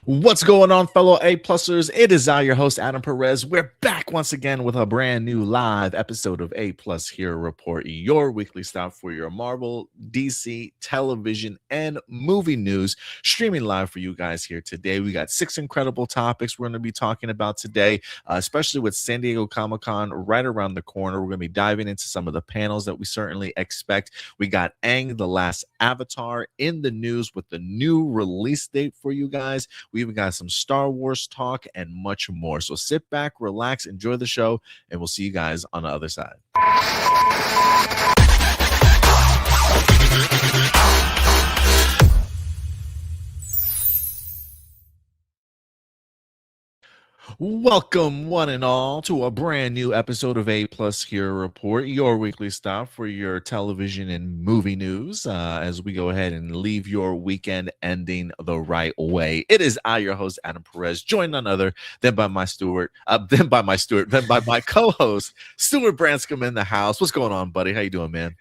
What's going on, fellow A-Plusers? It is I, your host, Adam Perez. We're back once again with a brand new live episode of A-Plus Hero Report, your weekly stop for your Marvel, DC, television, and movie news, streaming live for you guys here today. We got 6 incredible topics we're going to be talking about today, especially with San Diego Comic-Con right around the corner. We're going to be diving into some of the panels that we certainly expect. We got Aang, the Last Avatar, in the news with the new release date for you guys. We even got some Star Wars talk and much more. So sit back, relax, enjoy the show, and we'll see you guys on the other side. Welcome, one and all, to a brand new episode of A-Plus Hero Report, your weekly stop for your television and movie news, as we go ahead and leave your weekend ending the right way. It is I, your host, Adam Perez, joined none other than by my co-host, Stuart Branscombe in the house. What's going on, buddy? How you doing, man?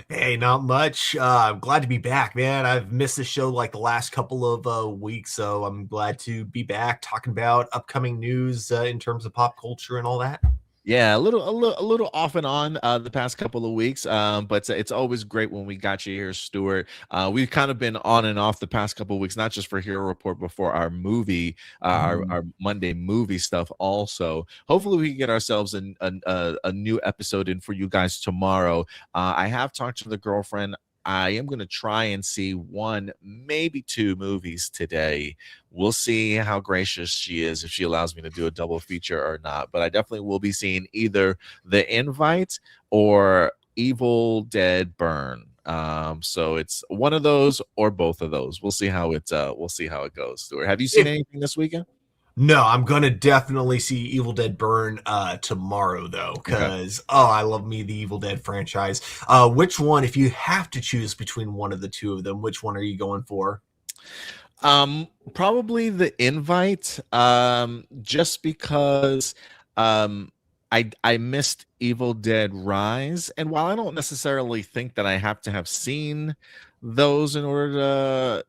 Hey, not much. I'm glad to be back, man. I've missed the show like the last couple of weeks, so I'm glad to be back talking about upcoming news in terms of pop culture and all that. Yeah, a little off and on the past couple of weeks, but it's always great when we got you here, Stuart. We've kind of been on and off the past couple of weeks, not just for Hero Report, but for our movie, our Monday movie stuff also. Hopefully, we can get ourselves a new episode in for you guys tomorrow. I have talked to the girlfriend. I am going to try and see 1, maybe 2 movies today. We'll see how gracious she is, if she allows me to do a double feature or not. But I definitely will be seeing either The Invite or Evil Dead Burn. So it's one of those or both of those. We'll see how it goes. Stuart, have you seen anything this weekend? No, I'm gonna definitely see Evil Dead Burn tomorrow though, because I love me the Evil Dead franchise. Which one, if you have to choose between one of the two of them, which one are you going for? Probably The Invite, just because I missed Evil Dead Rise, and while I don't necessarily think that I have to have seen those in order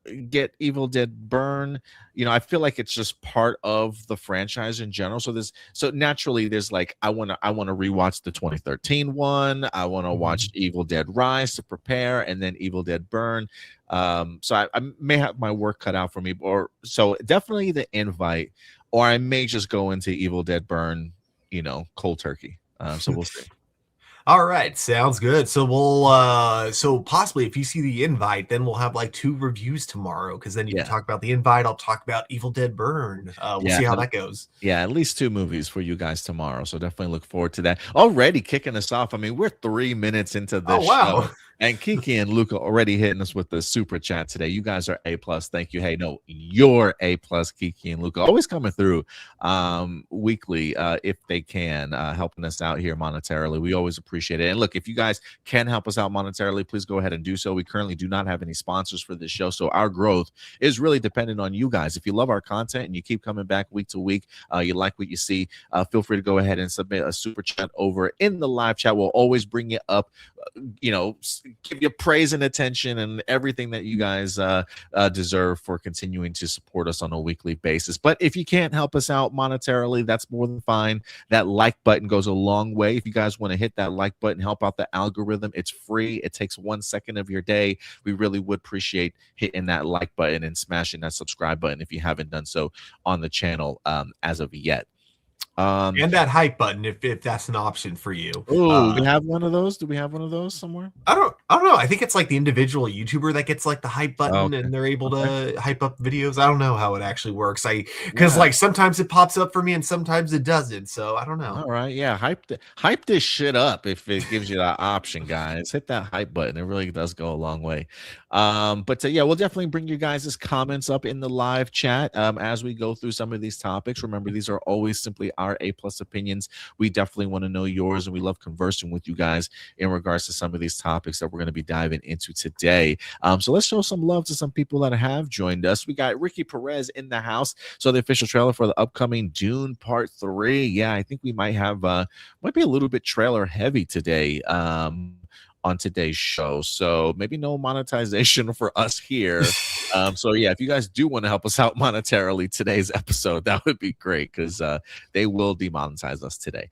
to get Evil Dead Burn, I feel like it's just part of the franchise in general. So naturally there's like I want to rewatch the 2013 one. I want to watch Evil Dead Rise to prepare, and then Evil Dead Burn. So I may have my work cut out for me, or so definitely The Invite, or I may just go into Evil Dead Burn, cold turkey. So we'll see. All right, sounds good. So we'll so possibly if you see The Invite, then we'll have like 2 reviews tomorrow, because then you can talk about The Invite, I'll talk about Evil Dead Burn. We'll see how that goes. Yeah, at least 2 movies for you guys tomorrow. So definitely look forward to that. Already kicking us off. I mean, we're 3 minutes into this show. And Kiki and Luca already hitting us with the super chat today. You guys are A+. Thank you. Hey, no, you're A+, Kiki and Luca. Always coming through weekly if they can, helping us out here monetarily. We always appreciate it. And look, if you guys can help us out monetarily, please go ahead and do so. We currently do not have any sponsors for this show, so our growth is really dependent on you guys. If you love our content and you keep coming back week to week, you like what you see, feel free to go ahead and submit a super chat over in the live chat. We'll always bring you up, give you praise and attention and everything that you guys deserve for continuing to support us on a weekly basis. But if you can't help us out monetarily, that's more than fine. That like button goes a long way. If you guys want to hit that like button, help out the algorithm, it's free. It takes 1 second of your day. We really would appreciate hitting that like button and smashing that subscribe button if you haven't done so on the channel as of yet. And that hype button, if that's an option for you. Oh, we have one of those. Do we have one of those somewhere? I don't know. I think it's like the individual YouTuber that gets like the hype button, and they're able to hype up videos. I don't know how it actually works. Because like sometimes it pops up for me and sometimes it doesn't. So I don't know. All right, yeah, hype this shit up if it gives you that option, guys. Hit that hype button. It really does go a long way. But yeah, we'll definitely bring you guys' comments up in the live chat as we go through some of these topics. Remember, these are always simply our A+ opinions. We definitely want to know yours, and we love conversing with you guys in regards to some of these topics that we're going to be diving into today. So let's show some love to some people that have joined us. We got Ricky Perez in the house. So the official trailer for the upcoming Dune Part 3. Yeah, I think we might have might be a little bit trailer heavy today. on today's show. So maybe no monetization for us here. So yeah, if you guys do want to help us out monetarily today's episode, that would be great, because they will demonetize us today.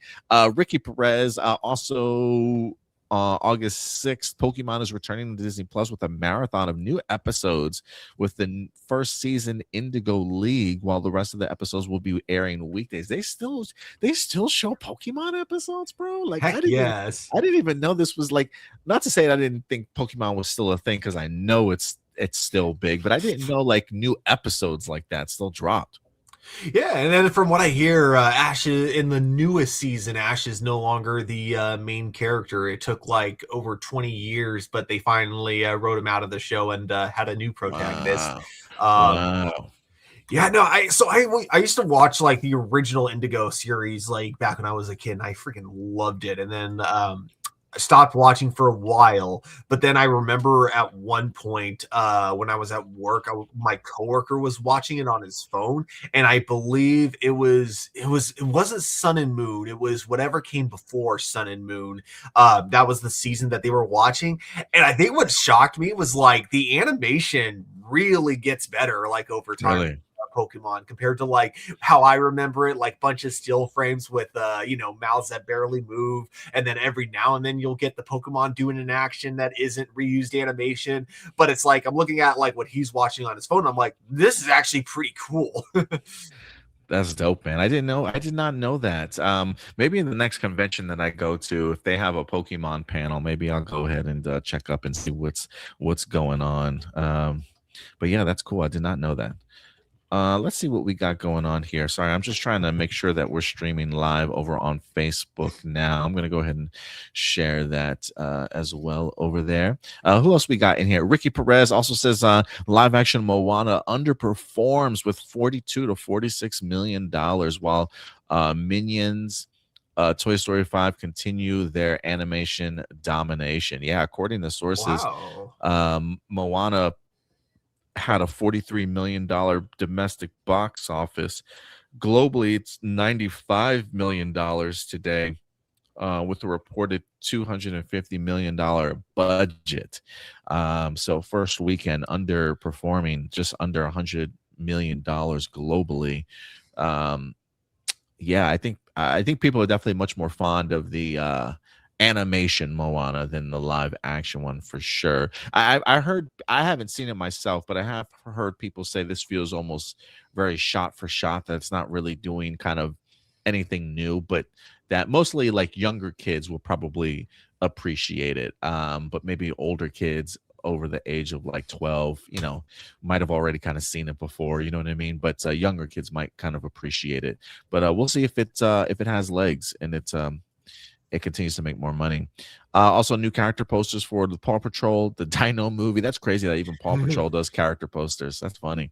Ricky Perez also August 6th, Pokemon is returning to Disney Plus with a marathon of new episodes with the first season Indigo League, while the rest of the episodes will be airing weekdays. They still show Pokemon episodes, bro. Like, Heck, I didn't even know this was like, not to say that I didn't think Pokemon was still a thing, because I know it's still big, but I didn't know like new episodes like that still dropped. Yeah, and then from what I hear, Ash in the newest season, Ash is no longer the main character. It took like over 20 years, but they finally wrote him out of the show and had a new protagonist. Wow. Yeah, no, I used to watch like the original Indigo series like back when I was a kid, and I freaking loved it. And then I stopped watching for a while, but then I remember at one point when I was at work, my coworker was watching it on his phone, and I believe it wasn't Sun and Moon, it was whatever came before Sun and Moon. That was the season that they were watching, and I think what shocked me was like the animation really gets better like over time. Really? Pokemon compared to like how I remember it, like bunch of still frames with mouths that barely move, and then every now and then you'll get the Pokemon doing an action that isn't reused animation. But it's like I'm looking at like what he's watching on his phone, I'm like, this is actually pretty cool. That's dope, man. I did not know that. Maybe in the next convention that I go to, if they have a Pokemon panel, maybe I'll go ahead and check up and see what's going on. But yeah, that's cool. I did not know that. Let's see what we got going on here. Sorry, I'm just trying to make sure that we're streaming live over on Facebook now. I'm going to go ahead and share that as well over there. Who else we got in here? Ricky Perez also says live action Moana underperforms with $42 to $46 million, while Minions, Toy Story 5 continue their animation domination. Yeah, according to sources, Moana had a $43 million domestic box office. Globally, it's $95 million today, with a reported $250 million budget. So first weekend underperforming, just under $100 million globally. Yeah, I think people are definitely much more fond of the animation Moana than the live action one, for sure. I heard, I haven't seen it myself, but I have heard people say this feels almost very shot for shot, that it's not really doing kind of anything new, but that mostly like younger kids will probably appreciate it, but maybe older kids over the age of like 12, might have already kind of seen it before, you know what I mean? But younger kids might kind of appreciate it. But we'll see if it has legs and it continues to make more money. Also, new character posters for the Paw Patrol, the Dino movie. That's crazy that even Paw Patrol does character posters. That's funny.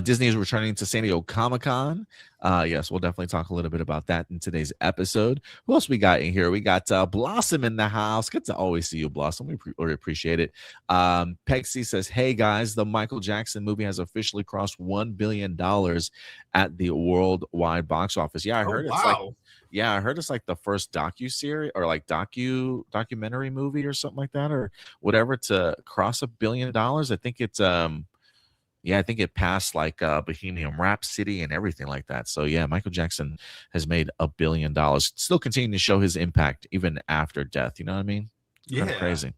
Disney is returning to San Diego Comic-Con. Yes, we'll definitely talk a little bit about that in today's episode. Who else we got in here? We got Blossom in the house. Good to always see you, Blossom. We really appreciate it. Pexy says, hey, guys, the Michael Jackson movie has officially crossed $1 billion at the worldwide box office. Yeah, I heard it's like... Yeah, I heard it's like the first docu-series or like documentary movie or something like that, or whatever, to cross $1 billion. I think it's I think it passed like Bohemian Rhapsody and everything like that. So yeah, Michael Jackson has made $1 billion, still continuing to show his impact even after death. You know what I mean? Yeah, kind of crazy.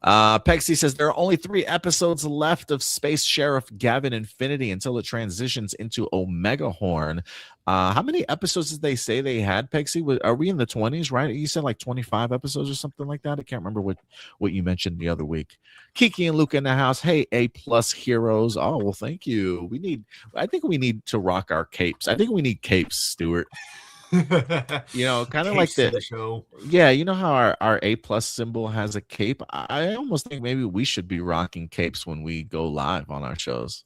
Pexy says there are only 3 episodes left of Space Sheriff Gavin Infinity until it transitions into Omega Horn. How many episodes did they say they had, Pexy? Are we in the 20s, right? You said like 25 episodes or something like that. I can't remember what you mentioned the other week. Kiki and Luke in the house. Hey, A+ heroes. Oh, well, thank you. I think we need to rock our capes. I think we need capes, Stuart. Kind of like the show. Yeah, you know how our A+ symbol has a cape? I almost think maybe we should be rocking capes when we go live on our shows.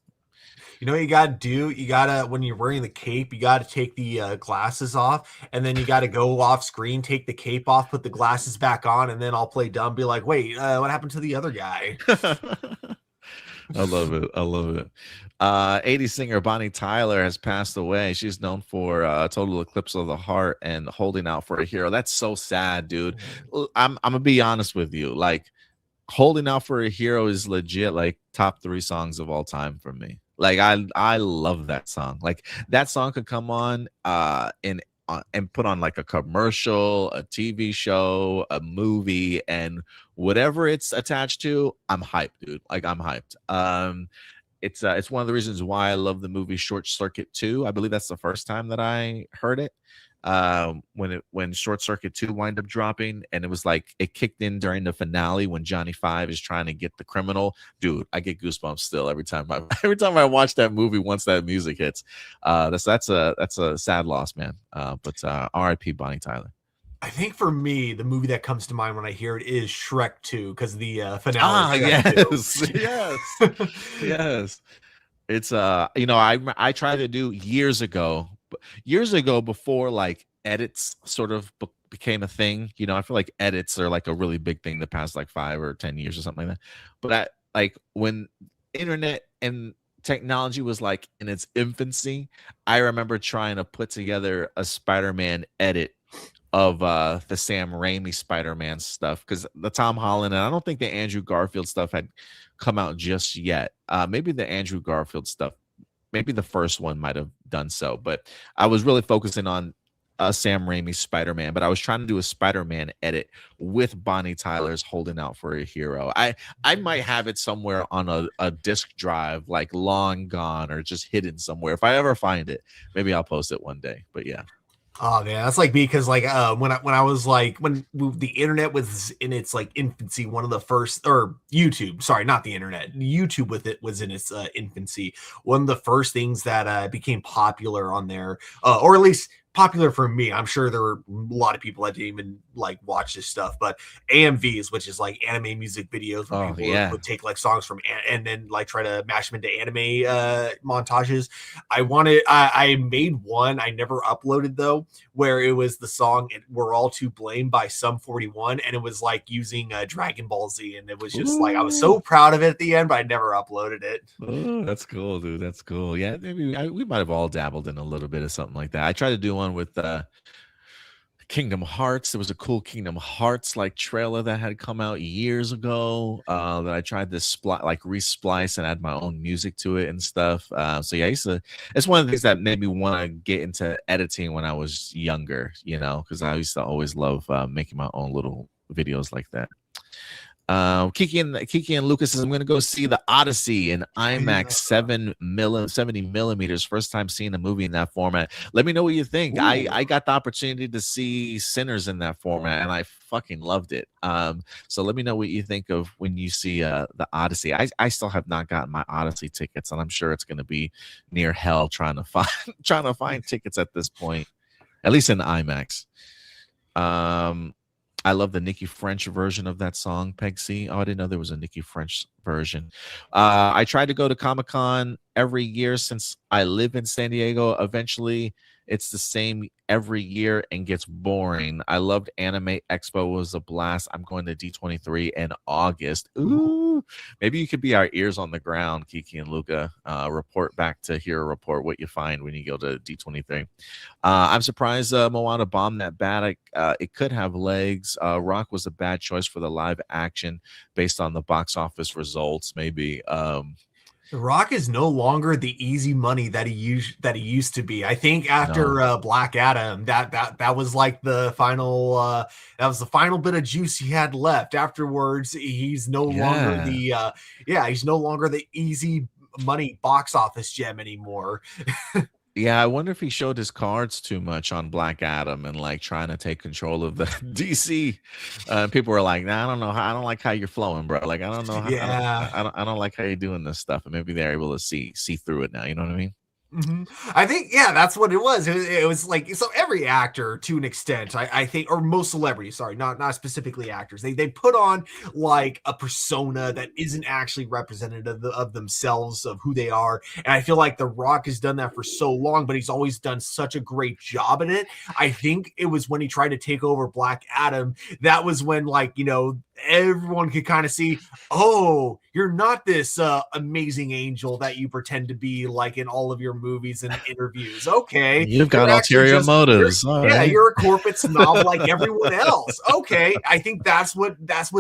You know what you gotta do? You gotta, when you're wearing the cape, you gotta take the glasses off, and then you gotta go off screen, take the cape off, put the glasses back on, and then I'll play dumb, be like, wait, what happened to the other guy? I love it. I love it. 80s singer Bonnie Tyler has passed away. She's known for Total Eclipse of the Heart and Holding Out for a Hero. That's so sad, dude. I'm gonna be honest with you. Like, Holding Out for a Hero is legit like top 3 songs of all time for me. Like, I love that song. Like, that song could come on and put on like a commercial, a TV show, a movie, and whatever it's attached to, I'm hyped, dude. Like, I'm hyped. It's one of the reasons why I love the movie Short Circuit 2. I believe that's the first time that I heard it. When Short Circuit 2 wind up dropping, and it was like it kicked in during the finale when Johnny Five is trying to get the criminal. Dude, I get goosebumps still every time I watch that movie once that music hits. That's a sad loss, man. But R.I.P. Bonnie Tyler. I think for me, the movie that comes to mind when I hear it is Shrek 2, because the finale. Yes. It's I tried to do years ago before like edits sort of became a thing. I feel like edits are like a really big thing the past like 5 or 10 years or something like that. But like when internet and technology was like in its infancy, I remember trying to put together a Spider-Man edit of the Sam Raimi Spider-Man stuff, because the Tom Holland and I don't think the Andrew Garfield stuff had come out just yet. Maybe the Andrew Garfield stuff, maybe the first one might have done so, but I was really focusing on Sam Raimi Spider-Man. But I was trying to do a Spider-Man edit with Bonnie Tyler's Holding Out for a Hero. I might have it somewhere on a disc drive, like long gone or just hidden somewhere. If I ever find it, maybe I'll post it one day. But yeah. Oh man, that's like me, because like when I was like, when the internet was in its like infancy, one of the first, or YouTube, sorry, not the internet, YouTube with it was in its infancy. One of the first things that became popular on there, or at least popular for me, I'm sure there were a lot of people that didn't even like watch this stuff, but AMVs, which is like anime music videos, where people would take like songs from and then like try to mash them into anime montages. I made one I never uploaded though, where it was the song "We're All to Blame" by Sum 41, and it was like using Dragon Ball Z, and it was just like I was so proud of it at the end, but I never uploaded it. Oh, that's cool, dude. That's cool. Yeah, maybe we might have all dabbled in a little bit of something like that. I tried to do one with Kingdom Hearts. There was a cool Kingdom Hearts like trailer that had come out years ago that I tried to resplice and add my own music to it and stuff. So yeah, it's one of the things that made me want to get into editing when I was younger, because I used to always love making my own little videos like that. Kiki and Lucas says, I'm going to go see the Odyssey in IMAX 70 millimeters. First time seeing a movie in that format. Let me know what you think. I got the opportunity to see Sinners in that format, and I fucking loved it. So let me know what you think of when you see the Odyssey. I still have not gotten my Odyssey tickets, and I'm sure it's going to be near hell trying to find tickets at this point, at least in IMAX. I love the Nikki French version of that song, Peg C. Oh, I didn't know there was a Nikki French version. I tried to go to Comic-Con every year since I live in San Diego. Eventually, it's the same every year and gets boring. I loved Anime Expo. It was a blast. I'm going to D23 in August. Ooh, maybe you could be our ears on the ground, Kiki and Luca. Report back to report what you find when you go to D23. I'm surprised Moana bombed that bad. It could have legs. Rock was a bad choice for the live action based on the box office results. Maybe. The Rock is no longer the easy money that he used to be. I think after Black Adam, that was like the final that was the final bit of juice he had left. Afterwards, he's no longer he's no longer the easy money box office gem anymore. Yeah, I wonder if he showed his cards too much on Black Adam and like trying to take control of the DC. People were like, "Nah, I don't know. I don't like how you're flowing, bro. Like, I don't know. I don't like how you're doing this stuff." And maybe they're able to see through it now. You know what I mean? Mm-hmm. I think, that's what it was. It was like, so every actor to an extent, I think, or most celebrities, sorry, not specifically actors, they put on like a persona that isn't actually representative of themselves, of who they are. And I feel like The Rock has done that for so long, but he's always done such a great job at it. I think it was when he tried to take over Black Adam, that was when, like, everyone could kind of see, oh, you're not this amazing angel that you pretend to be like in all of your movies and interviews. Okay, You've got you're actually ulterior just motives. All right. you're a corporate snob like everyone else. Okay, I think that's what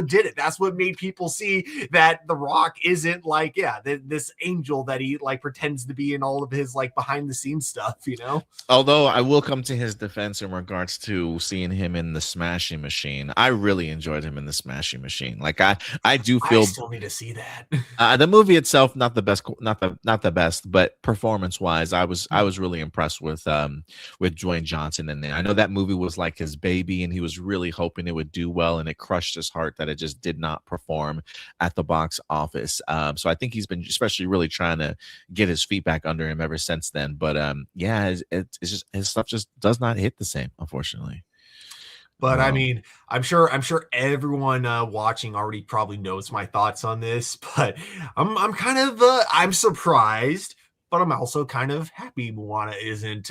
did it. That's what made people see that The Rock isn't like this angel that he like pretends to be in all of his like behind the scenes stuff. Although I will come to his defense in regards to seeing him in the Smashing Machine. I really enjoyed him in the Smashing Machine. Like I do feel I still need to see that. the movie itself not the best, but performance wise, I was really impressed with Dwayne Johnson in there. I know that movie was like his baby, and he was really hoping it would do well, and it crushed his heart that it just did not perform at the box office. So I think he's been especially really trying to get his feet back under him ever since then. But yeah, it's just his stuff just does not hit the same, unfortunately. But I mean, I'm sure everyone watching already probably knows my thoughts on this. But I'm kind of I'm surprised, but I'm also kind of happy Moana isn't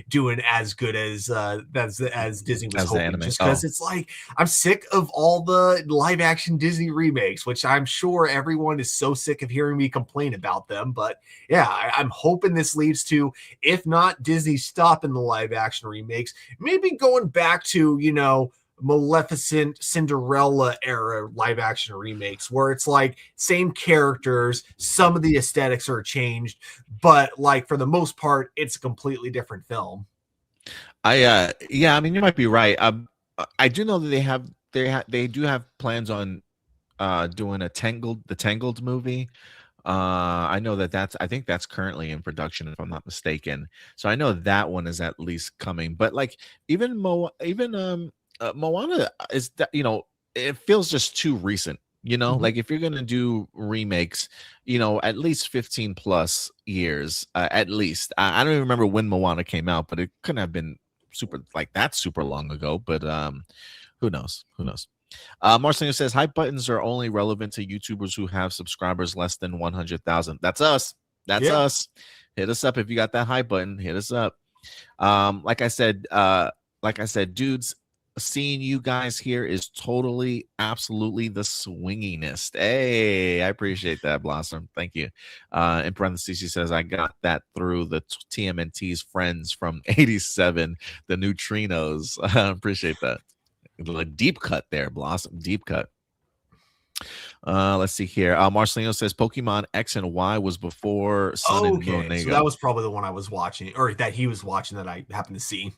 doing as good as Disney was hoping. Just because it's like I'm sick of all the live action Disney remakes, which I'm sure everyone is so sick of hearing me complain about them. But yeah, I'm hoping this leads to, if not Disney stopping the live action remakes, maybe going back to Maleficent, Cinderella era live action remakes, where it's like same characters, some of the aesthetics are changed, but like for the most part, it's a completely different film. I mean, you might be right. I do know that they do have plans on doing the Tangled movie. I know I think that's currently in production, if I'm not mistaken. So I know that one is at least coming. But like even Moana is that, it feels just too recent. Like if you're gonna do remakes, at least 15 plus years, at least. I don't even remember when Moana came out, but it couldn't have been super long ago. But who knows? Marcelino says hype buttons are only relevant to YouTubers who have subscribers less than 100,000. That's us. Us. Hit us up if you got that hype button. Hit us up. Like I said, dudes, seeing you guys here is totally, absolutely the swingingest. Hey, I appreciate that, Blossom. Thank you. In parentheses, she says, I got that through the TMNT's friends from 87, the neutrinos. I appreciate that. A deep cut there, Blossom. Deep cut. Let's see here. Marcelino says Pokemon X and Y was before Sun and Moon. So that was probably the one I was watching, or that he was watching, that I happened to see.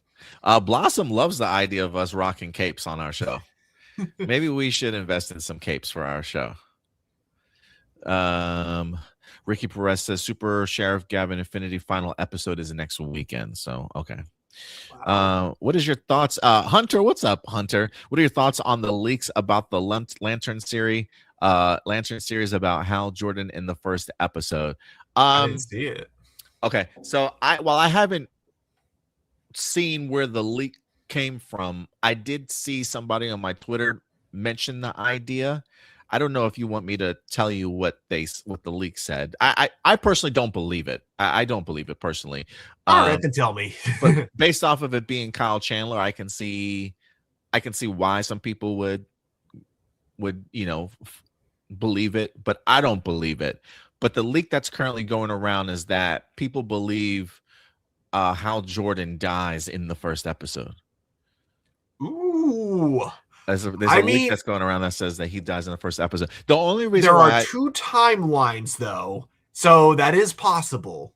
Blossom loves the idea of us rocking capes on our show. Maybe we should invest in some capes for our show. Ricky Perez says Super Sheriff Gavin Infinity final episode is next weekend. So okay. Wow. What is your thoughts, Hunter? What's up, Hunter? What are your thoughts on the leaks about the Lantern series about Hal Jordan in the first episode? I didn't see it. Okay, so I haven't seen where the leak came from, I did see somebody on my Twitter mention the idea. I don't know if you want me to tell you what the leak said. I personally don't believe it. I don't believe it personally. All right, then tell me. But based off of it being Kyle Chandler, I can see why some people would believe it, but I don't believe it. But the leak that's currently going around is that people believe Hal Jordan dies in the first episode. Ooh. There's a leak that's going around that says that he dies in the first episode. The only reason there are two timelines, though, so that is possible.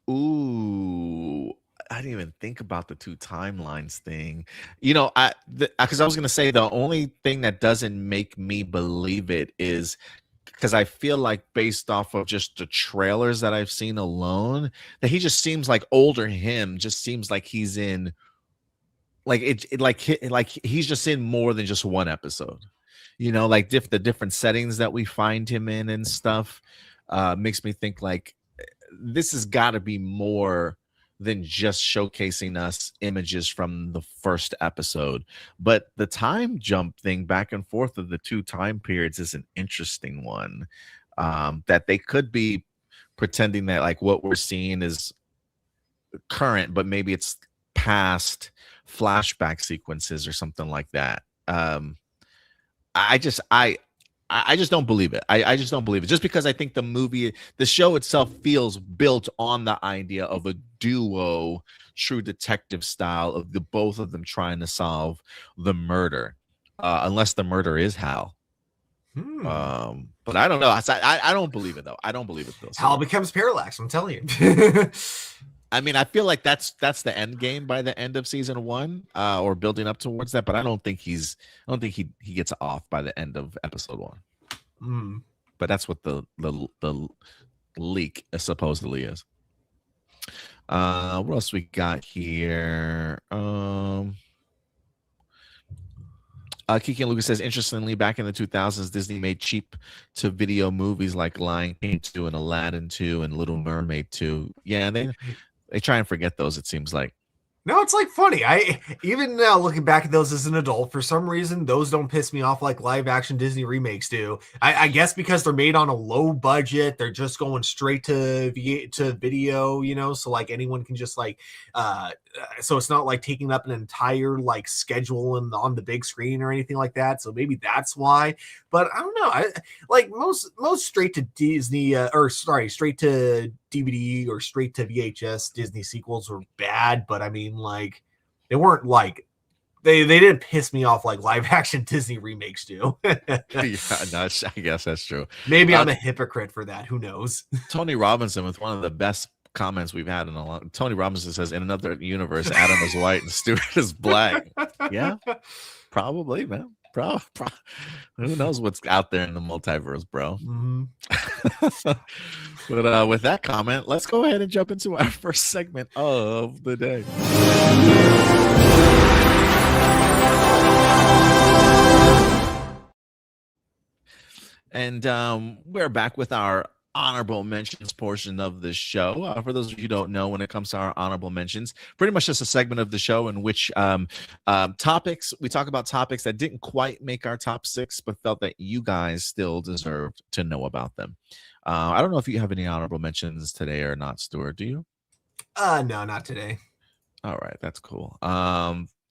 Ooh, I didn't even think about the two timelines thing. Because I was going to say the only thing that doesn't make me believe it is because I feel like based off of just the trailers that I've seen alone, that he just seems like older him. Just seems like he's in. Like he's just in more than just one episode, like the different settings that we find him in and stuff makes me think like this has got to be more than just showcasing us images from the first episode. But the time jump thing back and forth of the two time periods is an interesting one, that they could be pretending that like what we're seeing is current, but maybe it's past flashback sequences or something like that. I just don't believe it. I just don't believe it. Just because I think the show itself feels built on the idea of a duo, true detective style of the both of them trying to solve the murder, unless the murder is Hal. But I don't know. I don't believe it though. I don't believe it though. Hal becomes Parallax. I'm telling you. I mean, I feel like that's the end game by the end of season 1, or building up towards that. But I don't think he gets off by the end of episode 1. But that's what the leak supposedly is. What else we got here? Kiki and Lucas says, interestingly, back in the 2000s, Disney made cheap-to-video movies like Lion King 2 and Aladdin 2 and Little Mermaid 2. Yeah, they try and forget those, it seems like. No, it's like funny. I even now looking back at those as an adult, for some reason, those don't piss me off like live action Disney remakes do. I guess because they're made on a low budget, they're just going straight to video, you know, so like anyone can just like so it's not like taking up an entire like schedule on the big screen or anything like that. So maybe that's why. But I don't know. I like most straight to Disney straight to DVD or straight to VHS Disney sequels were bad, but I mean, like, they weren't like they didn't piss me off like live action Disney remakes do. Yeah, no, I guess that's true. Maybe I'm a hypocrite for that. Who knows? Tony Robinson with one of the best comments we've had in a long. Tony Robinson says, "In another universe, Adam is white and Stuart is black." Yeah, probably, man. Who knows what's out there in the multiverse, bro? But with that comment, let's go ahead and jump into our first segment of the day. And we're back with our honorable mentions portion of the show. For those of you who don't know, when it comes to our honorable mentions, pretty much just a segment of the show in which topics, we talk about topics that didn't quite make our top 6, but felt that you guys still deserved to know about them. I don't know if you have any honorable mentions today or not, Stuart. Do you? No, not today. All right, that's cool.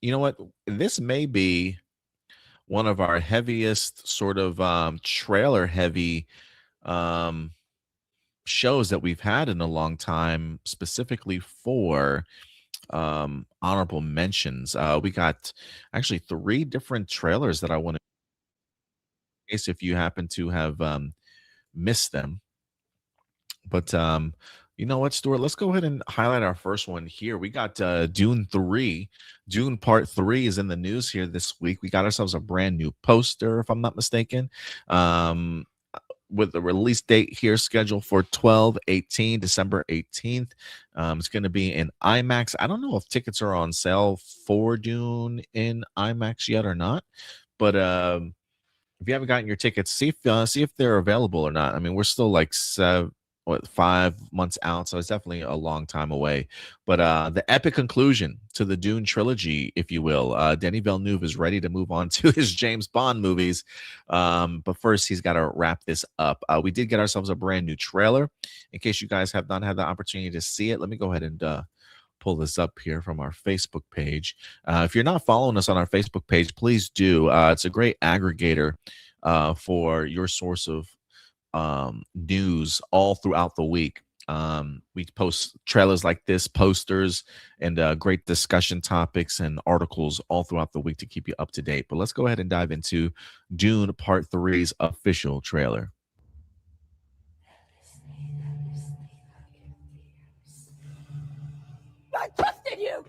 You know what? This may be one of our heaviest sort of trailer heavy shows that we've had in a long time, specifically for honorable mentions. We got actually 3 different trailers that I want to, in case if you happen to have missed them. But you know what, Stuart? Let's go ahead and highlight our first one here. We got Dune 3. Dune Part 3 is in the news here this week. We got ourselves a brand new poster, if I'm not mistaken. With the release date here scheduled for December 18th. It's going to be in IMAX. I don't know if tickets are on sale for Dune in IMAX yet or not, but if you haven't gotten your tickets, see if they're available or not. I mean, we're still like 5 months out, so it's definitely a long time away. But the epic conclusion to the Dune trilogy, if you will, Denis Villeneuve is ready to move on to his James Bond movies, but first he's got to wrap this up. We did get ourselves a brand new trailer. In case you guys have not had the opportunity to see it, let me go ahead and pull this up here from our Facebook page. If you're not following us on our Facebook page, please do. It's a great aggregator for your source of news all throughout the week. We post trailers like this, posters, and great discussion topics and articles all throughout the week to keep you up to date. But let's go ahead and dive into Dune Part 3's official trailer. I trusted you!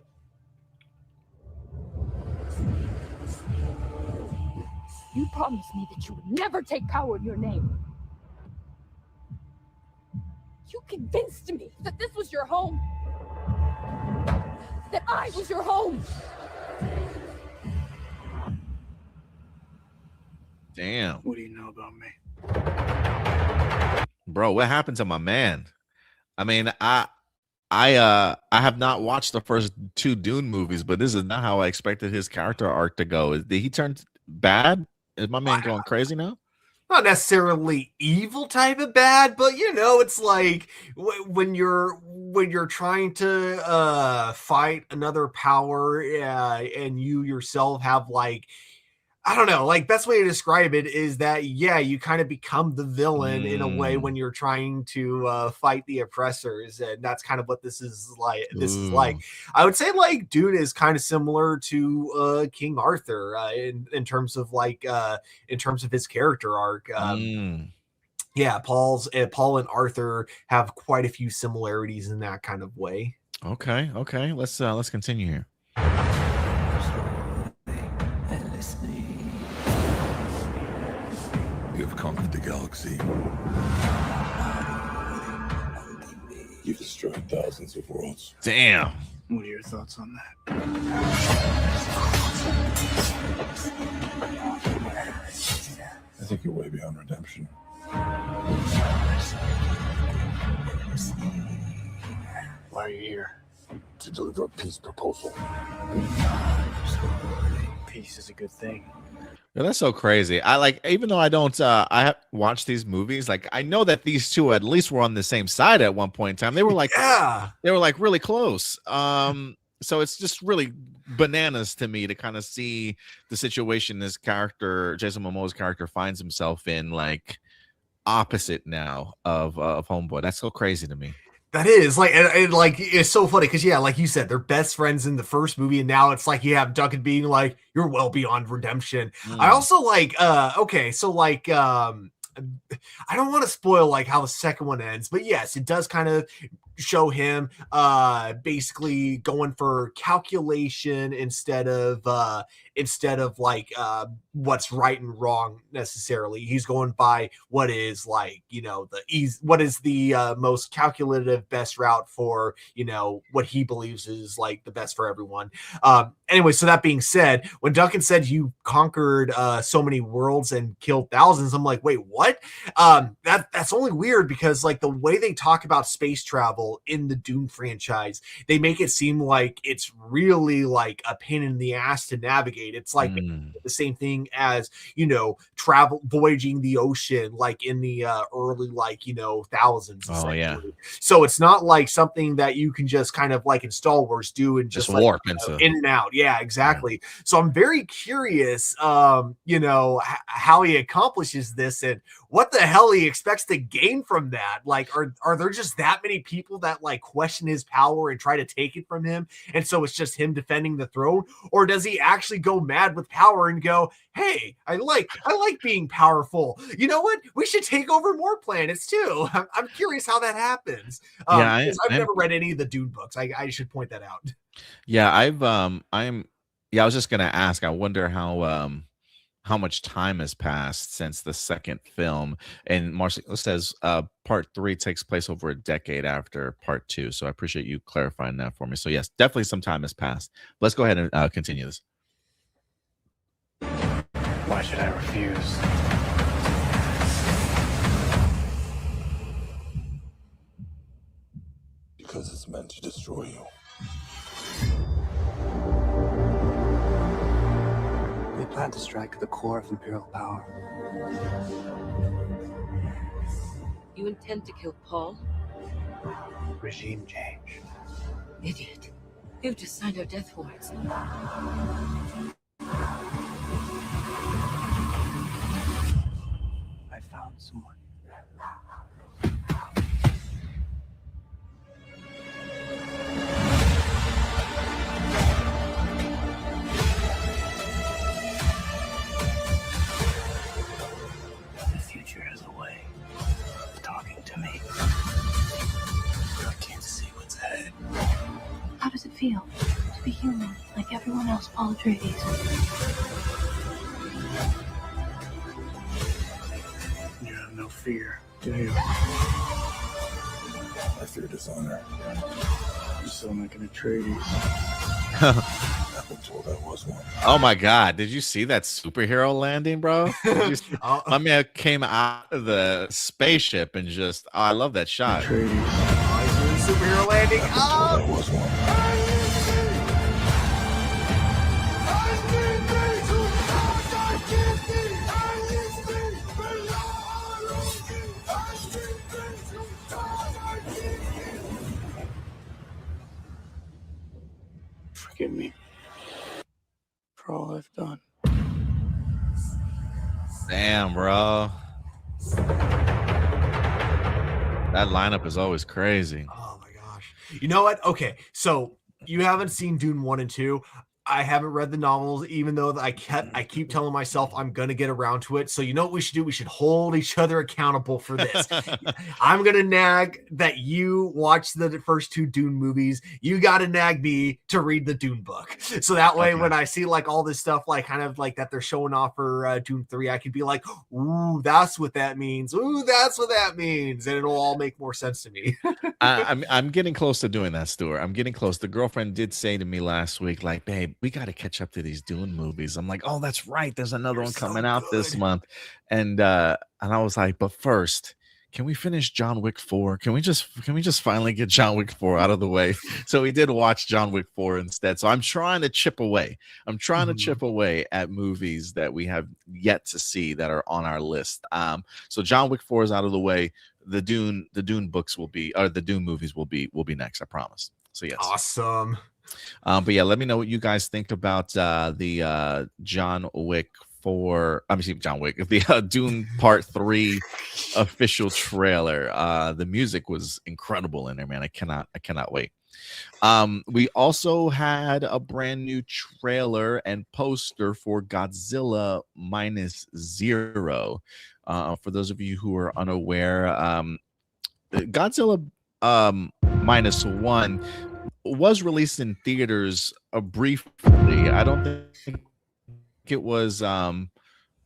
You promised me that you would never take power in your name. You convinced me that this was your home. That I was your home. Damn. What do you know about me? Bro, what happened to my man? I mean, I have not watched the first 2 Dune movies, but this is not how I expected his character arc to go. Did he turn bad? Is my man going crazy now? Not necessarily evil type of bad, but you know, it's like when you're trying to fight another power, and you yourself have like I don't know, like best way to describe it is that, yeah, you kind of become the villain in a way when you're trying to fight the oppressors. And that's kind of what this is like. I would say like Dune is kind of similar to King Arthur in terms of like in terms of his character arc. Yeah, Paul and Arthur have quite a few similarities in that kind of way. Okay. Let's continue here. You have conquered the galaxy. You've destroyed thousands of worlds. Damn. What are your thoughts on that? I think you're way beyond redemption. Why are you here? To deliver a peace proposal. Peace is a good thing. Yeah, that's so crazy. I like, even though I don't, I have watched these movies. Like, I know that these two at least were on the same side at one point in time. They were like, they were like really close. So it's just really bananas to me to kind of see the situation this character, Jason Momoa's character, finds himself in, like opposite now of Homeboy. That's so crazy to me. That is like, and like it's so funny because yeah, like you said, they're best friends in the first movie, and now it's like you have Duncan being like, "You're well beyond redemption." I also like, okay, so like, I don't want to spoil like how the second one ends, but yes, it does kind of show him basically going for calculation instead of like what's right and wrong necessarily. He's going by what is like, you know, what is the most calculative best route for, you know, what he believes is like the best for everyone. Anyway, so that being said, when Duncan said you conquered so many worlds and killed thousands, I'm like, wait, what? That's only weird because like the way they talk about space travel in the Dune franchise, they make it seem like it's really like a pain in the ass to navigate. It's like the same thing as, you know, voyaging the ocean, like in the early, like, you know, thousands. Yeah. So it's not like something that you can just kind of like in Star Wars do and just like, warp into in and out. Yeah, exactly. Yeah. So I'm very curious, you know, how he accomplishes this and what the hell he expects to gain from that. Like, are there just that many people that like question his power and try to take it from him, and so it's just him defending the throne? Or does he actually go mad with power and go, hey, I like being powerful, you know what, we should take over more planets too? I'm curious how that happens. I've never read any of the Dune books. I should point that out. Yeah, I was just gonna ask, I wonder how much time has passed since the second film. And Marcelo says part 3 takes place over a decade after part 2. So I appreciate you clarifying that for me. So yes, definitely some time has passed. Let's go ahead and continue this. Why should I refuse? Because it's meant to destroy you. We plan to strike at the core of Imperial power. You intend to kill Paul? Regime change. Idiot. You've just signed our death warrants. I found someone. The future has a way of talking to me. I can't see what's ahead. How does it feel to be human like everyone else, Paul Atreides? You have no fear, do you? I fear dishonor. You sound like an Atreides. I've been told I was one. Oh my God. Did you see that superhero landing, bro? My man came out of the spaceship and just, I love that shot. Atreides. Superhero landing. I was one. Forgive me for all I've done. Damn, bro. That lineup is always crazy. Oh my gosh. You know what? Okay, so you haven't seen Dune 1 and 2. I haven't read the novels, even though I keep telling myself I'm gonna get around to it. So you know what we should do? We should hold each other accountable for this. I'm gonna nag that you watch the first 2 Dune movies. You gotta nag me to read the Dune book. So that way, when I see like all this stuff, like kind of like that they're showing off for Dune 3, I could be like, "Ooh, that's what that means. Ooh, that's what that means," and it'll all make more sense to me. I'm getting close to doing that, Stuart. I'm getting close. The girlfriend did say to me last week, like, "Babe, we got to catch up to these Dune movies." I'm like, "Oh, that's right. There's another one coming out this month," and I was like, "But first, can we finish John Wick 4? Can we just finally get John Wick 4 out of the way?" So we did watch John Wick 4 instead. So I'm trying to chip away. I'm trying to chip away at movies that we have yet to see that are on our list. So John Wick 4 is out of the way. The Dune books will be, or the Dune movies will be next, I promise. So yes. Awesome. But yeah, let me know what you guys think about the John Wick 4. I'm sorry, John Wick, the Dune Part 3 official trailer. The music was incredible in there, man. I cannot wait. We also had a brand new trailer and poster for Godzilla -0. For those of you who are unaware, Godzilla -1 was released in theaters briefly. I don't think it was I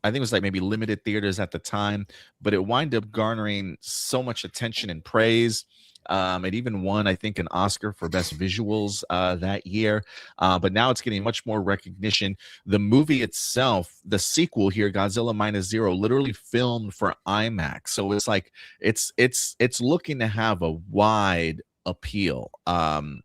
think it was like maybe limited theaters at the time, but it wound up garnering so much attention and praise. It even won, I think, an Oscar for best visuals that year. But now it's getting much more recognition. The movie itself, the sequel here, Godzilla -0, literally filmed for IMAX. So it's like it's looking to have a wide appeal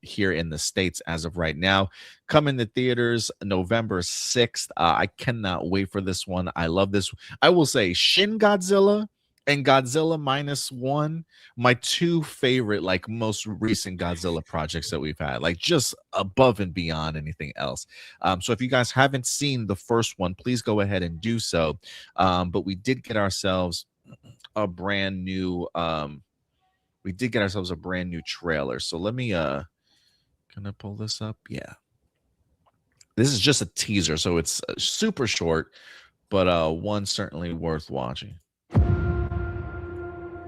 here in the States as of right now. Coming to theaters November 6th. I cannot wait for this one. I love this. I will say Shin Godzilla and Godzilla -1, my 2 favorite, like most recent Godzilla projects that we've had, like just above and beyond anything else. So if you guys haven't seen the first one, please go ahead and do so. But we did get ourselves a brand new trailer. So let me can I pull this up? Yeah. This is just a teaser, so it's super short, but one certainly worth watching.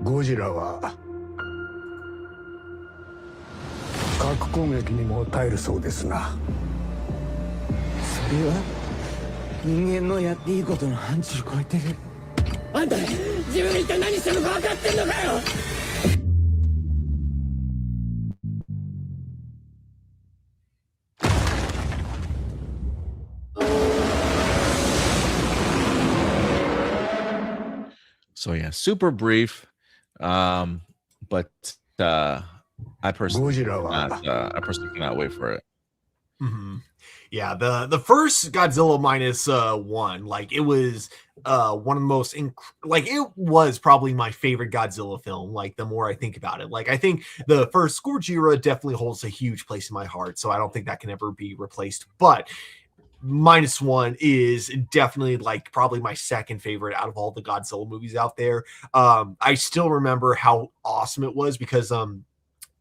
ゴジラは核攻撃にも耐えるそうですな。それは人間のやっていいことの範疇を超えてる。あんた自分が一体何してるのか分かってんのかよ。So yeah, super brief, but I personally cannot wait for it. Yeah, the first Godzilla -1, like it was one of the most like it was probably my favorite Godzilla film. Like the more I think about it, like I think the first Gojira definitely holds a huge place in my heart, so I don't think that can ever be replaced. But -1 is definitely like probably my second favorite out of all the Godzilla movies out there. I still remember how awesome it was because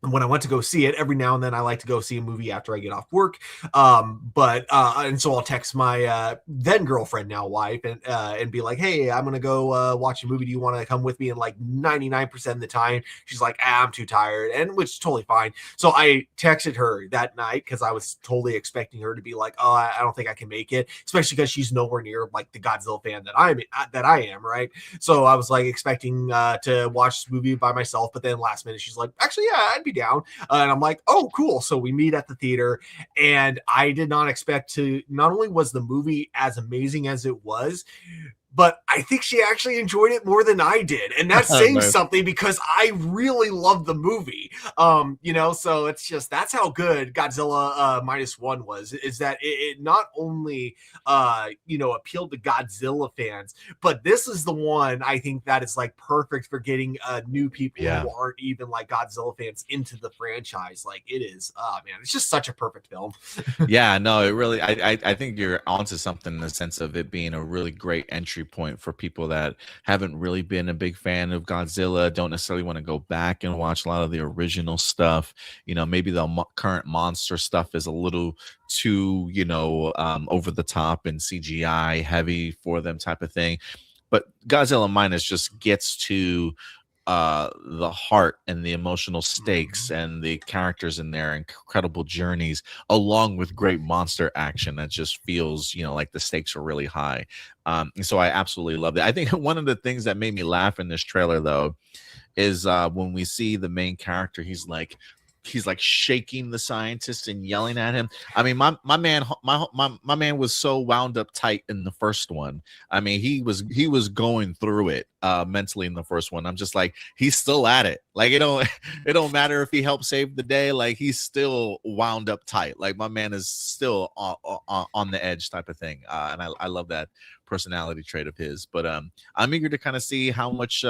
when I went to go see it, every now and then I like to go see a movie after I get off work. And so I'll text my then girlfriend, now wife, and be like, "Hey, I'm gonna go watch a movie. Do you want to come with me?" And like 99% of the time, she's like, "I'm too tired," and which is totally fine. So I texted her that night because I was totally expecting her to be like, "Oh, I don't think I can make it," especially because she's nowhere near like the Godzilla fan that I am, right? So I was like expecting to watch this movie by myself, but then last minute she's like, "Actually, yeah, I'd be down." And I'm like, "Oh, cool." So we meet at the theater, and I did not expect to. Not only was the movie as amazing as it was, but I think she actually enjoyed it more than I did. And that's saying something because I really loved the movie. So it's just, that's how good Godzilla -1 was, is that it not only, appealed to Godzilla fans, but this is the one I think that is like perfect for getting new people who aren't even like Godzilla fans into the franchise. Like it is, man, it's just such a perfect film. Yeah, no, it really, I think you're onto something in the sense of it being a really great entry point for people that haven't really been a big fan of Godzilla, don't necessarily want to go back and watch a lot of the original stuff. Maybe the current monster stuff is a little too, over the top and CGI heavy for them type of thing. But Godzilla Minus just gets to the heart and the emotional stakes and the characters in there, incredible journeys, along with great monster action that just feels, like the stakes are really high. And so I absolutely love it. I think one of the things that made me laugh in this trailer, though, is when we see the main character, he's like shaking the scientist and yelling at him. I mean, my man was so wound up tight in the first one. I mean, he was going through it mentally in the first one. I'm just like, he's still at it. Like, it don't matter if he helped save the day. Like, he's still wound up tight. Like, my man is still on the edge type of thing. And I love that personality trait of his. But I'm eager to kind of see how much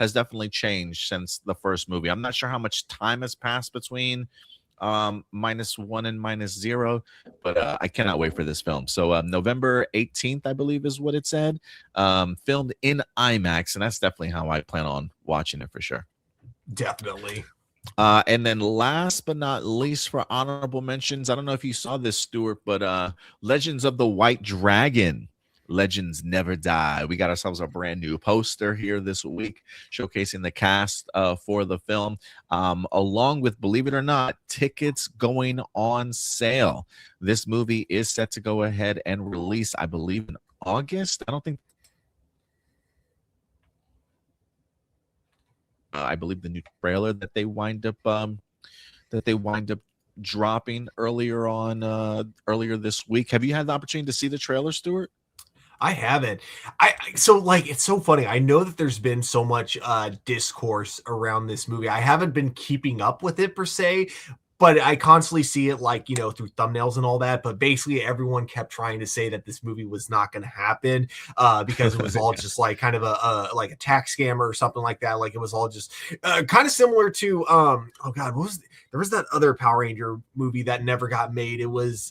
has definitely changed since the first movie. I'm not sure how much time has passed between -1 and -0, but I cannot wait for this film. So November 18th, I believe is what it said, filmed in IMAX, and that's definitely how I plan on watching it for sure. Definitely. And then last but not least, for honorable mentions, I don't know if you saw this, Stuart, but Legends of the White Dragon. Legends Never Die. We got ourselves a brand new poster here this week showcasing the cast for the film, along with, believe it or not, tickets going on sale. This movie is set to go ahead and release, I believe, in August. I don't think I believe the new trailer that they wind up dropping earlier this week. Have you had the opportunity to see the trailer, Stuart? I haven't. It's so funny. I know that there's been so much discourse around this movie. I haven't been keeping up with it per se, but I constantly see it through thumbnails and all that. But basically everyone kept trying to say that this movie was not going to happen because it was all just like kind of a tax scammer or something like that. Like, it was all just kind of similar to there was that other Power Ranger movie that never got made. It was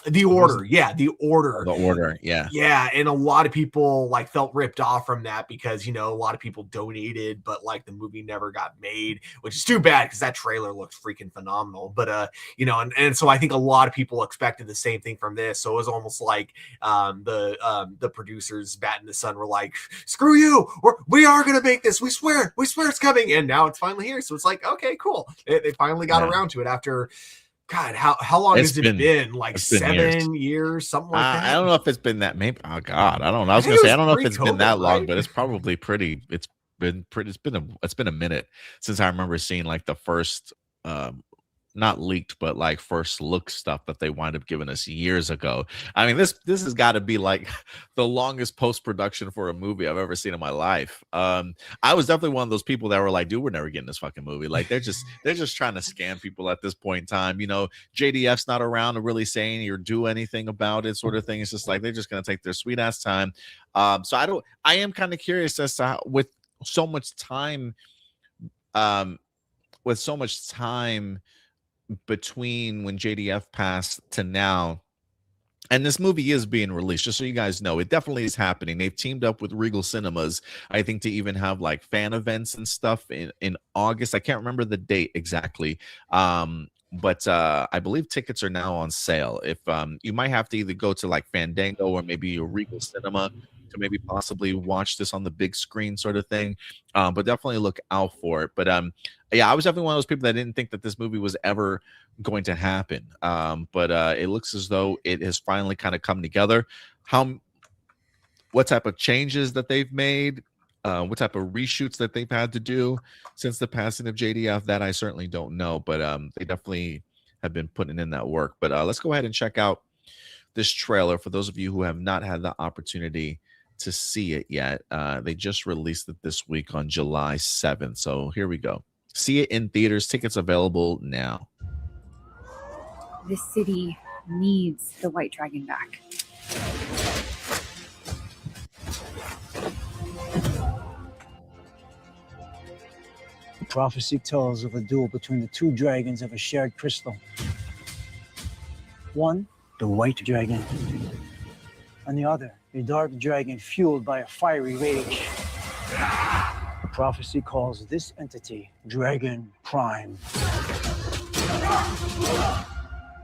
The Order. Yeah, The Order. The Order, yeah. Yeah, and a lot of people felt ripped off from that because, a lot of people donated, but the movie never got made, which is too bad because that trailer looks freaking phenomenal. But, and so I think a lot of people expected the same thing from this. So it was almost like the producers batting the sun were like, screw you, we are going to make this. We swear it's coming. And now it's finally here. So it's like, okay, cool. They finally got around to it after... God, how long has it been? Like 7 years, something like that? I don't know if it's been that. Maybe. Oh God, I don't know. I was gonna say I don't know if it's been that long, but it's probably pretty. It's been a minute since I remember seeing the first, not leaked, but first look stuff that they wind up giving us years ago. I mean, this has got to be the longest post-production for a movie I've ever seen in my life. I was definitely one of those people that were like, dude, we're never getting this fucking movie. They're just trying to scam people at this point in time. JDF's not around to really say anything or do anything about it, sort of thing. It's just they're just gonna take their sweet ass time. So I am kind of curious as to how, with so much time between when JDF passed to now, and this movie is being released, just so you guys know, it definitely is happening. They've teamed up with Regal Cinemas, I think, to even have fan events and stuff in August. I can't remember the date exactly, but I believe tickets are now on sale. If you might have to either go to Fandango or maybe a Regal Cinema to maybe possibly watch this on the big screen, sort of thing, but definitely look out for it. But yeah, I was definitely one of those people that didn't think that this movie was ever going to happen, but it looks as though it has finally kind of come together. What type of changes that they've made, what type of reshoots that they've had to do since the passing of JDF, that I certainly don't know, but they definitely have been putting in that work. But let's go ahead and check out this trailer for those of you who have not had the opportunity to see it yet. They just released it this week on July 7th. So here we go. See it in theaters. Tickets available now. The city needs the White Dragon back. The prophecy tells of a duel between the two dragons of a shared crystal. One, the White Dragon. On the other, a dark dragon fueled by a fiery rage. Prophecy calls this entity Dragon Prime.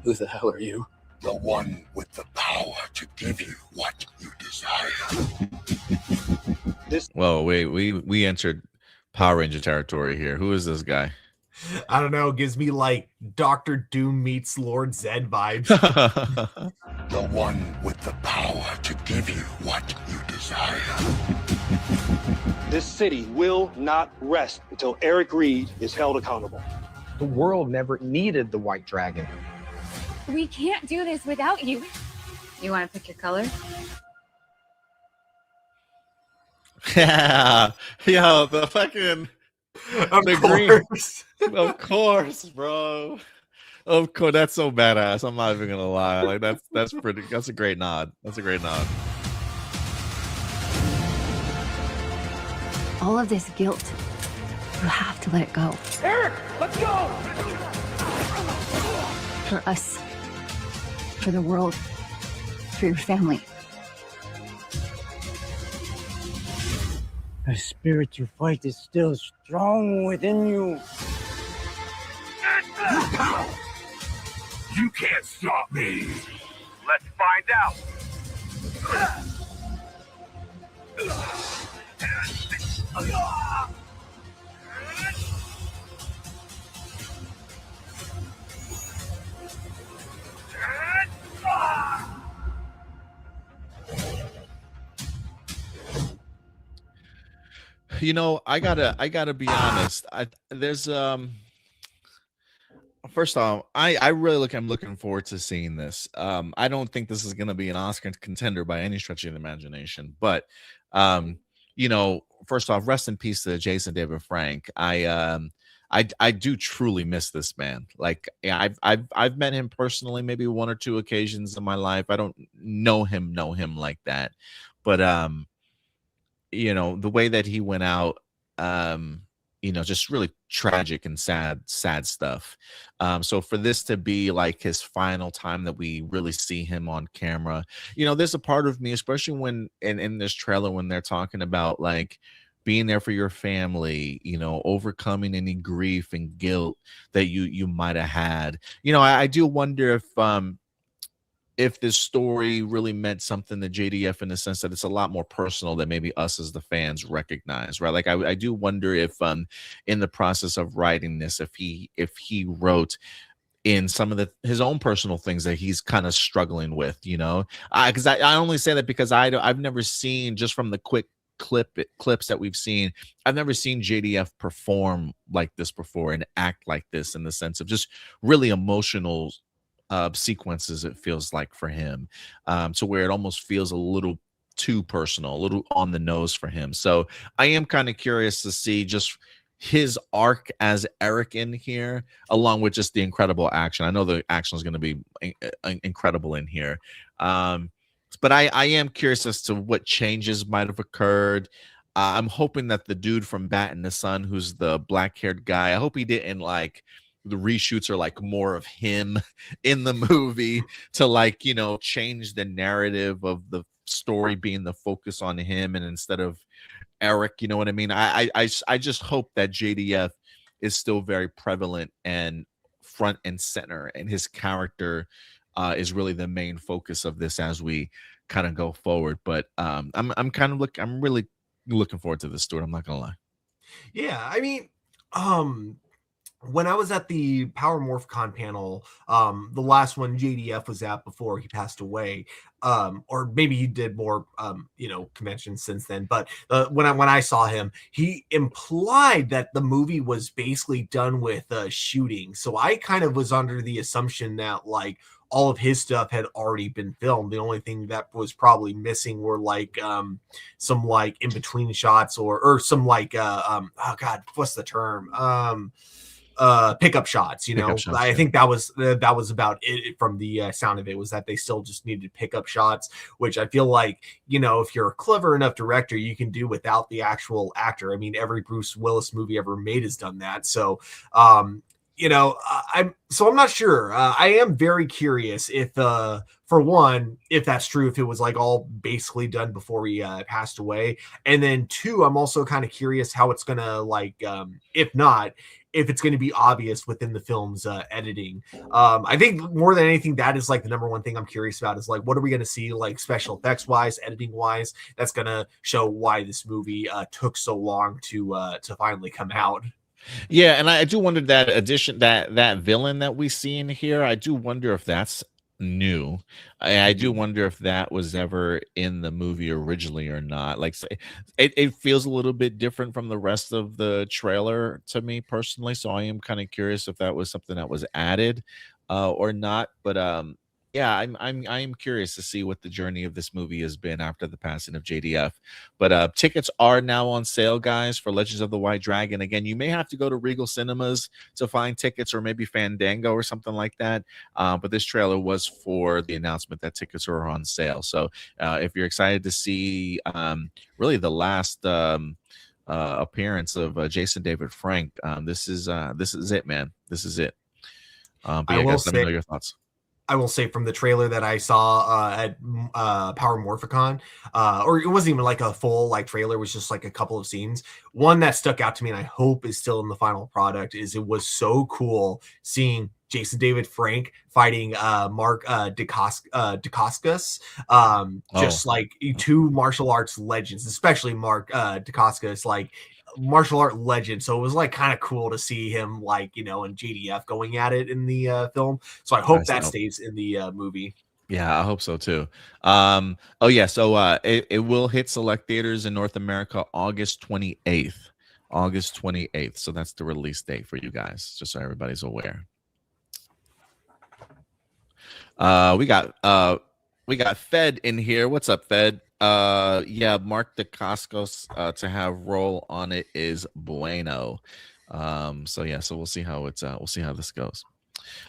Who the hell are you? The one with the power to give you what you desire. Whoa, wait, we entered Power Ranger territory here. Who is this guy? I don't know. Gives me like Dr. Doom meets Lord Zed vibes. The one with the power to give you what you desire. This city will not rest until Eric Reed is held accountable. The world never needed the White Dragon. We can't do this without you. You want to pick your color? Yeah, yo, the fucking Course. green. Of course, bro. Of course, that's so badass. I'm not even gonna lie. Like that's pretty. That's a great nod. That's a great nod. All of this guilt, you have to let it go. Eric, let's go! For us, for the world, for your family. The spirit to fight is still strong within you. You can't stop me. Let's find out. You know, I gotta be honest. There's first off, I'm looking forward to seeing this. I don't think this is gonna be an Oscar contender by any stretch of the imagination, but you know, first off, rest in peace to Jason David Frank. I do truly miss this man. Like, yeah, I've met him personally, maybe one or two occasions in my life. I don't know him like that, but you know, the way that he went out, you know, just really tragic and sad stuff. So for this to be like his final time that we really see him on camera, you know, there's a part of me, especially when in this trailer, when they're talking about like being there for your family, you know, overcoming any grief and guilt that you might have had. You know, I do wonder if this story really meant something to JDF in the sense that it's a lot more personal than maybe us as the fans recognize, right? Like I do wonder if in the process of writing this, if he wrote in some of his own personal things that he's kind of struggling with, you know, because I only say that because I've never seen, just from the quick clips that we've seen, I've never seen JDF perform like this before and act like this, in the sense of just really emotional sequences, it feels like, for him, to where it almost feels a little too personal, a little on the nose for him. So I am kind of curious to see just his arc as Eric in here, along with just the incredible action. I know the action is going to be incredible in here, but I am curious as to what changes might have occurred. I'm hoping that the dude from Bat in the Sun, who's the black-haired guy, I hope he didn't like the reshoots are like more of him in the movie to, like, you know, change the narrative of the story being the focus on him and instead of Eric, you know what I mean? I just hope that JDF is still very prevalent and front and center, and his character is really the main focus of this as we kind of go forward. But I'm really looking forward to this, Stuart. I'm not gonna lie. Yeah, I mean, when I was at the Power MorphCon panel, the last one JDF was at before he passed away, or maybe he did more, you know, conventions since then. But when I saw him, he implied that the movie was basically done with shooting. So I kind of was under the assumption that like all of his stuff had already been filmed. The only thing that was probably missing were like some like in between shots or some like oh god, what's the term? Pickup shots, you know. I think that was about it from the sound of it, was that they still just needed pickup shots, which I feel like, you know, if you're a clever enough director, you can do without the actual actor. I mean, every Bruce Willis movie ever made has done that. So I'm not sure. I am very curious if, for one, if that's true, if it was like all basically done before he passed away, and then two, I'm also kind of curious how it's gonna if not, if it's going to be obvious within the film's editing. I think more than anything, that is like the number one thing I'm curious about is like, what are we going to see like special effects wise, editing wise, that's going to show why this movie took so long to finally come out. Yeah, and I do wonder that villain that we see in here, I do wonder if that's new. I do wonder if that was ever in the movie originally or not. Like, it feels a little bit different from the rest of the trailer to me personally. So I am kind of curious if that was something that was added or not. But yeah, I am curious to see what the journey of this movie has been after the passing of JDF. But tickets are now on sale, guys, for Legends of the White Dragon. Again, you may have to go to Regal Cinemas to find tickets, or maybe Fandango or something like that. But this trailer was for the announcement that tickets are on sale. So if you're excited to see really the last appearance of Jason David Frank, this is it, man. This is it. But yeah, guys, let me know your thoughts. I will say from the trailer that I saw at Power Morphicon, or it wasn't even like a full like trailer, it was just like a couple of scenes. One that stuck out to me, and I hope is still in the final product, is it was so cool seeing Jason David Frank fighting Mark Dacascos, just like two martial arts legends, especially Mark Dacascos, like martial art legend. So it was like kind of cool to see him like, in JDF going at it in the film. So I hope that stays in the movie. Yeah, I hope so too. So it will hit select theaters in North America August 28th. So that's the release date for you guys, just so everybody's aware. We got Fed in here. What's up, Fed? Yeah, Mark Dacascos to have role on it is bueno. So we'll see how this goes.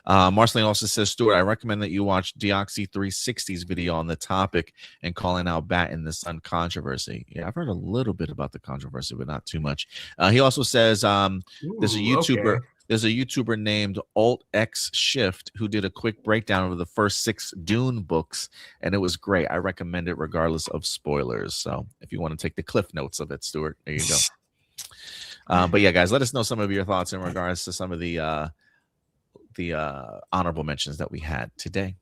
Marceline also says, Stuart, I recommend that you watch Deoxy 360's video on the topic and calling out Bat in the Sun controversy. Yeah, I've heard a little bit about the controversy, but not too much. He also says there's a YouTuber. Okay. There's a YouTuber named Alt X Shift who did a quick breakdown of the first 6 Dune books, and it was great. I recommend it regardless of spoilers. So if you want to take the cliff notes of it, Stuart, there you go. But yeah, guys, let us know some of your thoughts in regards to some of the honorable mentions that we had today.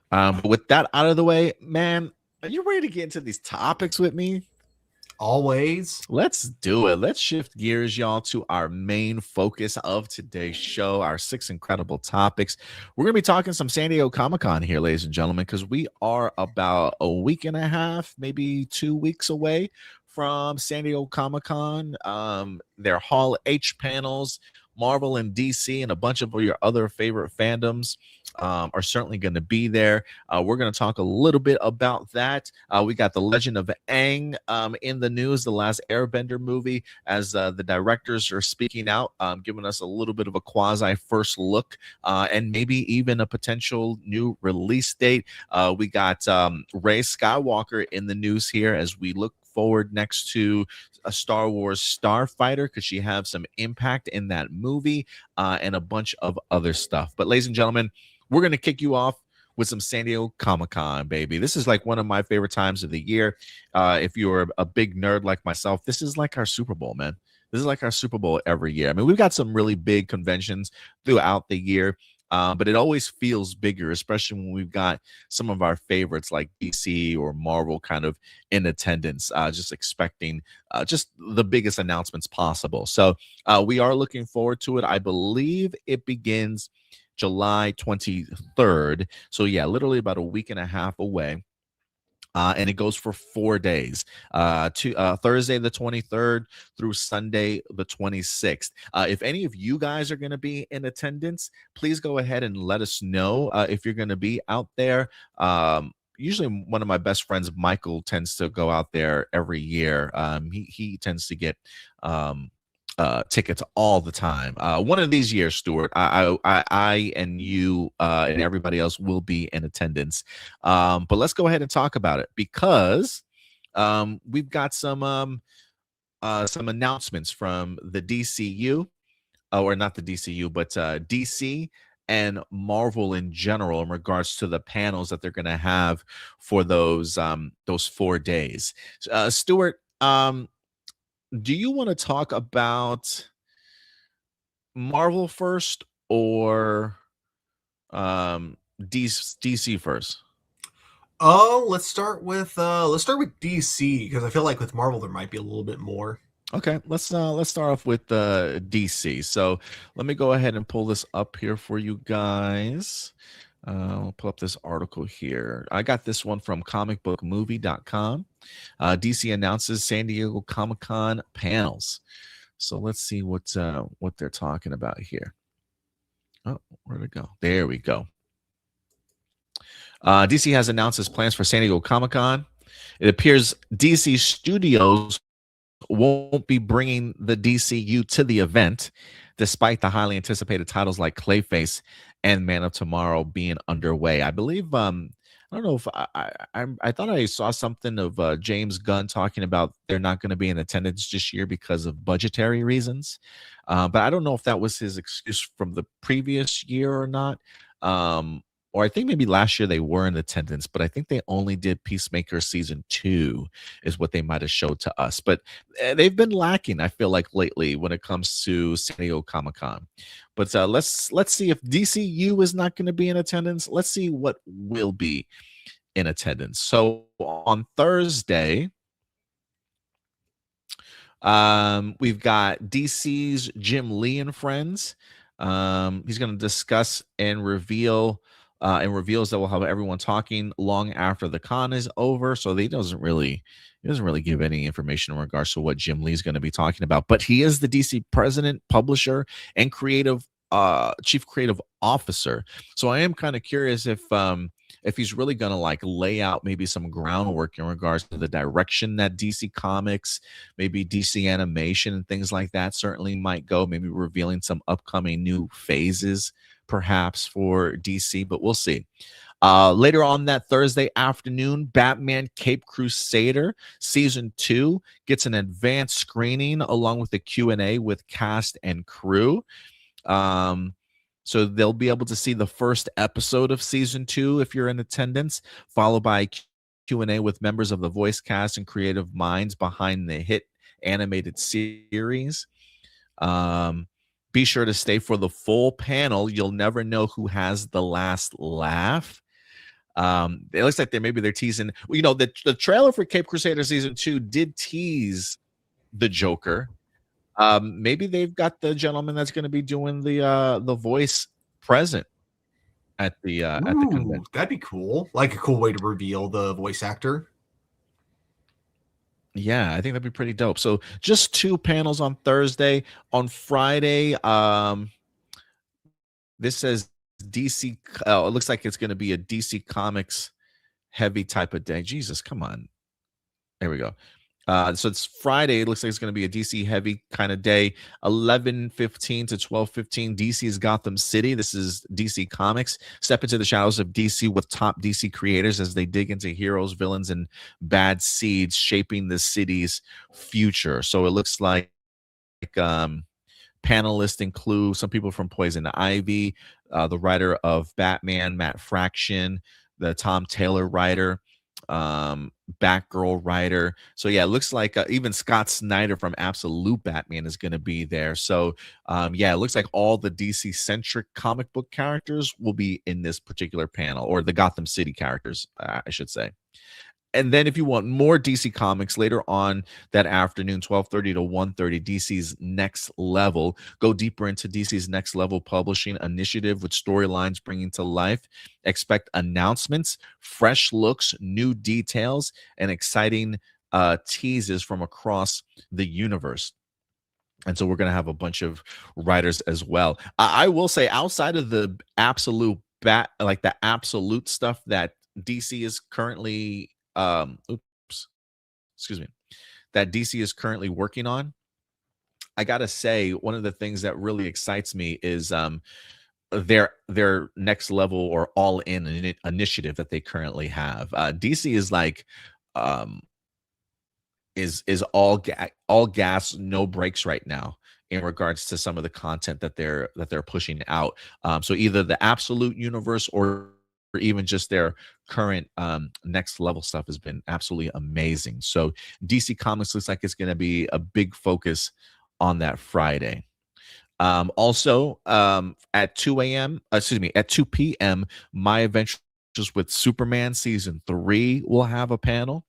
But with that out of the way, man, are you ready to get into these topics with me? Always. Let's do it. Let's shift gears, y'all, to our main focus of today's show, our 6 incredible topics. We're going to be talking some San Diego Comic-Con here, ladies and gentlemen, because we are about a week and a half, maybe 2 weeks away from San Diego Comic-Con. Their Hall H panels, Marvel and DC, and a bunch of your other favorite fandoms are certainly going to be there. We're going to talk a little bit about that. We got The Legend of Aang in the news, the last Airbender movie, as the directors are speaking out, giving us a little bit of a quasi first look and maybe even a potential new release date. We got Rey Skywalker in the news here as we look forward next to a Star Wars Starfighter. Could she have some impact in that movie and a bunch of other stuff? But ladies and gentlemen, we're going to kick you off with some San Diego Comic-Con, baby. This is like one of my favorite times of the year. If you're a big nerd like myself, this is like our Super Bowl, man. This is like our Super Bowl every year. I mean, we've got some really big conventions throughout the year. But it always feels bigger, especially when we've got some of our favorites like DC or Marvel kind of in attendance, just expecting just the biggest announcements possible. So we are looking forward to it. I believe it begins July 23rd. So yeah, literally about a week and a half away. And it goes for 4 days, Thursday the 23rd through Sunday the 26th. If any of you guys are going to be in attendance, please go ahead and let us know if you're going to be out there. Usually one of my best friends, Michael, tends to go out there every year. He tends to get tickets all the time. One of these years, Stuart, I and you and everybody else will be in attendance. But let's go ahead and talk about it because we've got some announcements from the DCU. or not the DCU, but DC and Marvel in general in regards to the panels that they're going to have for those 4 days. Stuart, do you want to talk about Marvel first or DC first? Oh, let's start with DC, because I feel like with Marvel there might be a little bit more. Okay, let's start off with DC. So let me go ahead and pull this up here for you guys. I'll pull up this article here. I got this one from comicbookmovie.com. DC announces San Diego Comic-Con panels. So let's see what they're talking about here. Oh, where'd it go? There we go. DC has announced its plans for San Diego Comic-Con. It appears DC Studios won't be bringing the DCU to the event, despite the highly anticipated titles like Clayface and Man of Tomorrow being underway. I believe, I don't know if I thought I saw something of James Gunn talking about they're not going to be in attendance this year because of budgetary reasons. But I don't know if that was his excuse from the previous year or not. Or I think maybe last year they were in attendance, but I think they only did Peacemaker season 2 is what they might have showed to us. But they've been lacking, I feel like, lately when it comes to San Diego Comic-Con. But let's see if DCU is not going to be in attendance. Let's see what will be in attendance. So on Thursday, we've got DC's Jim Lee and friends. He's going to discuss and reveals that we'll have everyone talking long after the con is over. So he doesn't really give any information in regards to what Jim Lee is going to be talking about. But he is the DC president, publisher, and chief creative officer. So I am kind of curious if he's really going to like lay out maybe some groundwork in regards to the direction that DC Comics, maybe DC Animation and things like that certainly might go, maybe revealing some upcoming new phases perhaps for DC, but we'll see. Later on that Thursday afternoon, Batman Cape Crusader season 2 gets an advanced screening along with the Q&A with cast and crew. So they'll be able to see the first episode of season 2 if you're in attendance, followed by Q&A with members of the voice cast and creative minds behind the hit animated series. Be sure to stay for the full panel. You'll never know who has the last laugh. It looks like they're teasing. You know, the trailer for Cape Crusader season 2 did tease the Joker. Maybe they've got the gentleman that's going to be doing the voice present at the convention. That'd be cool. Like a cool way to reveal the voice actor. Yeah, I think that'd be pretty dope. So just 2 panels on Thursday. On Friday, this says DC. It looks like it's going to be a DC Comics heavy type of day. Jesus, come on. There we go. So it's Friday. It looks like it's going to be a DC heavy kind of day. 11:15 to 12:15. DC's Gotham City. This is DC Comics. Step into the shadows of DC with top DC creators as they dig into heroes, villains, and bad seeds shaping the city's future. So it looks like panelists include some people from Poison Ivy, the writer of Batman, Matt Fraction, the Tom Taylor writer, Batgirl writer. So yeah, it looks like even Scott Snyder from Absolute Batman is going to be there. So yeah, it looks like all the DC centric comic book characters will be in this particular panel, or the Gotham City characters, I should say. And then if you want more DC Comics later on that afternoon, 12:30 to 1:30, DC's Next Level. Go deeper into DC's Next Level publishing initiative with storylines bringing to life. Expect announcements, fresh looks, new details, and exciting teases from across the universe. And so we're going to have a bunch of writers as well. I will say, outside of the absolute the absolute stuff that DC is currently that DC is currently working on, I gotta say one of the things that really excites me is their Next Level or All In initiative that they currently have. DC is like is all gas, no brakes right now in regards to some of the content that they're pushing out. So either the absolute universe or even just their current next level stuff has been absolutely amazing. So DC Comics looks like it's going to be a big focus on that Friday. Also, at 2 p.m., My Adventures with Superman Season 3 will have a panel.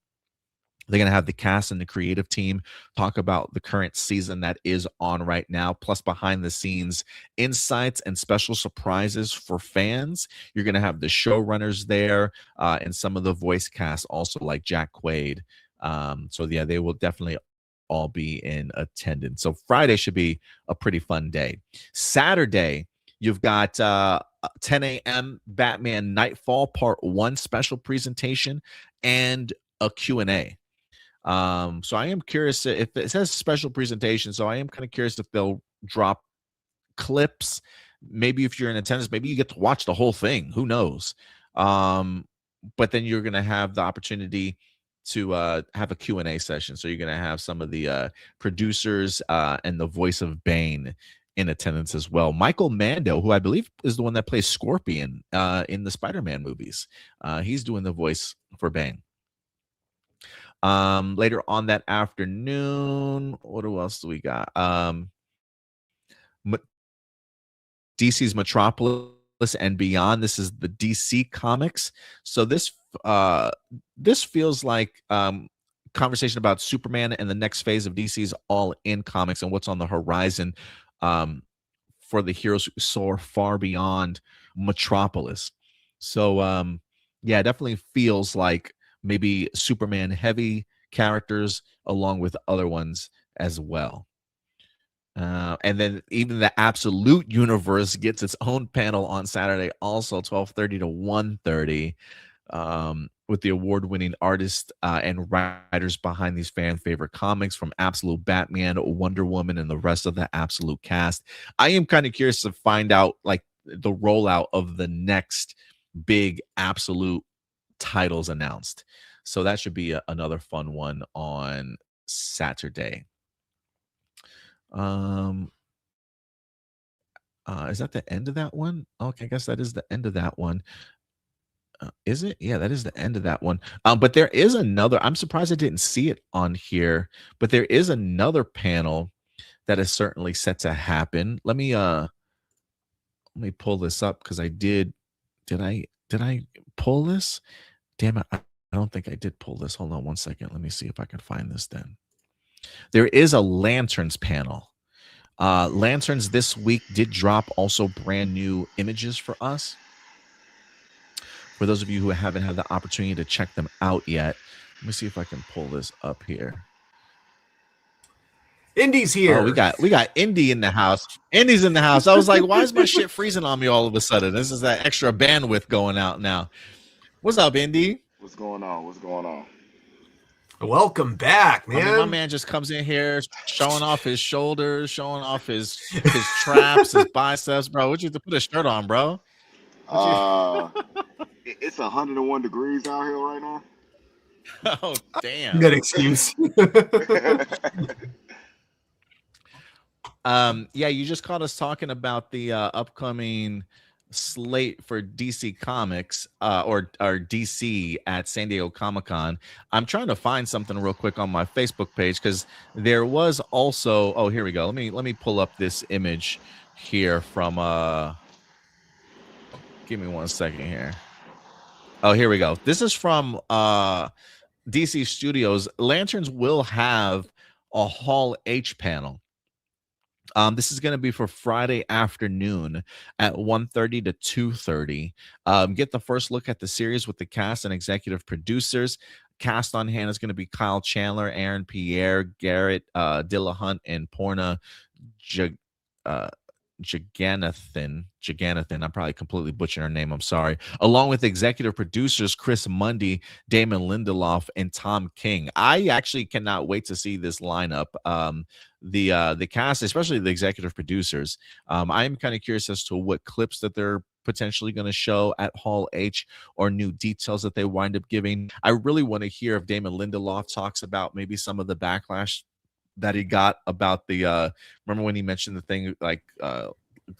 They're going to have the cast and the creative team talk about the current season that is on right now, plus behind the scenes insights and special surprises for fans. You're going to have the showrunners there and some of the voice cast also, like Jack Quaid. So yeah, they will definitely all be in attendance. So Friday should be a pretty fun day. Saturday, you've got 10 a.m. Batman Nightfall Part 1 special presentation and a Q&A. So I am curious if it says special presentation. So I am kind of curious if they'll drop clips. Maybe if you're in attendance, maybe you get to watch the whole thing. Who knows? But then you're going to have the opportunity to have a Q&A session. So you're going to have some of the producers and the voice of Bane in attendance as well. Michael Mando, who I believe is the one that plays Scorpion in the Spider-Man movies. He's doing the voice for Bane. Later on that afternoon, what else do we got? DC's Metropolis and Beyond. This is the DC Comics. So this feels like conversation about Superman and the next phase of DC's all-in comics and what's on the horizon for the heroes who soar far beyond Metropolis. So yeah, it definitely feels like maybe Superman heavy characters along with other ones as well. And then even the Absolute Universe gets its own panel on Saturday, also 12:30 to 1:30, with the award-winning artists and writers behind these fan favorite comics from Absolute Batman, Wonder Woman, and the rest of the Absolute cast. I am kind of curious to find out like the rollout of the next big Absolute titles announced. So that should be another fun one on Saturday. Is that the end of that one? Okay, I guess that is the end of that one. Is it? Yeah, that is the end of that one. But there is another. I'm surprised I didn't see it on here, but there is another panel that is certainly set to happen. Let me pull this up because I did. Did I pull this? Damn it. I don't think I did pull this. Hold on one second. Let me see if I can find this then. There is a Lanterns panel. Lanterns this week did drop also brand new images for us. For those of you who haven't had the opportunity to check them out yet, let me see if I can pull this up here. Indy's here. Oh, we got Indy in the house. Indy's in the house. I was like, why is my shit freezing on me all of a sudden? This is that extra bandwidth going out now. What's up, Indy? What's going on? What's going on? Welcome back, man. I mean, my man just comes in here showing off his shoulders, showing off his traps, his biceps, bro. What you have to put a shirt on, bro? It's 101 degrees out here right now. Oh, damn. Good excuse. Yeah, you just caught us talking about the upcoming slate for DC Comics or DC at San Diego Comic-Con. I'm trying to find something real quick on my Facebook page because there was also, oh, here we go. Let me pull up this image here from give me 1 second here. Oh, here we go. This is from DC Studios. Lanterns will have a Hall H panel. This is going to be for Friday afternoon at 1:30 to 2:30. Get the first look at the series with the cast and executive producers. Cast on hand is going to be Kyle Chandler, Aaron Pierre, Garrett Dillahunt, and Porna Jagannathan. I'm probably completely butchering her name. I'm sorry. Along with executive producers Chris Mundy, Damon Lindelof, and Tom King. I actually cannot wait to see this lineup. The cast, especially the executive producers. I'm kind of curious as to what clips that they're potentially going to show at Hall H or new details that they wind up giving. I really want to hear if Damon Lindelof talks about maybe some of the backlash that he got about the remember when he mentioned the thing like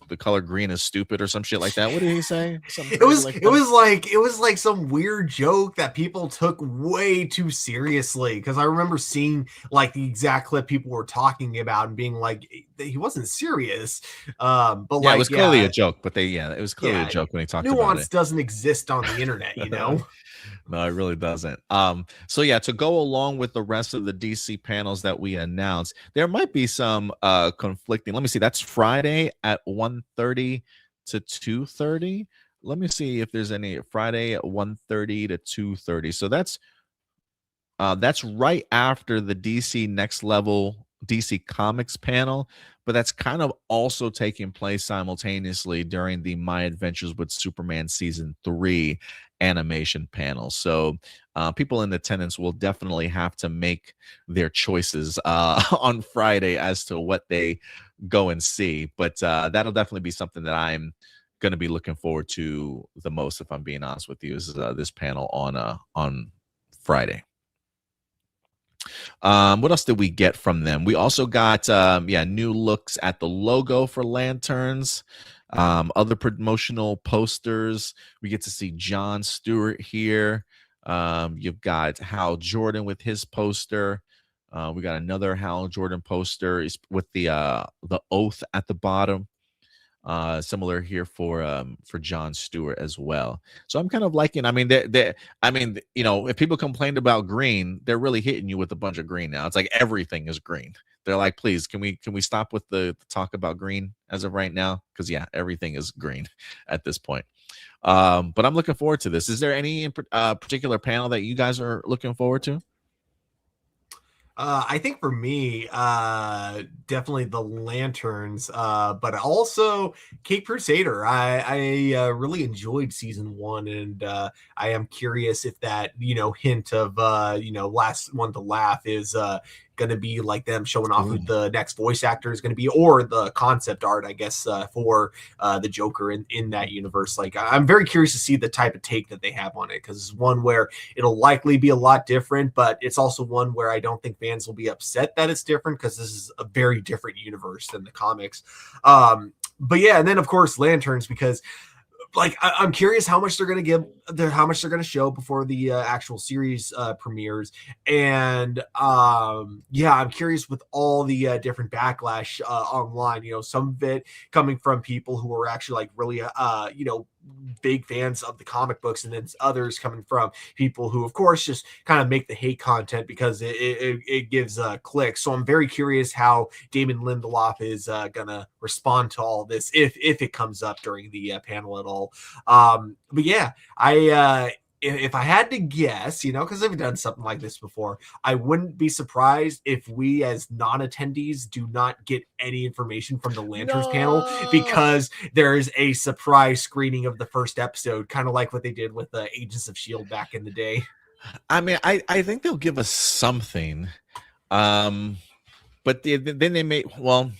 the color green is stupid or some shit like that. What did he say? Something it was like it was like some weird joke that people took way too seriously, because I remember seeing like the exact clip people were talking about and being like, he wasn't serious. But yeah, like, it was clearly a joke, but it was clearly a joke when he talked about it. Nuance doesn't exist on the internet, you know. No, it really doesn't. So yeah, to go along with the rest of the DC panels that we announced, there might be some conflicting. Let me see. That's Friday at 1:30 to 2:30. Let me see if there's any Friday at 1:30 to 2:30. So that's right after the DC Next Level DC Comics panel, but that's kind of also taking place simultaneously during the My Adventures with Superman Season 3 animation panel. So people in attendance will definitely have to make their choices on Friday as to what they go and see. But that'll definitely be something that I'm going to be looking forward to the most, if I'm being honest with you, is this panel on Friday. What else did we get from them? We also got new looks at the logo for Lanterns, other promotional posters. We get to see Jon Stewart here. You've got Hal Jordan with his poster. We got another Hal Jordan poster with the oath at the bottom. Similar here for Jon Stewart as well. So I'm kind of liking. I mean, you know, if people complained about green, they're really hitting you with a bunch of green now. It's like everything is green. They're like, please, can we stop with the talk about green as of right now? Because yeah, everything is green at this point. But I'm looking forward to this. Is there any particular panel that you guys are looking forward to? I think for me, definitely the Lanterns, but also Cape Crusader. I really enjoyed season 1, and I am curious if that, you know, hint of last one to laugh is going to be like them showing off who the next voice actor is going to be, or the concept art, I guess, for the Joker in that universe. Like, I'm very curious to see the type of take that they have on it, because it's one where it'll likely be a lot different, but it's also one where I don't think fans will be upset that it's different, because this is a very different universe than the comics. But yeah, and then of course Lanterns, because like I'm curious how much they're going to give, how much they're going to show before the actual series premieres, and yeah, I'm curious with all the different backlash online. You know, some of it coming from people who are actually like really big fans of the comic books, and then others coming from people who, of course, just kind of make the hate content because it gives clicks. So I'm very curious how Damon Lindelof is gonna respond to all this if it comes up during the panel at all. But yeah, if I had to guess, you know, because I've done something like this before, I wouldn't be surprised if we as non-attendees do not get any information from the Lanterns panel, because there is a surprise screening of the first episode, kind of like what they did with the Agents of S.H.I.E.L.D. back in the day. I mean, I think they'll give us something, but then they may, well,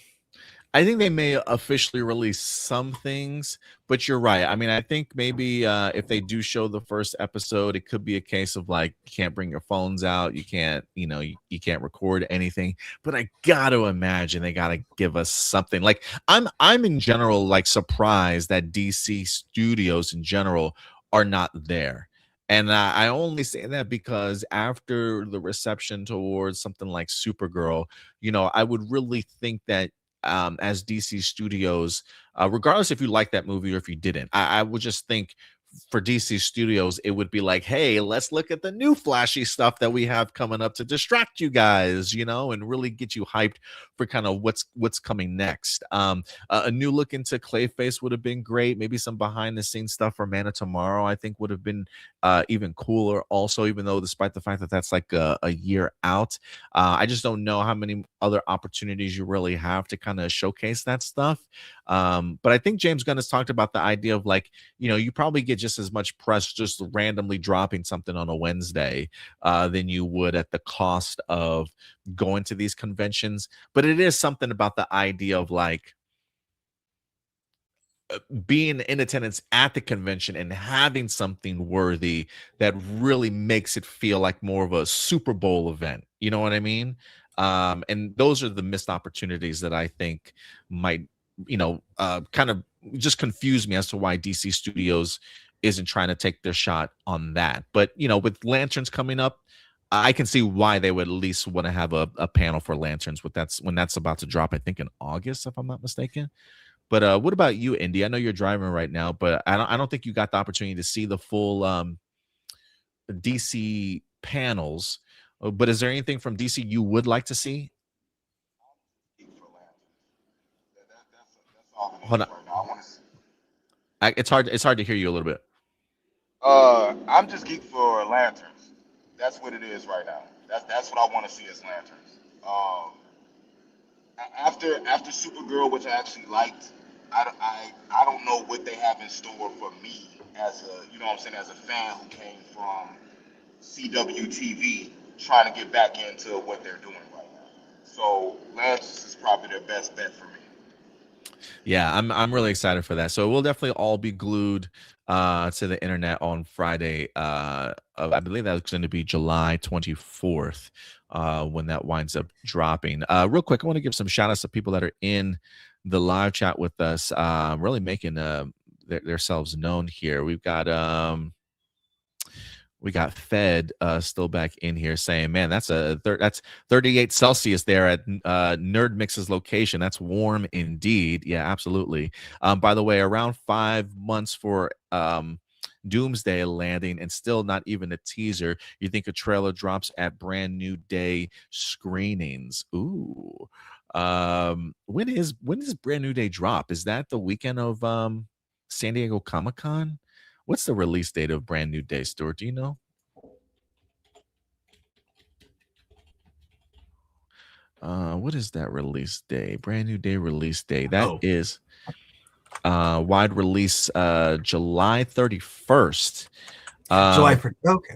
I think they may officially release some things, but you're right. I mean, I think maybe if they do show the first episode, it could be a case of like, you can't bring your phones out, you can't, you know, you can't record anything. But I got to imagine they got to give us something. Like, I'm in general like surprised that DC studios in general are not there. And I only say that because after the reception towards something like Supergirl, you know, I would really think that as DC Studios, regardless if you like that movie or if you didn't, I would just think for DC Studios, it would be like, hey, let's look at the new flashy stuff that we have coming up to distract you guys, you know, and really get you hyped for kind of what's coming next. A new look into Clayface would have been great. Maybe some behind the scenes stuff for Man of Tomorrow, I think, would have been even cooler also, even though despite the fact that that's like a year out. I just don't know how many other opportunities you really have to kind of showcase that stuff. But I think James Gunn has talked about the idea of like, you know, you probably get just as much press just randomly dropping something on a Wednesday than you would at the cost of going to these conventions. But it is something about the idea of like being in attendance at the convention and having something worthy that really makes it feel like more of a Super Bowl event. You know what I mean? And those are the missed opportunities that I think might, kind of just confuse me as to why DC Studios isn't trying to take their shot on that. But, with Lanterns coming up, I can see why they would at least want to have a panel for Lanterns when that's about to drop, I think in August, if I'm not mistaken. But what about you, Indy? I know you're driving right now, but I don't think you got the opportunity to see the full DC panels. But is there anything from DC you would like to see? Hold on. It's hard to hear you a little bit. I'm just geeked for Lanterns. That's what it is right now. That's what I want to see as Lanterns. After Supergirl, which I actually liked, I don't know what they have in store for me as as a fan who came from CW TV, trying to get back into what they're doing right now. So Lanterns is probably their best bet for me. Yeah, I'm really excited for that. So we'll definitely all be glued to the internet on Friday. I believe that's going to be July 24th when that winds up dropping. Real quick, I want to give some shout outs to people that are in the live chat with us, really making themselves known here. We got Fed still back in here saying, man, that's 38 Celsius there at Nerd Mix's location. That's warm indeed. Yeah, absolutely. By the way, around 5 months for Doomsday landing and still not even a teaser. You think a trailer drops at Brand New Day screenings? Ooh. When does Brand New Day drop? Is that the weekend of San Diego Comic-Con? What's the release date of Brand New Day, Stuart? Do you know? What is that release day? Brand New Day release day. That is wide release July 31st. July 1st. Okay.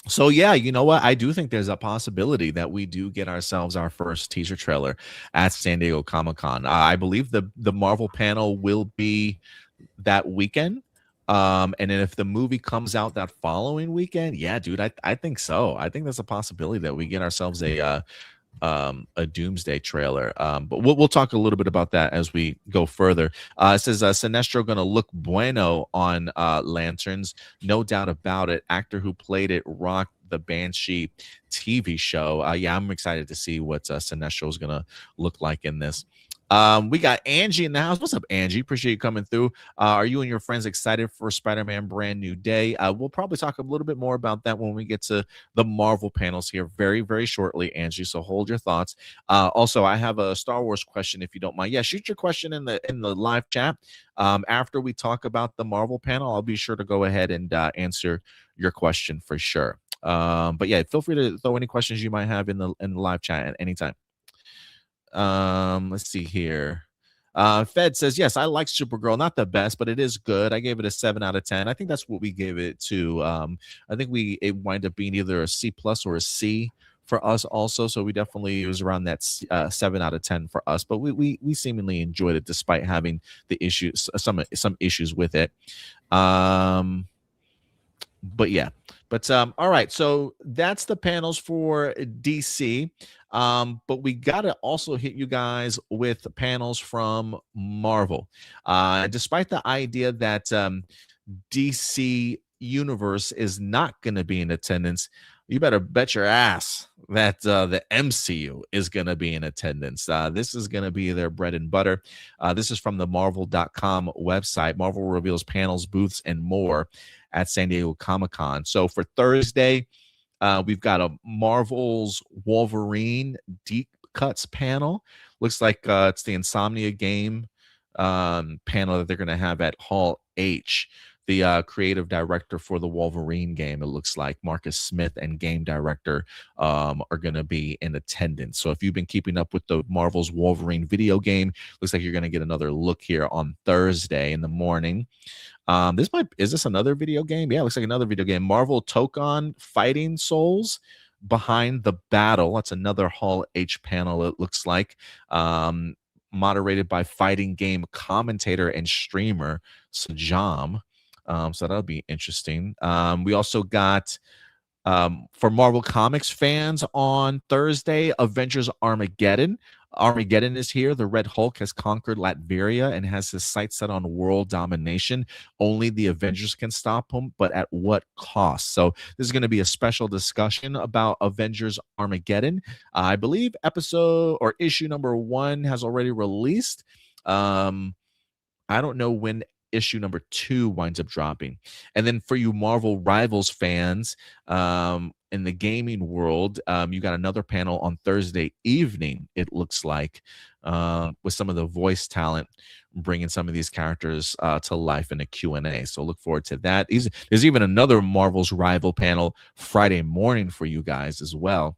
So yeah, you know what? I do think there's a possibility that we do get ourselves our first teaser trailer at San Diego Comic-Con. I believe the Marvel panel will be that weekend. And then if the movie comes out that following weekend, yeah, dude, I think so. I think there's a possibility that we get ourselves a Doomsday trailer. But we'll talk a little bit about that as we go further. It says Sinestro gonna look bueno on Lanterns, no doubt about it. Actor who played it rocked the Banshee TV show. Yeah, I'm excited to see what Sinestro is gonna look like in this. We got Angie in the house. What's up, Angie? Appreciate you coming through. Are you and your friends excited for Spider-Man Brand New Day? We'll probably talk a little bit more about that when we get to the Marvel panels here very, very shortly, Angie. So hold your thoughts. Also, I have a Star Wars question, if you don't mind. Yeah, shoot your question in the live chat. After we talk about the Marvel panel, I'll be sure to go ahead and answer your question for sure. But yeah, feel free to throw any questions you might have in the live chat at any time. Let's see here. Fed says, yes, I like Supergirl, not the best, but it is good. I gave it a 7 out of 10. I think that's what we gave it to. I think it wind up being either a C+ or a C for us also. So we definitely, it was around that 7 out of 10 for us, but we seemingly enjoyed it despite having the issues, some issues with it. But yeah, all right, so that's the panels for DC. But we gotta also hit you guys with panels from Marvel. Despite the idea that DC Universe is not going to be in attendance, you better bet your ass that the MCU is going to be in attendance. This is going to be their bread and butter. This is from the Marvel.com website. Marvel reveals panels, booths, and more at San Diego Comic-Con. So for Thursday, we've got a Marvel's Wolverine Deep Cuts panel. Looks like it's the Insomnia game panel that they're going to have at Hall H. The creative director for the Wolverine game, it looks like Marcus Smith, and game director are going to be in attendance. So if you've been keeping up with the Marvel's Wolverine video game, looks like you're going to get another look here on Thursday in the morning. Is this another video game? Yeah, it looks like another video game. Marvel Tokon Fighting Souls Behind the Battle. That's another Hall H panel, it looks like. Moderated by fighting game commentator and streamer Sajam. So that'll be interesting. We also got For Marvel Comics fans on Thursday, Avengers Armageddon. Armageddon is here. The Red Hulk has conquered Latveria and has his sights set on world domination. Only the Avengers can stop him, but at what cost? So this is going to be a special discussion about Avengers Armageddon. I believe episode or issue number 1 has already released. I don't know when issue number 2 winds up dropping. And then for you Marvel Rivals fans, in the gaming world, you got another panel on Thursday evening, it looks like, with some of the voice talent bringing some of these characters to life in a Q&A. So look forward to that. There's even another Marvel's Rival panel Friday morning for you guys as well.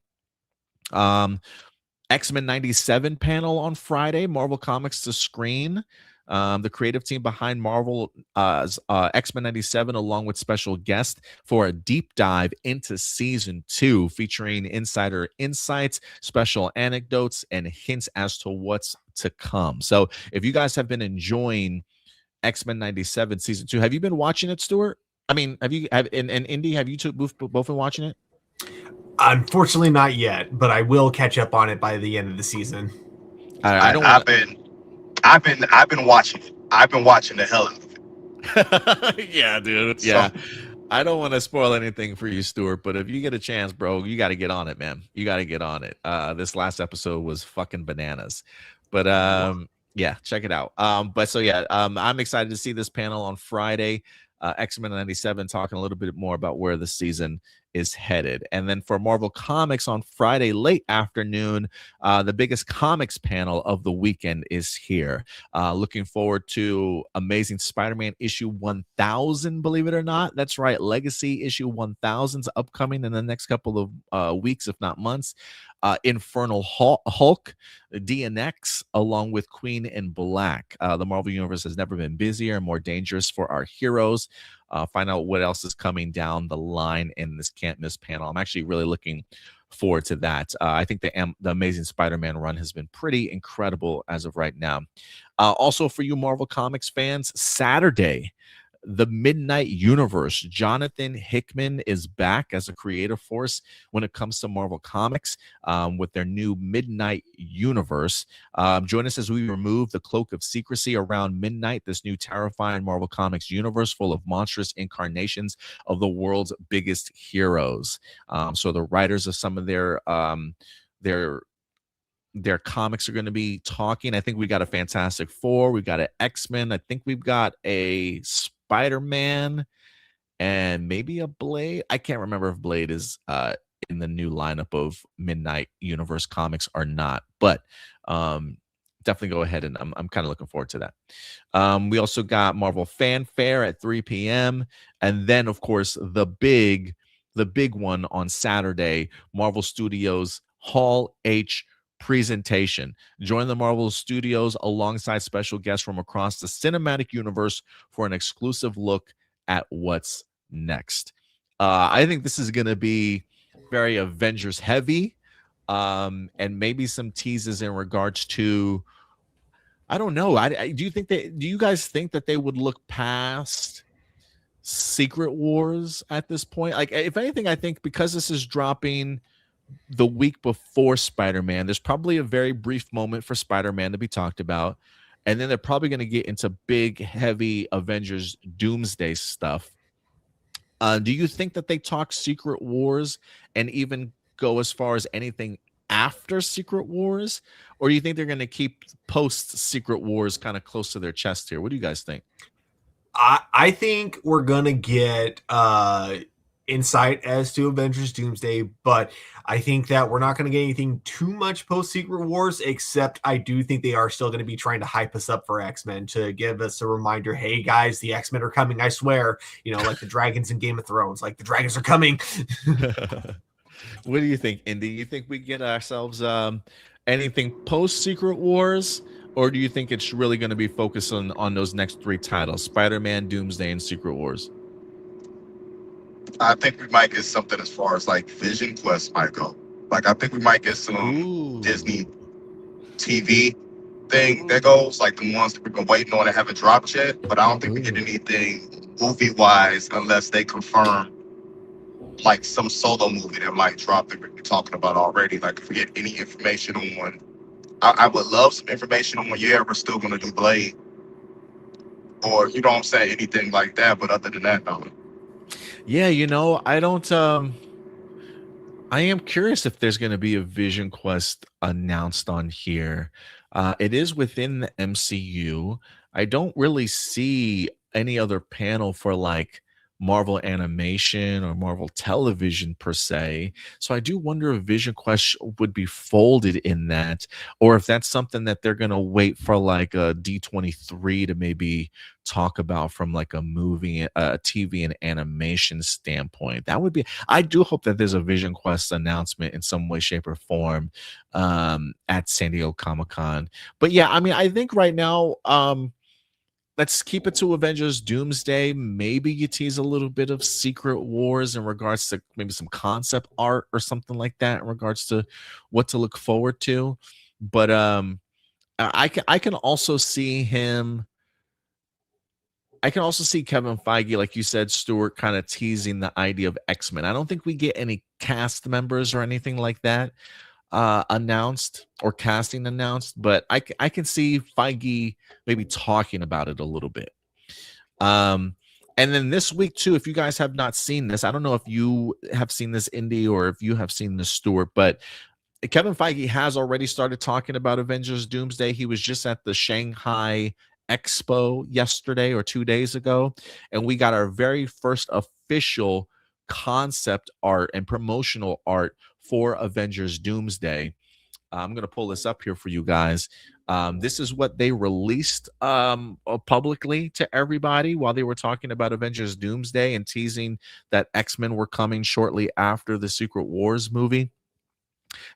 X-Men 97 panel on Friday, Marvel Comics to Screen. The creative team behind Marvel X-Men 97, along with special guests for a deep dive into season 2, featuring insider insights, special anecdotes, and hints as to what's to come. So if you guys have been enjoying X-Men 97 season 2, have you been watching it, Stuart? I mean, and Indy, have you two both been watching it? Unfortunately, not yet, but I will catch up on it by the end of the season. I've been watching it. I've been watching the hell out of it. Yeah, dude. Yeah. I don't want to spoil anything for you, Stuart, but if you get a chance, bro, you got to get on it, man. You got to get on it. This last episode was fucking bananas. But yeah, check it out. But so yeah, I'm excited to see this panel on Friday. X-Men 97 talking a little bit more about where the season is headed. And then for Marvel Comics on Friday late afternoon, the biggest comics panel of the weekend is here. Looking forward to Amazing Spider-Man issue 1000, believe it or not. That's right, Legacy issue 1000 is upcoming in the next couple of weeks, if not months. Infernal Hulk, DNX, along with Queen in Black. The Marvel Universe has never been busier and more dangerous for our heroes. Find out what else is coming down the line in this can't miss panel. I'm actually really looking forward to that. I think the Amazing Spider-Man run has been pretty incredible as of right now. Also for you Marvel Comics fans, Saturday, the Midnight Universe. Jonathan Hickman is back as a creative force when it comes to Marvel Comics with their new Midnight Universe. Join us as we remove the cloak of secrecy around Midnight, this new terrifying Marvel Comics universe full of monstrous incarnations of the world's biggest heroes. So the writers of some of their comics are going to be talking. I think we got a Fantastic Four, we got an X-Men, I think we've got a Spider-Man, and maybe a Blade. I can't remember if Blade is in the new lineup of Midnight Universe comics or not, but definitely go ahead, and I'm kind of looking forward to that. We also got Marvel Fanfare at 3 p.m. and then of course the big one on Saturday, Marvel Studios Hall H presentation. Join the Marvel Studios alongside special guests from across the cinematic universe for an exclusive look at what's next. I think this is going to be very Avengers heavy, and maybe some teases in regards to, I don't know. Do you guys think that they would look past Secret Wars at this point? Like, if anything, I think because this is dropping the week before Spider-Man, there's probably a very brief moment for Spider-Man to be talked about, and then they're probably going to get into big, heavy Avengers Doomsday stuff. Do you think that they talk Secret Wars and even go as far as anything after Secret Wars, or do you think they're going to keep post Secret Wars kind of close to their chest here? What do you guys think? I think we're gonna get insight as to Avengers Doomsday, but I think that we're not going to get anything too much post Secret Wars, except I do think they are still going to be trying to hype us up for X-Men to give us a reminder, hey guys, the X-Men are coming, I swear, like the dragons in Game of Thrones, like the dragons are coming. What do you think, Indy? You think we get ourselves anything post Secret Wars, or do you think it's really going to be focused on those next 3 titles, Spider-Man, Doomsday, and Secret Wars? I think we might get something as far as like Vision Quest might go. Like, I think we might get some Disney TV thing that goes, like the ones that we've been waiting on and haven't dropped yet. But I don't think we get anything movie wise unless they confirm like some solo movie that might drop that we're talking about already. Like if we get any information on, I would love some information on, yeah, we're still gonna do Blade, or you know what I'm saying, anything like that. But other than that, no. Yeah, you know, I don't. I am curious if there's going to be a Vision Quest announced on here. It is within the MCU. I don't really see any other panel for like Marvel Animation or Marvel Television per se. So I do wonder if Vision Quest would be folded in that, or if that's something that they're going to wait for like a D23 to maybe talk about from like a movie, TV and animation standpoint. That would be, I do hope that there's a Vision Quest announcement in some way, shape, or form at San Diego Comic-Con. But yeah, I mean, I think right now, let's keep it to Avengers Doomsday. Maybe you tease a little bit of Secret Wars in regards to maybe some concept art or something like that in regards to what to look forward to. But I can also see him. I can also see Kevin Feige, like you said, Stuart, kind of teasing the idea of X-Men. I don't think we get any cast members or anything like that announced or casting announced, but I can see Feige maybe talking about it a little bit. And then this week too, if you guys have not seen this, I don't know if you have seen this, Indy, or if you have seen this, Stuart, but Kevin Feige has already started talking about Avengers Doomsday. He was just at the Shanghai Expo yesterday or 2 days ago, and we got our very first official concept art and promotional art for Avengers Doomsday. I'm going to pull this up here for you guys. This is what they released publicly to everybody while they were talking about Avengers Doomsday and teasing that X-Men were coming shortly after the Secret Wars movie.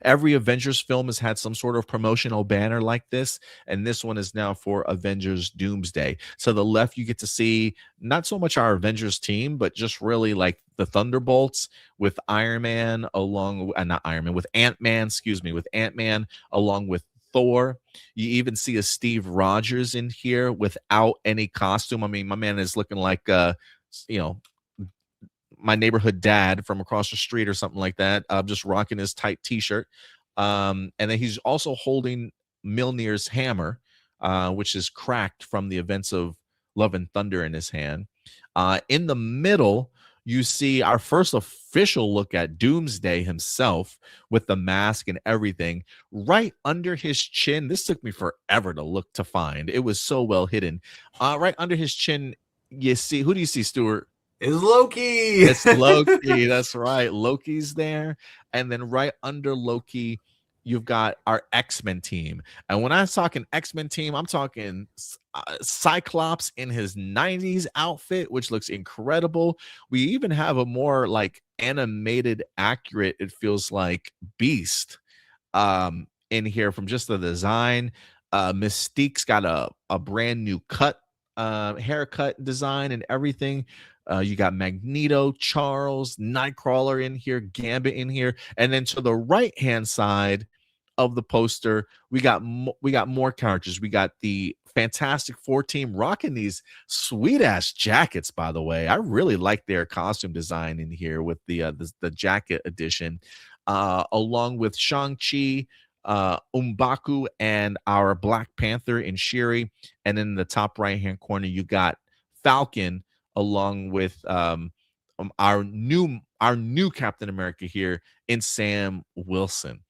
Every Avengers film has had some sort of promotional banner like this, and this one is now for Avengers Doomsday. So the left, you get to see not so much our Avengers team, but just really like the Thunderbolts with Iron Man along, not Iron Man, with Ant-Man, with Ant-Man along with Thor. You even see a Steve Rogers in here without any costume. I mean, my man is looking like, you know, my neighborhood dad from across the street or something like that, just rocking his tight t-shirt. And then he's also holding Mjolnir's hammer, which is cracked from the events of Love and Thunder in his hand. In the middle, you see our first official look at Doomsday himself with the mask and everything. Right under his chin, this took me forever to find. It was so well hidden. Right under his chin, you see, who do you see, Stuart? Is Loki. It's Loki. That's right. Loki's there. And then right under Loki, you've got our X-Men team. And when I'm talking X-Men team, I'm talking Cyclops in his 90s outfit, which looks incredible. We even have a more like animated, accurate, it feels like, Beast in here from just the design. Mystique's got a brand new haircut design and everything. You got Magneto, Charles, Nightcrawler in here, Gambit in here, and then to the right hand side of the poster, we got more characters. We got the Fantastic Four team rocking these sweet ass jackets. By the way, I really like their costume design in here with the jacket edition, along with Shang-Chi, M'Baku, and our Black Panther in Shuri. And in the top right hand corner, you got Falcon, along with our new Captain America here in Sam Wilson.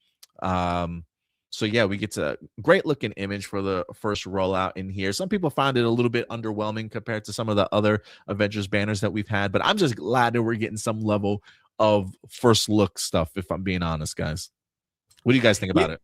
So yeah, we get a great looking image for the first rollout in here. Some people found it a little bit underwhelming compared to some of the other Avengers banners that we've had, but I'm just glad that we're getting some level of first look stuff, if I'm being honest, guys. What do you guys think about it?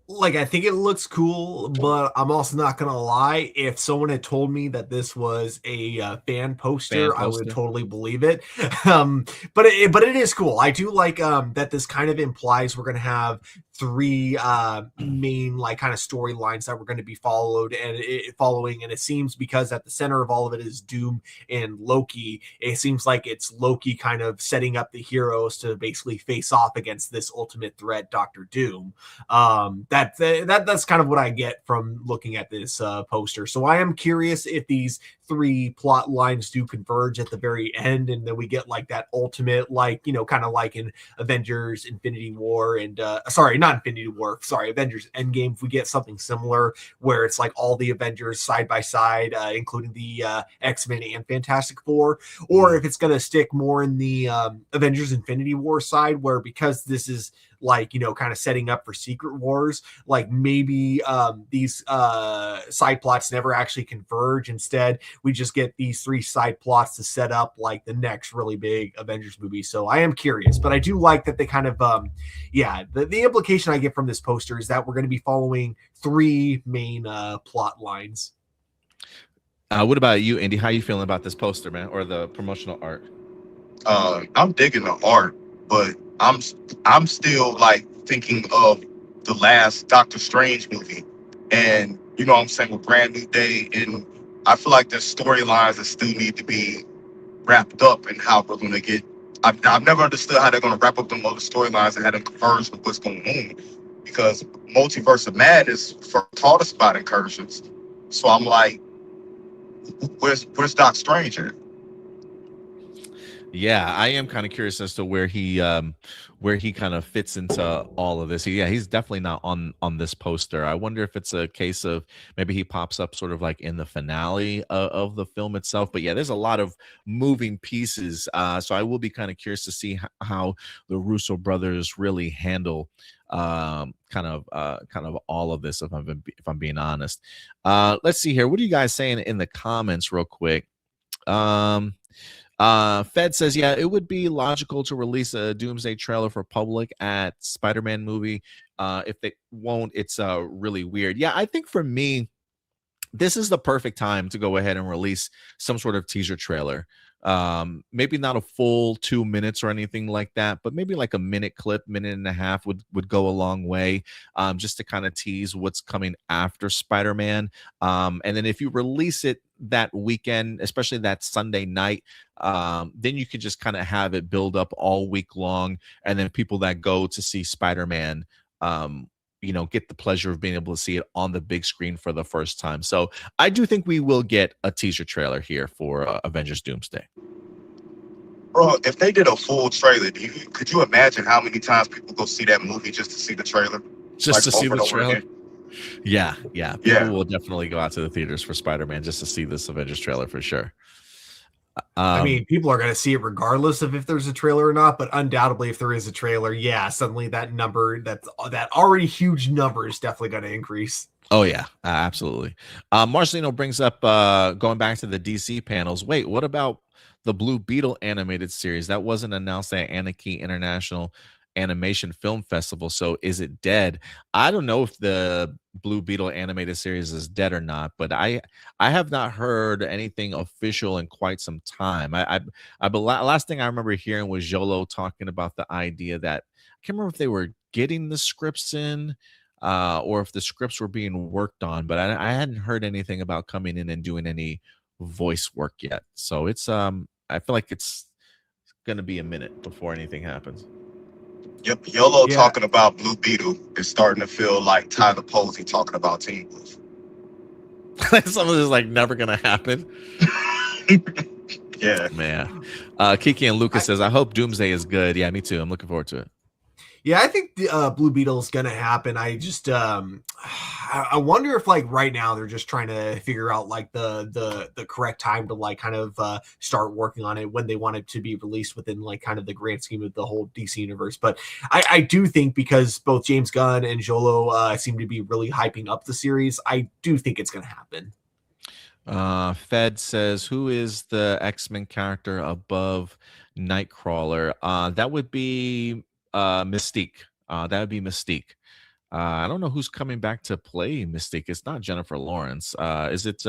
Like, I think it looks cool, but I'm also not gonna lie. If someone had told me that this was a fan poster, I would totally believe it. But it is cool. I do like that this kind of implies we're gonna have three main like kind of storylines that we're going to be following, and it seems because at the center of all of it is Doom and Loki, it seems like it's Loki kind of setting up the heroes to basically face off against this ultimate threat, Doctor Doom. That's kind of what I get from looking at this poster. So I am curious if these three plot lines do converge at the very end, and then we get like that ultimate, like, kind of like in Avengers Infinity War and Avengers Endgame, if we get something similar where it's like all the Avengers side by side, including the X-Men and Fantastic Four, or if it's going to stick more in the Avengers Infinity War side, where because this is like, kind of setting up for Secret Wars, like maybe these side plots never actually converge. Instead, we just get these three side plots to set up like the next really big Avengers movie. So I am curious, but I do like that they kind of the implication I get from this poster is that we're going to be following three main plot lines. What about you, Andy? How you feeling about this poster, man, or the promotional art? I'm digging the art, but I'm still like thinking of the last Doctor Strange movie, and what I'm saying, with Brand New Day, and I feel like there's storylines that still need to be wrapped up, and how we're gonna get. I've never understood how they're gonna wrap up them other storylines and have them converge with what's going on, because Multiverse of Madness first taught us about incursions. So I'm like, where's Doc Strange at? Yeah, I am kind of curious as to where he kind of fits into all of this. He's definitely not on this poster. I wonder if it's a case of maybe he pops up sort of like in the finale of the film itself. But yeah, there's a lot of moving pieces. So I will be kind of curious to see how the Russo brothers really handle kind of all of this, if I'm being honest. Let's see here. What are you guys saying in the comments real quick? Fed says, yeah, it would be logical to release a Doomsday trailer for public at Spider-Man movie. If they won't, it's really weird. Yeah, I think for me, this is the perfect time to go ahead and release some sort of teaser trailer. Maybe not a full 2 minutes or anything like that, but maybe like a minute clip, minute and a half would go a long way, just to kind of tease what's coming after Spider-Man. And then if you release it that weekend, especially that Sunday night, then you can just kind of have it build up all week long, and then people that go to see Spider-Man get the pleasure of being able to see it on the big screen for the first time. So I do think we will get a teaser trailer here for Avengers Doomsday. Bro, if they did a full trailer, could you imagine how many times people go see that movie just to see the trailer? Just to see the trailer? Yeah. People will definitely go out to the theaters for Spider-Man just to see this Avengers trailer for sure. I mean, people are going to see it regardless of if there's a trailer or not, but undoubtedly if there is a trailer, suddenly that number, that already huge number, is definitely going to increase. Oh yeah, absolutely. Marcelino brings up going back to the DC panels. Wait, what about the Blue Beetle animated series that wasn't announced at Anarchy International Animation Film Festival? So is it dead? I don't know if the Blue Beetle animated series is dead or not, but I have not heard anything official in quite some time. Last thing I remember hearing was Jolo talking about the idea that I can't remember if they were getting the scripts in or if the scripts were being worked on, but I hadn't heard anything about coming in and doing any voice work yet. So it's I feel like it's gonna be a minute before anything happens. Yep, YOLO talking about Blue Beetle is starting to feel like Tyler Posey talking about Teen Wolf. Some of this is like never gonna happen. Yeah, man. Kiki and Lucas says, I hope Doomsday is good. Yeah, me too. I'm looking forward to it. Yeah, I think the Blue Beetle is gonna happen. I just I wonder if like right now they're just trying to figure out like the correct time to like kind of start working on it, when they want it to be released within like kind of the grand scheme of the whole DC universe. But I do think, because both James Gunn and Jolo seem to be really hyping up the series, I do think it's gonna happen. Fed says, who is the X-Men character above Nightcrawler? That would be Mystique. That would be Mystique. I don't know who's coming back to play Mystique. It's not Jennifer Lawrence. Is it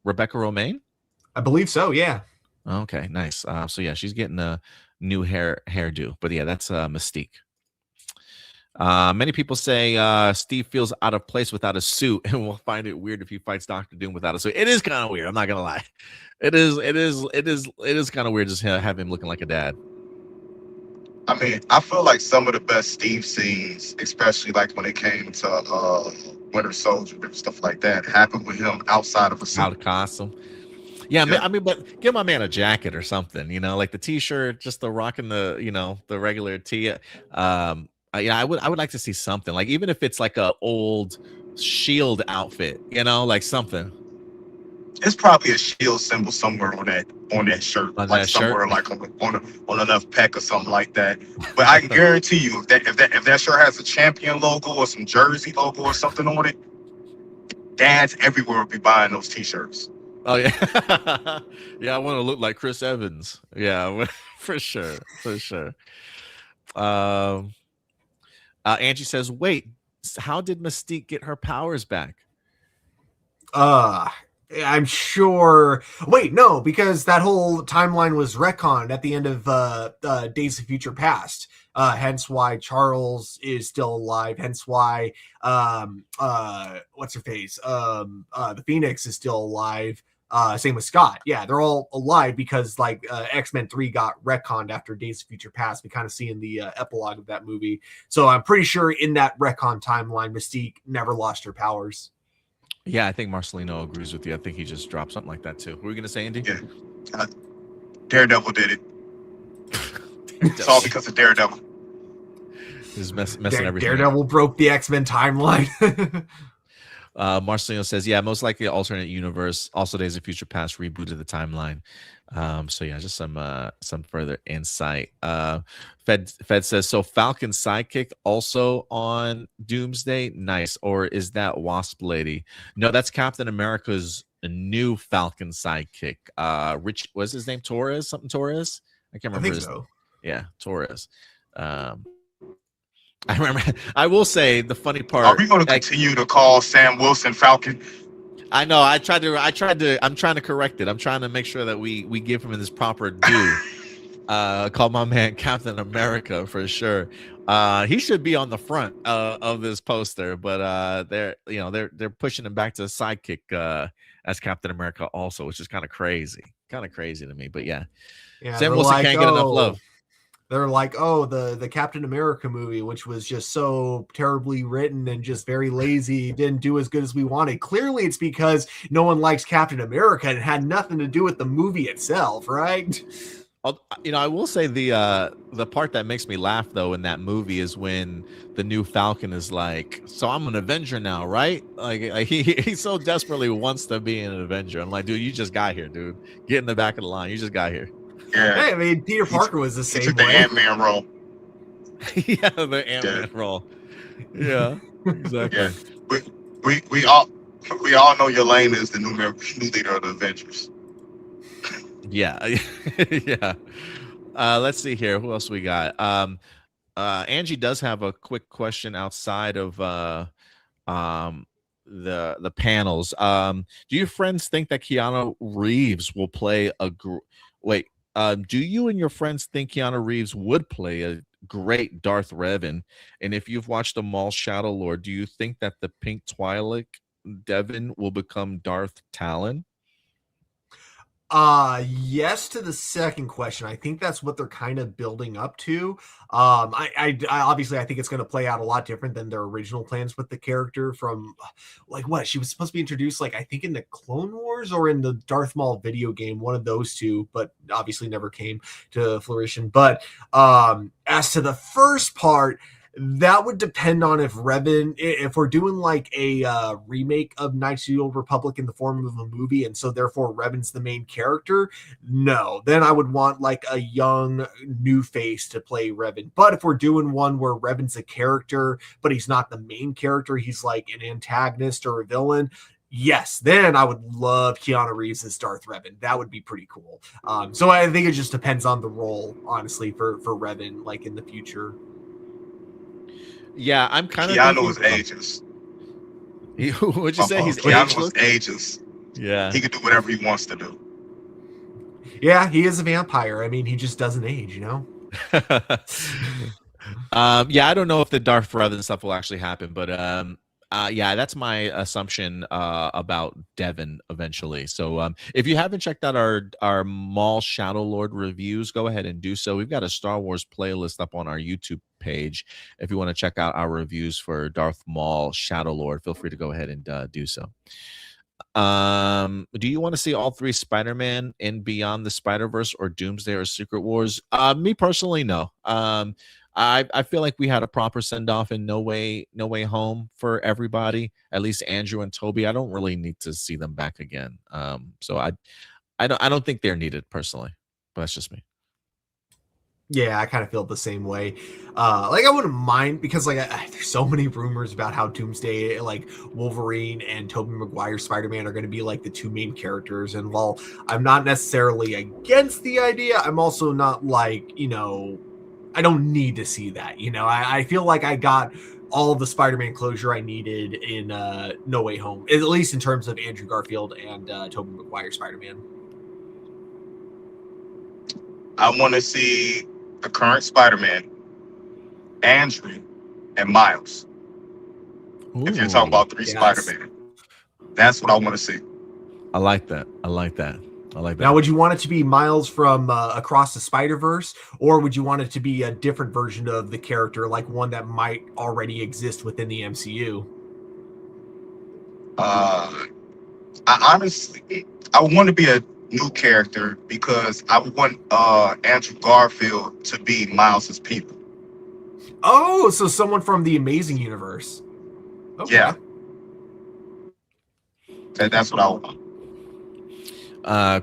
Rebecca Romijn? I believe so, yeah. Okay, nice. So yeah, she's getting a new hairdo. But yeah, that's Mystique. Many people say Steve feels out of place without a suit, and will find it weird if he fights Doctor Doom without a suit. It is kind of weird. I'm not gonna lie. It is kind of weird just have him looking like a dad. I mean, I feel like some of the best Steve scenes, especially like when it came to Winter Soldier and stuff like that, happened with him outside of a suit. Out of costume. Yeah, I mean, but give my man a jacket or something, like the t-shirt, just the rocking the, the regular tee. I would like to see something, like even if it's like a old Shield outfit, like something. It's probably a Shield symbol somewhere on that shirt, on like that somewhere shirt? like on a left pec or something like that. But I can guarantee you if that shirt has a champion logo or some jersey logo or something on it, dads everywhere will be buying those t-shirts. Oh yeah, yeah. I want to look like Chris Evans. Yeah, for sure. Angie says, "Wait, how did Mystique get her powers back?" I'm sure. Wait, no, because that whole timeline was retconned at the end of Days of Future Past. Hence why Charles is still alive. Hence why what's her face? The Phoenix is still alive. Same with Scott. Yeah, they're all alive because like X-Men 3 got retconned after Days of Future Past. We kind of see in the epilogue of that movie. So I'm pretty sure in that retcon timeline, Mystique never lost her powers. Yeah, I think Marcelino agrees with you. I think he just dropped something like that too. What were you gonna say, Andy? Yeah, Daredevil did it. It's all because of Daredevil. Just messing everything. Daredevil broke the X-Men timeline. Marcelino says, yeah, most likely alternate universe. Also, Days of Future Past rebooted the timeline. So yeah, just some further insight. Fed says, so Falcon's sidekick also on Doomsday? Nice. Or is that Wasp lady? No, that's Captain America's new Falcon sidekick. Rich, what's his name? Torres? Something Torres? I can't remember. I think so. Yeah, Torres. I remember. I will say the funny part. Are we going to continue to call Sam Wilson Falcon? I know. I'm trying to correct it. I'm trying to make sure that we give him his proper due. Call my man Captain America for sure. He should be on the front of this poster, but they're pushing him back to sidekick as Captain America also, which is kind of crazy to me. But yeah Sam Wilson can't get enough love. They're like, oh, the Captain America movie, which was just so terribly written and just very lazy, didn't do as good as we wanted. Clearly, it's because no one likes Captain America and it had nothing to do with the movie itself, right? I will say the part that makes me laugh though in that movie is when the new Falcon is like, so I'm an Avenger now, right? Like he so desperately wants to be an Avenger. I'm like, dude, you just got here, dude. Get in the back of the line. You just got here. Yeah. Hey, I mean, Peter Parker was the same way. The Ant-Man role. Yeah, the Ant-Man role. Yeah, exactly. Yeah. We all know Yelena is the new leader of the Avengers. Yeah. Yeah. Let's see here. Who else we got? Angie does have a quick question outside of the panels. Do your friends think that Keanu Reeves will play do you and your friends think Keanu Reeves would play a great Darth Revan? And if you've watched The Maul Shadow Lord, do you think that the pink Twi'lek Devin will become Darth Talon? Yes to the second question. I think that's what they're kind of building up to. I obviously I think it's going to play out a lot different than their original plans with the character from like what she was supposed to be introduced like I think in the Clone Wars or in the Darth Maul video game, one of those two, but obviously never came to fruition. But as to the first part, that would depend on if we're doing like a remake of Knights of the Old Republic in the form of a movie, and so therefore Revan's the main character. No, then I would want like a young new face to play Revan. But if we're doing one where Revan's a character, but he's not the main character, he's like an antagonist or a villain. Yes, then I would love Keanu Reeves as Darth Revan. That would be pretty cool. So I think it just depends on the role, honestly, for Revan, like in the future. Yeah, I'm kind of. Keanu is ageless. What'd you say? He's Keanu is ageless. Yeah, he can do whatever he wants to do. Yeah, he is a vampire. I mean, he just doesn't age, you know. Yeah, I don't know if the Darth Forever and stuff will actually happen, but yeah, that's my assumption about Devin eventually. So if you haven't checked out our Maul Shadow Lord reviews, go ahead and do so. We've got a Star Wars playlist up on our YouTube page. If you want to check out our reviews for Darth Maul Shadow Lord, feel free to go ahead and do so. Do you want to see all three Spider-Man in Beyond the Spider-Verse or Doomsday or Secret Wars? Me personally, no. I feel like we had a proper send-off in No Way Home for everybody, at least Andrew and Toby. I don't really need to see them back again. So I don't think they're needed personally, but that's just me. Yeah, I kind of feel the same way. Like I wouldn't mind because like there's so many rumors about how Doomsday, like Wolverine and Tobey Maguire Spider-Man are going to be like the two main characters. And while I'm not necessarily against the idea, I'm also not like, you know, I don't need to see that. You know, I feel like I got all of the Spider-Man closure I needed in No Way Home, at least in terms of Andrew Garfield and Tobey Maguire Spider-Man. I want to see the current Spider-Man, Andrew, and Miles. Ooh, if you're talking about three Spider-Man, that's what I want to see. I like that. I like that. Now, would you want it to be Miles from Across the Spider-Verse, or would you want it to be a different version of the character, like one that might already exist within the MCU? I honestly, I want to be a new character because I want Andrew Garfield to be Miles's people. Oh, so someone from the Amazing Universe. Okay. Yeah. That's what I want.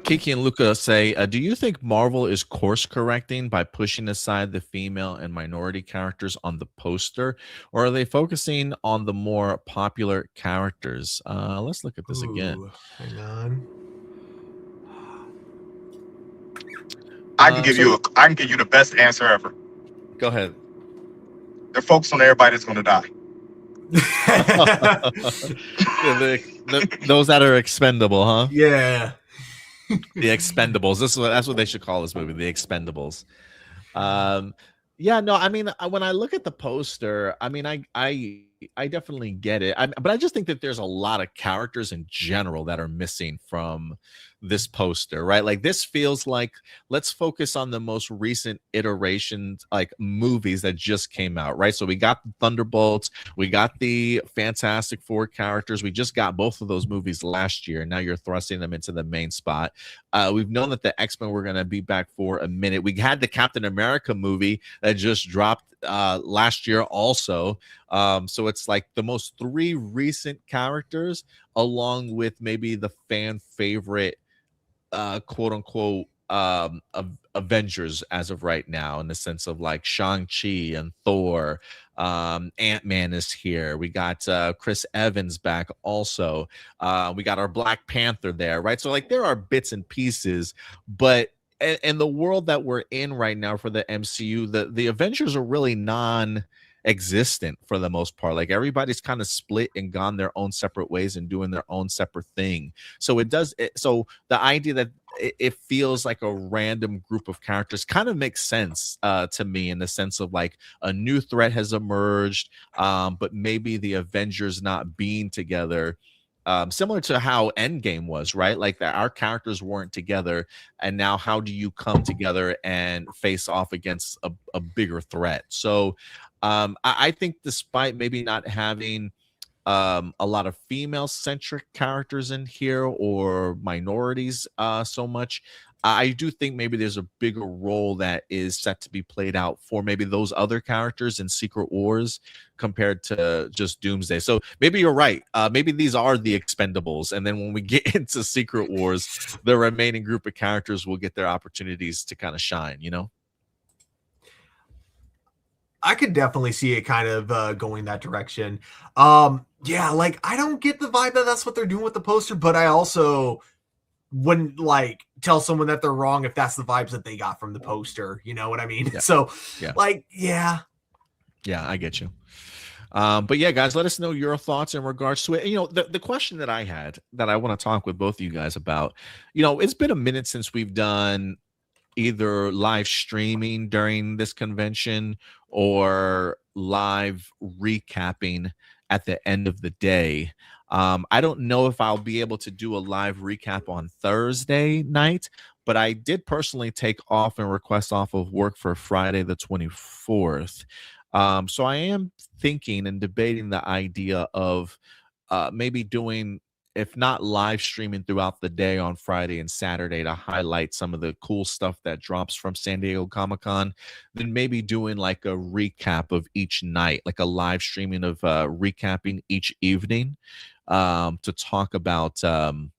Kiki and Luca say, do you think Marvel is course correcting by pushing aside the female and minority characters on the poster, or are they focusing on the more popular characters? Let's look at this again. Hang on. I can give you the best answer ever. Go ahead. They're focused on everybody that's going to die. Those that are expendable, huh? Yeah. The Expendables. That's what they should call this movie, The Expendables. Yeah, no, I mean, when I look at the poster, I mean, I definitely get it. But I just think that there's a lot of characters in general that are missing from this poster, right? Like this feels like let's focus on the most recent iterations, like movies that just came out, right? So we got the Thunderbolts, we got the Fantastic Four characters. We just got both of those movies last year. Now you're thrusting them into the main spot. We've known that the X-Men were going to be back for a minute. We had the Captain America movie that just dropped last year also. So it's like the most three recent characters along with maybe the fan favorite quote unquote Avengers as of right now, in the sense of like Shang-Chi and Thor. Ant-Man is here. We got Chris Evans back also. We got our Black Panther there, right? So like there are bits and pieces, but in the world that we're in right now for the MCU, the Avengers are really non-existent for the most part. Like everybody's kind of split and gone their own separate ways and doing their own separate thing. So so the idea that it feels like a random group of characters kind of makes sense to me, in the sense of like a new threat has emerged, but maybe the Avengers not being together. Similar to how Endgame was, right? Like that our characters weren't together, and now how do you come together and face off against a bigger threat? So I think despite maybe not having a lot of female-centric characters in here or minorities so much, I do think maybe there's a bigger role that is set to be played out for maybe those other characters in Secret Wars compared to just Doomsday. So maybe you're right. Maybe these are the Expendables. And then when we get into Secret Wars, the remaining group of characters will get their opportunities to kind of shine, you know? I could definitely see it kind of going that direction. Yeah, like I don't get the vibe that that's what they're doing with the poster, but I also wouldn't like tell someone that they're wrong if that's the vibes that they got from the poster. You know what I mean? Yeah. So, yeah. Like, yeah. Yeah, I get you. But yeah, guys, let us know your thoughts in regards to it. You know, the question that I had that I want to talk with both of you guys about, you know, it's been a minute since we've done, either live streaming during this convention or live recapping at the end of the day. I don't know if I'll be able to do a live recap on Thursday night, but I did personally take off and request off of work for Friday the 24th. So I am thinking and debating the idea of maybe doing, if not live streaming throughout the day on Friday and Saturday to highlight some of the cool stuff that drops from San Diego Comic-Con, then maybe doing like a recap of each night, like a live streaming of recapping each evening to talk about some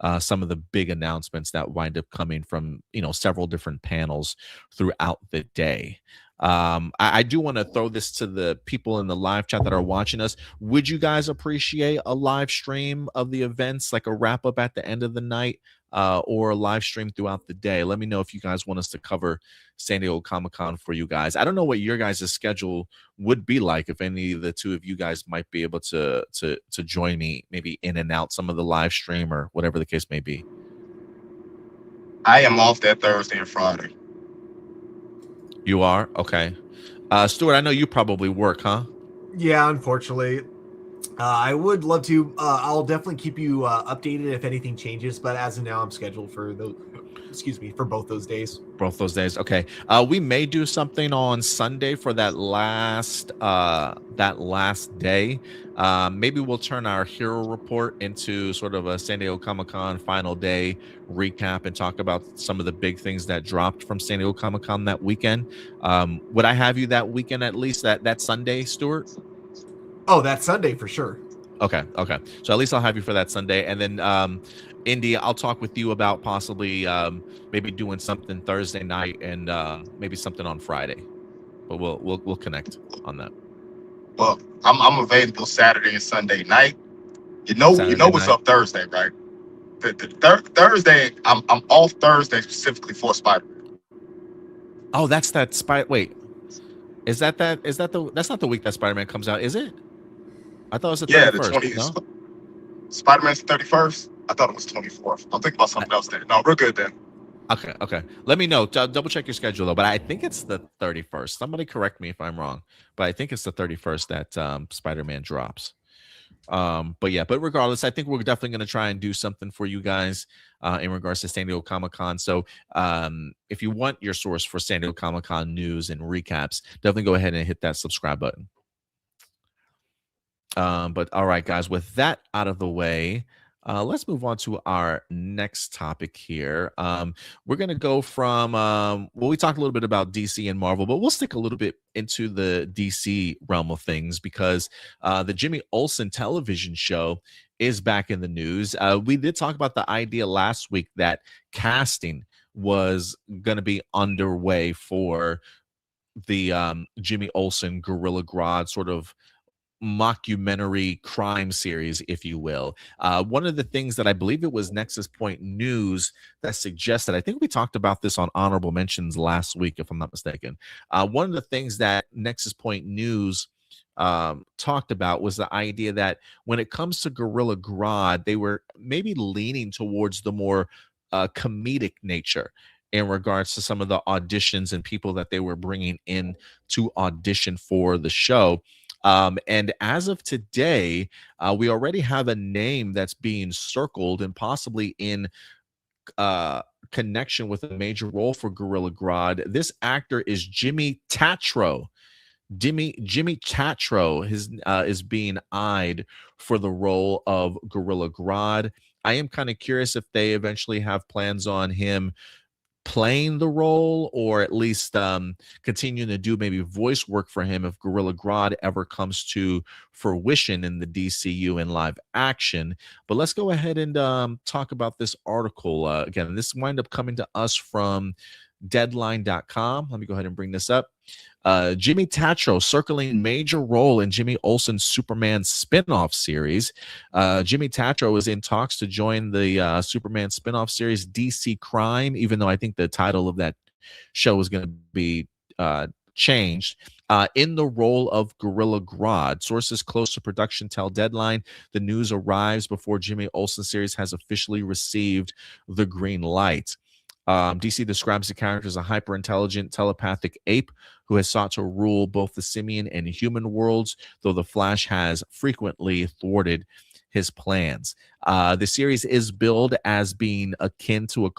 of the big announcements that wind up coming from, several different panels throughout the day. I do want to throw this to the people in the live chat that are watching us. Would you guys appreciate a live stream of the events, like a wrap up at the end of the night, or a live stream throughout the day? Let me know if you guys want us to cover San Diego Comic-Con for you guys. I don't know what your guys' schedule would be like, if any of the two of you guys might be able to join me, maybe in and out some of the live stream or whatever the case may be. I am off that Thursday and Friday. You are? Okay. Stuart, I know you probably work, huh? Yeah, unfortunately. I would love to. I'll definitely keep you updated if anything changes, but as of now, I'm scheduled for for both those days. Both those days. Okay. We may do something on Sunday for that last day. Maybe we'll turn our hero report into sort of a San Diego Comic-Con final day recap and talk about some of the big things that dropped from San Diego Comic-Con that weekend. Would I have you that weekend, at least that Sunday, Stuart? Oh, that Sunday for sure. Okay. So at least I'll have you for that Sunday, and then Indy, I'll talk with you about possibly maybe doing something Thursday night and maybe something on Friday. But we'll connect on that. Well, I'm available Saturday and Sunday night. You know what's up Thursday, right? Thursday, I'm off Thursday specifically for Spider-Man. Oh, that's that Spider. Wait, is that that's not the week that Spider-Man comes out, is it? I thought it was the 31st. The 20th. No? Spider-Man's the 31st. I thought it was 24th. I'm thinking about something else there. No, we're good then. Okay. Let me know. Double check your schedule though. But I think it's the 31st. Somebody correct me if I'm wrong. But I think it's the 31st that Spider-Man drops. But regardless, I think we're definitely going to try and do something for you guys in regards to San Diego Comic-Con. So if you want your source for San Diego Comic-Con news and recaps, definitely go ahead and hit that subscribe button. But all right, guys, with that out of the way, let's move on to our next topic here. We're going to go from, we talked a little bit about DC and Marvel, but we'll stick a little bit into the DC realm of things because the Jimmy Olsen television show is back in the news. We did talk about the idea last week that casting was going to be underway for the Jimmy Olsen Gorilla Grodd sort of mockumentary crime series, if you will. One of the things that I believe it was Nexus Point News that suggested, I think we talked about this on Honorable Mentions last week, if I'm not mistaken. One of the things that Nexus Point News talked about was the idea that when it comes to Gorilla Grodd, they were maybe leaning towards the more comedic nature in regards to some of the auditions and people that they were bringing in to audition for the show. And as of today, we already have a name that's being circled and possibly in connection with a major role for Gorilla Grodd. This actor is Jimmy Tatro. Jimmy Tatro is being eyed for the role of Gorilla Grodd. I am kind of curious if they eventually have plans on him playing the role, or at least continuing to do maybe voice work for him if Gorilla Grodd ever comes to fruition in the DCU in live action. But let's go ahead and talk about this article. Again, this wind up coming to us from Deadline.com. Let me go ahead and bring this up. Jimmy Tatro circling major role in Jimmy Olsen's Superman spinoff series. Jimmy Tatro is in talks to join the Superman spinoff series DC Crime, even though I think the title of that show is going to be changed. In the role of Gorilla Grodd. Sources close to production tell Deadline the news arrives before Jimmy Olsen series has officially received the green light. DC describes the character as a hyper-intelligent telepathic ape who has sought to rule both the simian and human worlds, though the Flash has frequently thwarted his plans. The series is billed as being akin to a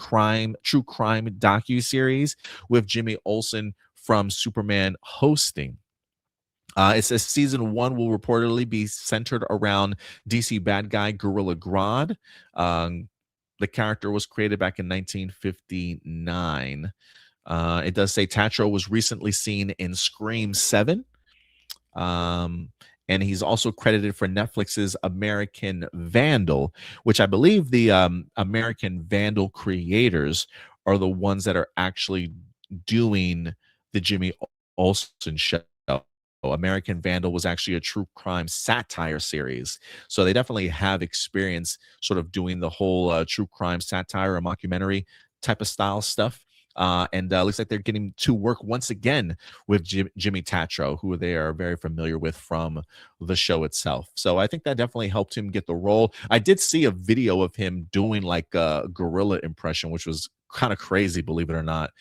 true crime docu-series with Jimmy Olsen from Superman hosting. It says season 1 will reportedly be centered around DC bad guy Gorilla Grodd. The character was created back in 1959. It does say Tatro was recently seen in Scream 7. And he's also credited for Netflix's American Vandal, which I believe the American Vandal creators are the ones that are actually doing the Jimmy Olsen show. American Vandal was actually a true crime satire series. So they definitely have experience sort of doing the whole true crime satire or mockumentary type of style stuff. And looks like they're getting to work once again with Jimmy Tatro, who they are very familiar with from the show itself. So I think that definitely helped him get the role. I did see a video of him doing like a gorilla impression, which was kind of crazy, believe it or not.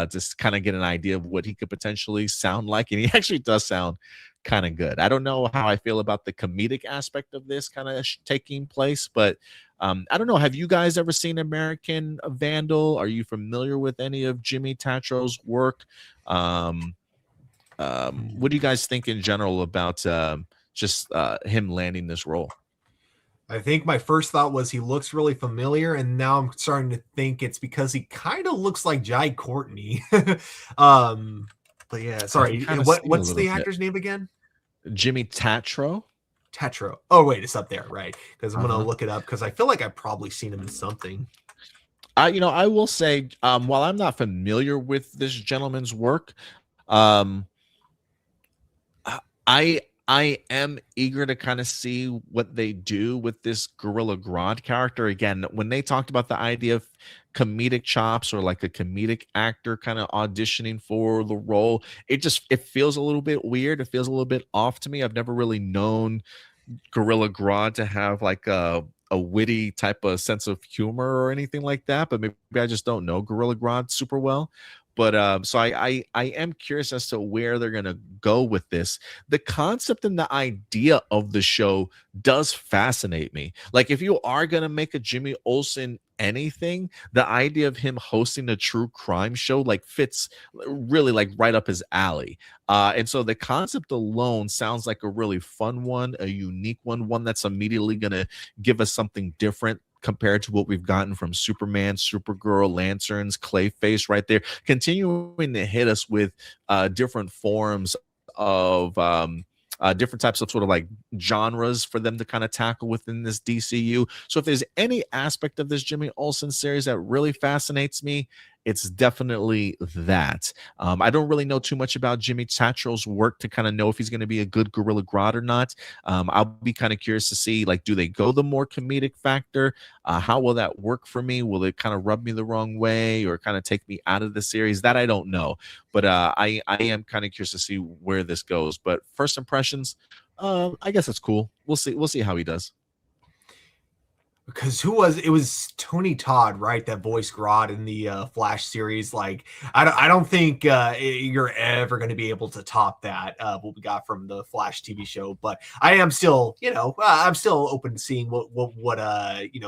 Just kind of get an idea of what he could potentially sound like. And he actually does sound kind of good. I don't know how I feel about the comedic aspect of this kind of taking place, but I don't know. Have you guys ever seen American Vandal? Are you familiar with any of Jimmy Tatro's work? What do you guys think in general about just him landing this role? I think my first thought was he looks really familiar, and now I'm starting to think it's because he kind of looks like Jai Courtney. But yeah, sorry. What's the actor's name again? Jimmy Tatro. Tatro. Oh wait, it's up there, right? Because I'm gonna look it up because I feel like I've probably seen him in something. I will say, while I'm not familiar with this gentleman's work, I am eager to kind of see what they do with this Gorilla Grodd character. Again, when they talked about the idea of comedic chops or like a comedic actor kind of auditioning for the role, it feels a little bit weird. It feels a little bit off to me. I've never really known Gorilla Grodd to have like a witty type of sense of humor or anything like that, but maybe I just don't know Gorilla Grodd super well. But so I am curious as to where they're gonna go with this. The concept and the idea of the show does fascinate me. Like, if you are gonna make a Jimmy Olsen anything, the idea of him hosting a true crime show like fits really like right up his alley. And so the concept alone sounds like a really fun one, a unique one that's immediately gonna give us something different compared to what we've gotten from Superman, Supergirl, Lanterns, Clayface right there, continuing to hit us with different forms of different types of sort of like genres for them to kind of tackle within this DCU. So if there's any aspect of this Jimmy Olsen series that really fascinates me, it's definitely that. I don't really know too much about Jimmy Tatro's work to kind of know if he's going to be a good Gorilla Grodd or not. I'll be kind of curious to see, like, do they go the more comedic factor? How will that work for me? Will it kind of rub me the wrong way or kind of take me out of the series? That I don't know. But I am kind of curious to see where this goes. But first impressions, I guess it's cool. We'll see how he does. Because it was Tony Todd, right, that voiced Grodd in the Flash series. Like, I don't think you're ever going to be able to top that, what we got from the Flash TV show. But I am still, I'm still open to seeing what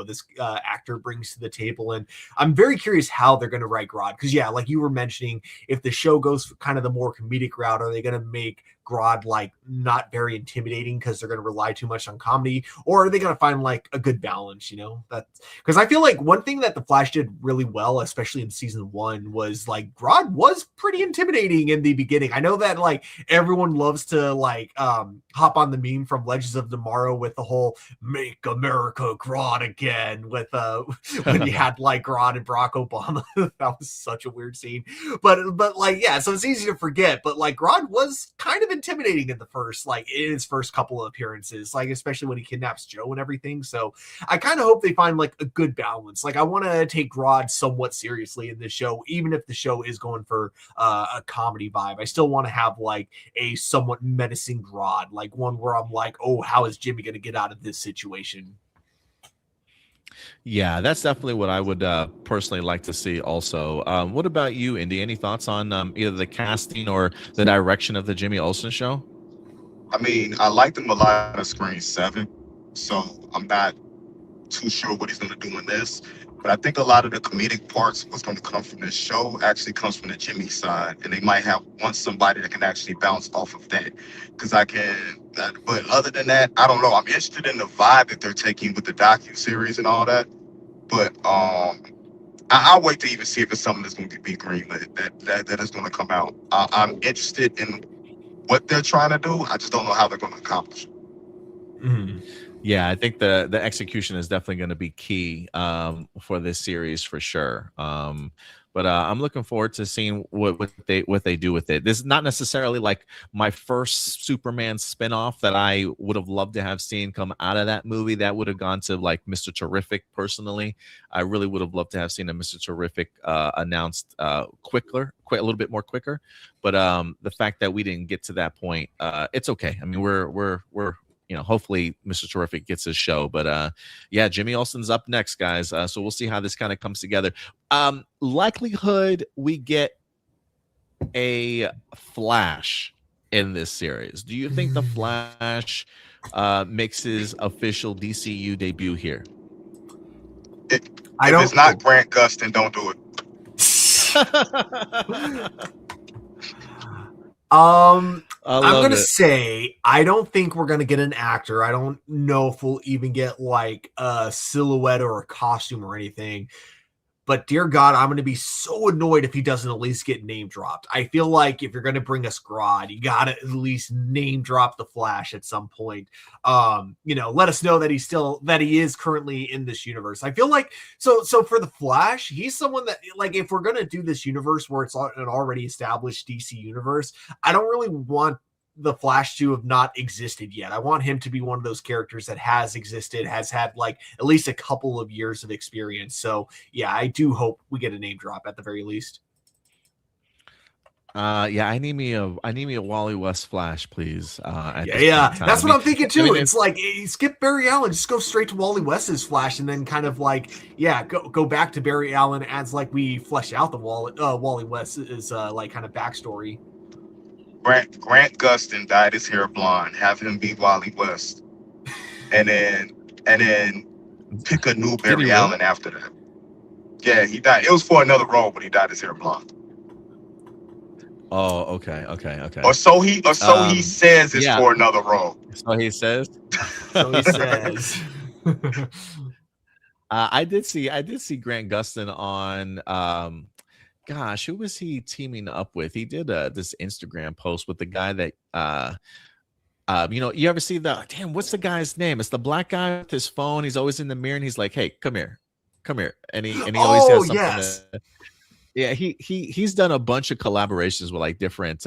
this actor brings to the table. And I'm very curious how they're going to write Grodd. Because, yeah, like you were mentioning, if the show goes for kind of the more comedic route, are they going to make Grodd like not very intimidating because they're going to rely too much on comedy, or are they going to find like a good balance? That because I feel like one thing that the Flash did really well, especially in season 1, was like Grodd was pretty intimidating in the beginning. I know that like everyone loves to like hop on the meme from Legends of Tomorrow with the whole "Make America Grodd Again" with when you had like Grodd and Barack Obama. That was such a weird scene, but like, yeah, so it's easy to forget, but like Grodd was kind of intimidating in his first couple of appearances, like especially when he kidnaps Joe and everything. So I kind of hope they find like a good balance. Like, I want to take Grodd somewhat seriously in this show, even if the show is going for a comedy vibe. I still want to have like a somewhat menacing Grodd, like one where I'm like, oh, how is Jimmy going to get out of this situation? Yeah, that's definitely what I would personally like to see also. What about you, Indy? Any thoughts on either the casting or the direction of the Jimmy Olsen show? I mean, I liked him a lot of Screen 7, so I'm not too sure what he's going to do in this. But I think a lot of the comedic parts, what's going to come from this show, actually comes from the Jimmy side, and they might want somebody that can actually bounce off of that. Because but other than that, I don't know. I'm interested in the vibe that they're taking with the docu series and all that. But I'll wait to even see if it's something that's going to be greenlit that is going to come out. I'm interested in what they're trying to do. I just don't know how they're going to accomplish it. Mm-hmm. Yeah, I think the execution is definitely going to be key for this series for sure. But I'm looking forward to seeing what they do with it. This is not necessarily like my first Superman spinoff that I would have loved to have seen come out of that movie. That would have gone to like Mr. Terrific. Personally, I really would have loved to have seen a Mr. Terrific announced a little bit more quicker. But the fact that we didn't get to that point, it's okay. I mean, we're hopefully Mr. Terrific gets his show. But yeah, Jimmy Olsen's up next, guys. So we'll see how this kind of comes together. Likelihood we get a Flash in this series. Do you think the Flash makes his official DCU debut here? If it's not Grant Gustin, don't do it. I'm gonna say I don't think we're gonna get an actor. I don't know if we'll even get like a silhouette or a costume or anything. But dear God, I'm gonna be so annoyed if he doesn't at least get name dropped. I feel like if you're gonna bring us Grodd, you gotta at least name drop the Flash at some point. Let us know that he is currently in this universe. I feel like so for the Flash, he's someone that, like, if we're gonna do this universe where it's an already established DC universe, I don't really want the Flash to have not existed yet. I want him to be one of those characters that has existed, has had like at least a couple of years of experience. So yeah, I do hope we get a name drop at the very least. Yeah, I need me a Wally West Flash, please. That's what I'm thinking too. It's like skip Barry Allen, just go straight to Wally West's Flash, and then kind of like go back to Barry Allen as like we flesh out the Wally West's like kind of backstory. Grant Gustin dyed his hair blonde. Have him be Wally West, and then pick a new Barry Allen after that. Yeah, he died. It was for another role, but he dyed his hair blonde. Oh, okay. Or so he says it's for another role. So he says. I did see Grant Gustin on. Gosh, who was he teaming up with? He did this Instagram post with the guy that you ever see what's the guy's name? It's the black guy with his phone. He's always in the mirror and he's like, "Hey, come here," and he always has something. Yes. Yeah, he's done a bunch of collaborations with like different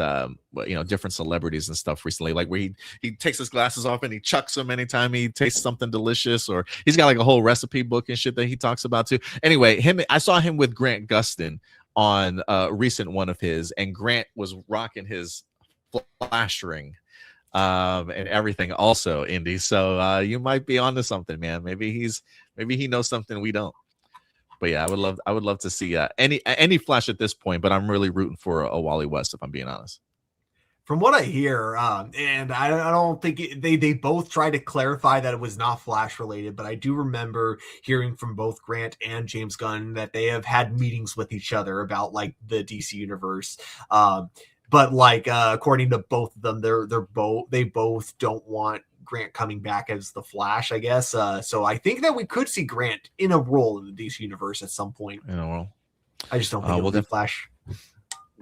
different celebrities and stuff recently, like where he takes his glasses off and he chucks them anytime he tastes something delicious, or he's got like a whole recipe book and shit that he talks about too. Anyway, I saw him with Grant Gustin on a recent one of his, and Grant was rocking his Flash ring and everything also, Indy. So you might be onto something, man. Maybe he knows something we don't. But yeah, I would love to see any Flash at this point, but I'm really rooting for a Wally West, if I'm being honest. From what I hear, and I don't think they both tried to clarify that it was not Flash related, but I do remember hearing from both Grant and James Gunn that they have had meetings with each other about like the DC universe. But like according to both of them, they both don't want Grant coming back as the Flash, I guess. So I think that we could see Grant in a role in the DC universe at some point. I just don't think it'll be Flash.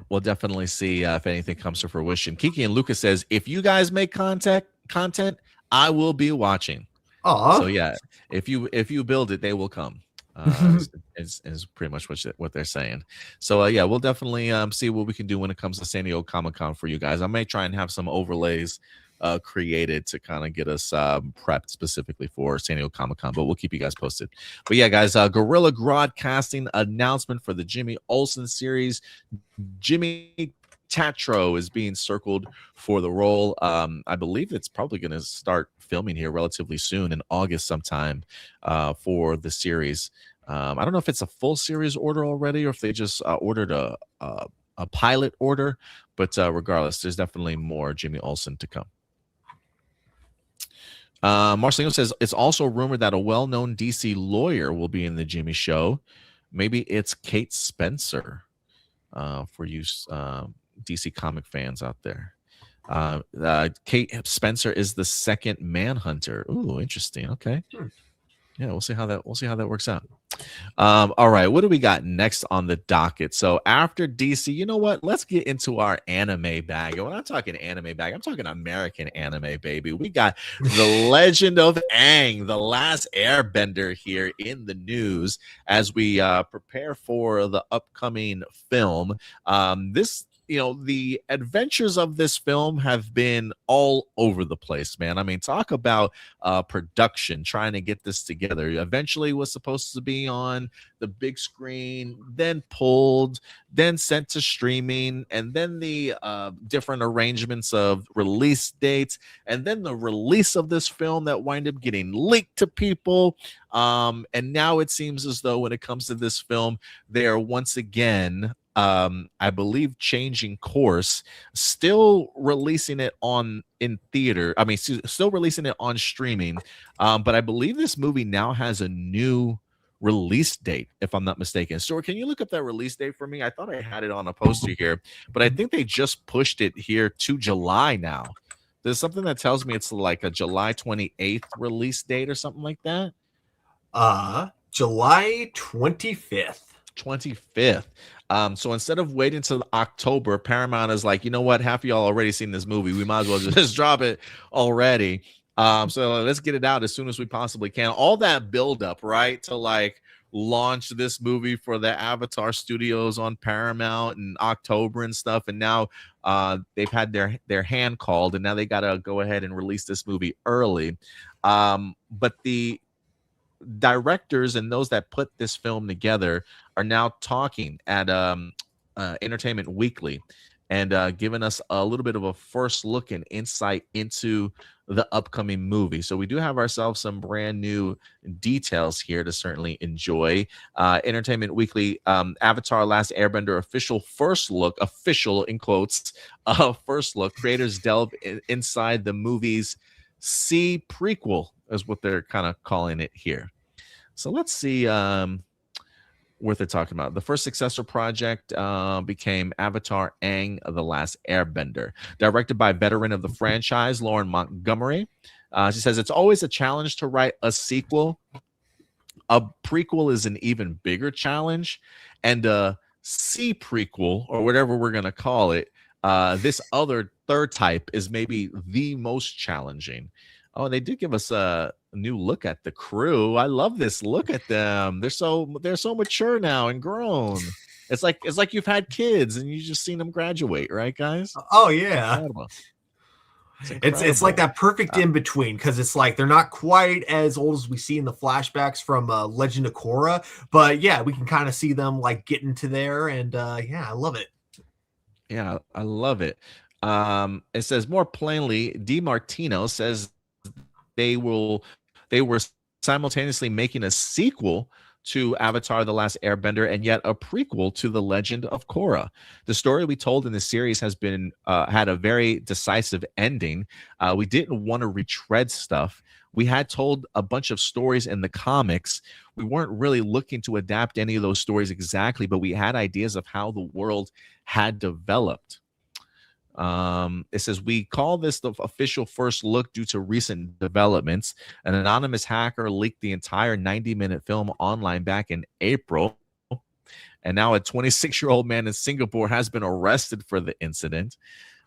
We'll definitely see if anything comes to fruition. Kiki and Lucas says, if you guys make content, I will be watching. So yeah, if you build it, they will come. Is pretty much what they're saying. So yeah, we'll definitely see what we can do when it comes to San Diego Comic-Con for you guys. I may try and have some overlays created to kind of get us prepped specifically for San Diego Comic-Con, but we'll keep you guys posted. But yeah, guys, Gorilla Grodd casting announcement for the Jimmy Olsen series. Jimmy Tatro is being circled for the role. I believe it's probably going to start filming here relatively soon in August sometime for the series. I don't know if it's a full series order already or if they just ordered a pilot order, but regardless, there's definitely more Jimmy Olsen to come. Marcelino says it's also rumored that a well-known DC lawyer will be in the Jimmy show. Maybe it's Kate Spencer for you DC comic fans out there. Kate Spencer is the second Manhunter. Ooh, interesting. Okay. Yeah, we'll see how that works out. All right, what do we got next on the docket? So after DC, you know what? Let's get into our anime bag. And when I'm talking anime bag, I'm talking American anime, baby. We got The Legend of Aang, The Last Airbender here in the news as we prepare for the upcoming film. The adventures of this film have been all over the place, man. I mean, talk about production, trying to get this together. Eventually was supposed to be on the big screen, then pulled, then sent to streaming, and then the different arrangements of release dates, and then the release of this film that wind up getting leaked to people. And now it seems as though when it comes to this film, they are once again I believe changing course, still releasing it in theater. I mean, still releasing it on streaming. But I believe this movie now has a new release date, if I'm not mistaken. Stuart, can you look up that release date for me? I thought I had it on a poster here, but I think they just pushed it here to July now. There's something that tells me it's like a July 28th release date or something like that. July 25th. 25th. So instead of waiting till October, Paramount is like, you know what? Half of y'all already seen this movie. We might as well just drop it already. So let's get it out as soon as we possibly can. All that build up, right, to like launch this movie for the Avatar Studios on Paramount in October and stuff. And now they've had their hand called, and now they got to go ahead and release this movie early. But the directors and those that put this film together are now talking at Entertainment Weekly and giving us a little bit of a first look and insight into the upcoming movie. So we do have ourselves some brand new details here to certainly enjoy. Entertainment Weekly, Avatar Last Airbender official in quotes, first look. Creators delve inside the movie's C prequel is what they're kind of calling it here. So let's see what they're talking about. The first successor project became Avatar Aang, The Last Airbender, directed by veteran of the franchise, Lauren Montgomery. She says, it's always a challenge to write a sequel. A prequel is an even bigger challenge. And a C prequel, or whatever we're going to call it, this other third type is maybe the most challenging. Oh, they did give us a new look at the crew. I love this. Look at them. They're so mature now and grown. It's like you've had kids and you just seen them graduate, right, guys? Oh yeah. It's like that perfect in between, because it's like they're not quite as old as we see in the flashbacks from Legend of Korra, but yeah, we can kind of see them like getting to there, and yeah, I love it. Yeah, I love it. It says more plainly, DiMartino says they were simultaneously making a sequel to Avatar: The Last Airbender and yet a prequel to The Legend of Korra. The story we told in the series has been had a very decisive ending. We didn't want to retread stuff. We had told a bunch of stories in the comics. We weren't really looking to adapt any of those stories exactly, but we had ideas of how the world had developed. It says, we call this the official first look due to recent developments. An anonymous hacker leaked the entire 90-minute film online back in April. And now a 26-year-old man in Singapore has been arrested for the incident.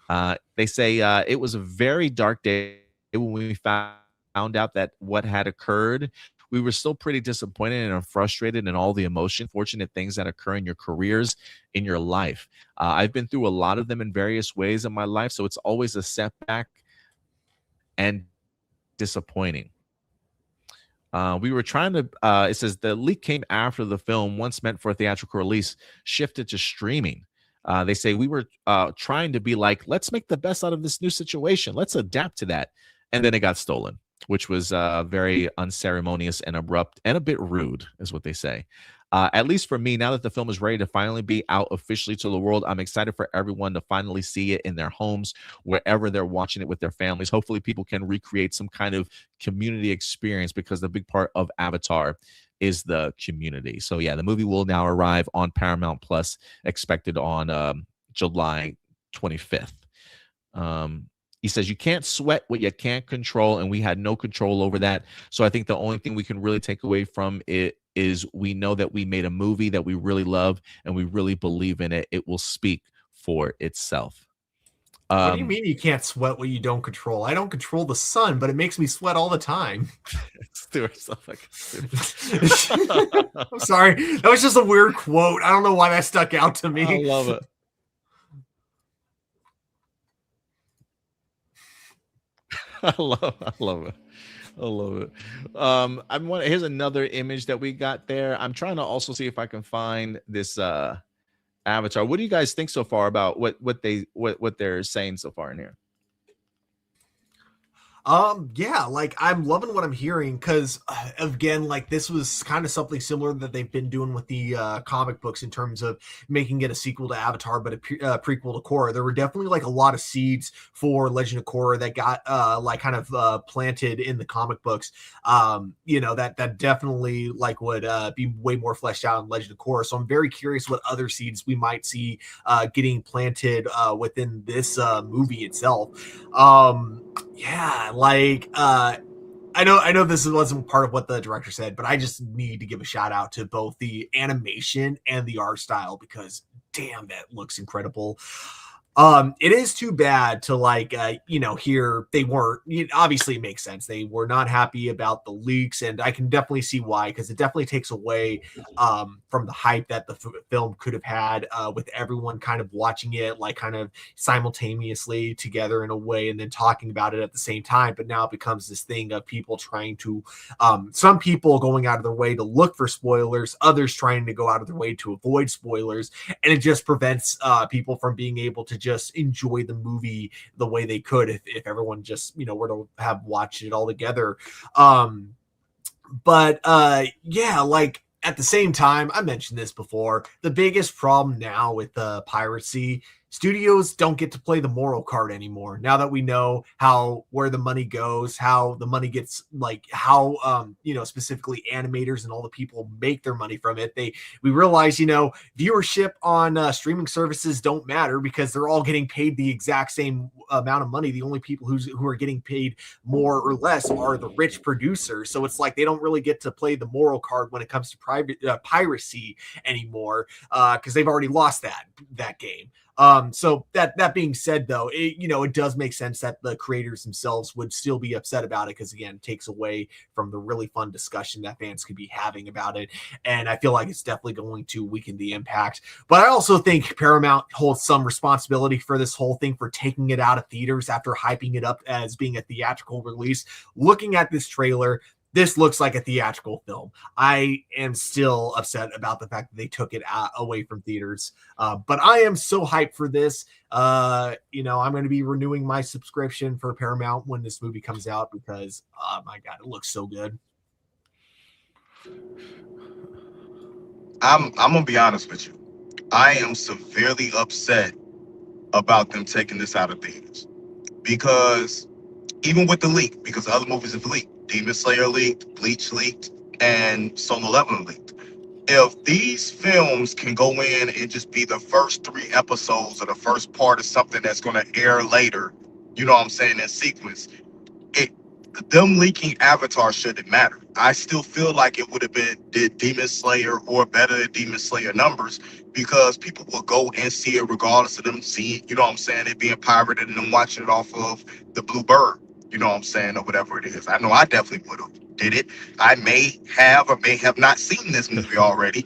They say it was a very dark day when we found out that what had occurred. We were still pretty disappointed and frustrated and all the emotion, fortunate things that occur in your careers, in your life. I've been through a lot of them in various ways in my life, so it's always a setback and disappointing. We were trying to, it says the leak came after the film, once meant for a theatrical release, shifted to streaming. They say we were trying to be like, let's make the best out of this new situation. Let's adapt to that. And then it got stolen, which was very unceremonious and abrupt and a bit rude, is what they say. At least for me, now that the film is ready to finally be out officially to the world, I'm excited for everyone to finally see it in their homes, wherever they're watching it with their families. Hopefully people can recreate some kind of community experience, because the big part of Avatar is the community. So yeah, the movie will now arrive on Paramount Plus, expected on July 25th. He says, you can't sweat what you can't control, and we had no control over that. So I think the only thing we can really take away from it is we know that we made a movie that we really love and we really believe in it. It will speak for itself. What do you mean you can't sweat what you don't control? I don't control the sun, but it makes me sweat all the time. I'm sorry. That was just a weird quote. I don't know why that stuck out to me. I love it. I love it. Here's another image that we got there. I'm trying to also see if I can find this Avatar. What do you guys think so far about what they're saying so far in here? Yeah, like I'm loving what I'm hearing, because again, like this was kind of something similar that they've been doing with the comic books in terms of making it a sequel to Avatar, but a prequel to Korra. There were definitely like a lot of seeds for Legend of Korra that got like kind of planted in the comic books. You know, that definitely like would be way more fleshed out in Legend of Korra. So I'm very curious what other seeds we might see getting planted within this movie itself. Yeah, like I know this wasn't part of what the director said, but I just need to give a shout out to both the animation and the art style, because damn, that looks incredible. It is too bad to like hear they weren't, obviously it makes sense, they were not happy about the leaks, and I can definitely see why, because it definitely takes away from the hype that the film could have had with everyone kind of watching it like kind of simultaneously together in a way, and then talking about it at the same time. But now it becomes this thing of people trying to some people going out of their way to look for spoilers, others trying to go out of their way to avoid spoilers, and it just prevents people from being able to just enjoy the movie the way they could if everyone just were to have watched it all together. But yeah, like at the same time, I mentioned this before, the biggest problem now with piracy, studios don't get to play the moral card anymore. Now that we know where the money goes, how the money gets, like how specifically animators and all the people make their money from it, we realize viewership on streaming services don't matter, because they're all getting paid the exact same amount of money. The only people who are getting paid more or less are the rich producers. So it's like they don't really get to play the moral card when it comes to piracy anymore, because they've already lost that game. So that being said, though, it does make sense that the creators themselves would still be upset about it, because again, it takes away from the really fun discussion that fans could be having about it. And I feel like it's definitely going to weaken the impact. But I also think Paramount holds some responsibility for this whole thing, for taking it out of theaters after hyping it up as being a theatrical release. Looking at this trailer, this looks like a theatrical film. I am still upset about the fact that they took it away from theaters. But I am so hyped for this. I'm going to be renewing my subscription for Paramount when this movie comes out, because, oh my God, it looks so good. I'm going to be honest with you. I am severely upset about them taking this out of theaters, because even with the leak, because other movies have leaked, Demon Slayer leaked, Bleach leaked, and Solo Leveling leaked. If these films can go in and just be the first 3 episodes or the first part of something that's going to air later, in sequence, them leaking Avatar shouldn't matter. I still feel like it would have been Demon Slayer or better than Demon Slayer numbers, because people will go and see it regardless of them seeing, it being pirated and them watching it off of the Blue Bird, or whatever it is. I know I definitely would have did it. I may have or may have not seen this movie already,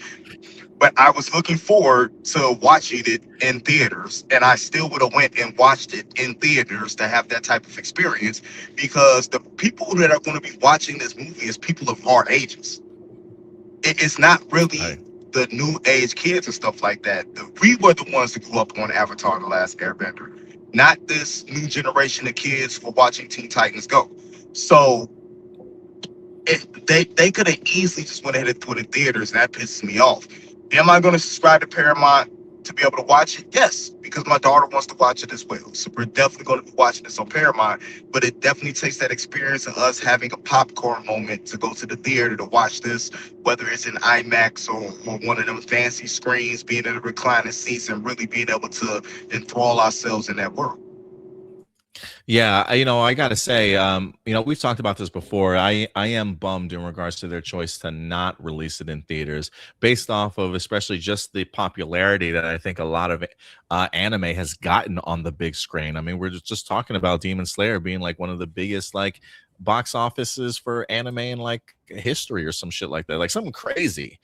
but I was looking forward to watching it in theaters, and I still would have went and watched it in theaters to have that type of experience, because the people that are going to be watching this movie is people of our ages. It's not really the new age kids and stuff like that. We were the ones that grew up on Avatar: The Last Airbender, not this new generation of kids for watching Teen Titans Go. So they could have easily just went ahead and put it in theaters, and that pisses me off. Am I going to subscribe to Paramount to be able to watch it? Yes, because my daughter wants to watch it as well. So we're definitely going to be watching this on Paramount, but it definitely takes that experience of us having a popcorn moment to go to the theater to watch this, whether it's in IMAX or one of them fancy screens, being in the reclining seats and really being able to enthrall ourselves in that world. Yeah, I gotta say, we've talked about this before. I am bummed in regards to their choice to not release it in theaters, based off of especially just the popularity that I think a lot of anime has gotten on the big screen. I mean, we're just talking about Demon Slayer being like one of the biggest like box offices for anime in like history or some shit like that, like something crazy.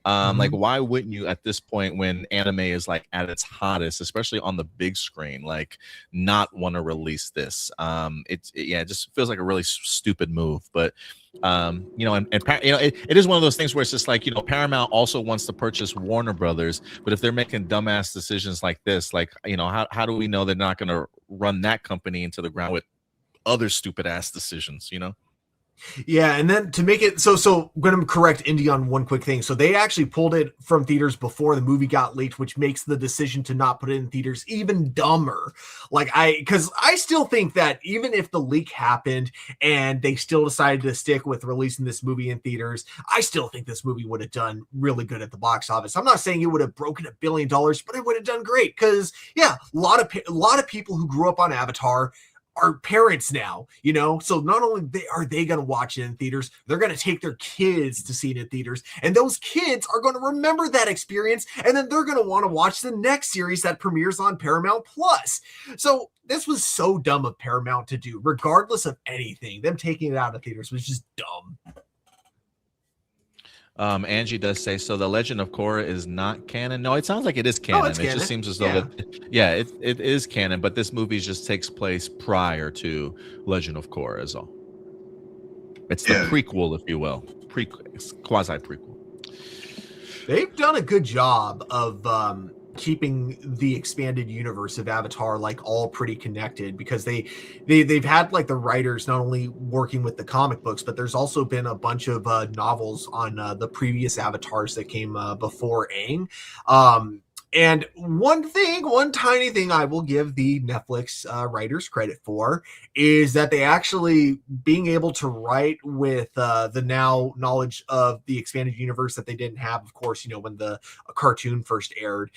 Like, why wouldn't you at this point, when anime is like at its hottest, especially on the big screen, like not want to release this? It just feels like a really stupid move. But it is one of those things where it's just like, Paramount also wants to purchase Warner Brothers, but if they're making dumbass decisions like this, like, how do we know they're not going to run that company into the ground with other stupid ass decisions? Yeah, and then to make it so I'm going to correct Indy on one quick thing. So they actually pulled it from theaters before the movie got leaked, which makes the decision to not put it in theaters even dumber. Because I still think that even if the leak happened and they still decided to stick with releasing this movie in theaters, I still think this movie would have done really good at the box office. I'm not saying it would have broken $1 billion, but it would have done great. Because a lot of people who grew up on Avatar are parents now, so not only are they going to watch it in theaters, they're going to take their kids to see it in theaters, and those kids are going to remember that experience, and then they're going to want to watch the next series that premieres on Paramount Plus. So this was so dumb of Paramount to do, regardless of anything. Them taking it out of theaters was just dumb. Angie does say, so the Legend of Korra is not canon. No, it sounds like it is canon. It just seems as though it is canon, but this movie just takes place prior to Legend of Korra is all. It's the prequel, if you will. Quasi prequel. They've done a good job of keeping the expanded universe of Avatar like all pretty connected, because they've had like the writers not only working with the comic books, but there's also been a bunch of novels on the previous Avatars that came before Aang. And one tiny thing I will give the Netflix writers credit for is that they actually, being able to write with the now knowledge of the expanded universe that they didn't have, of course, when the cartoon first aired,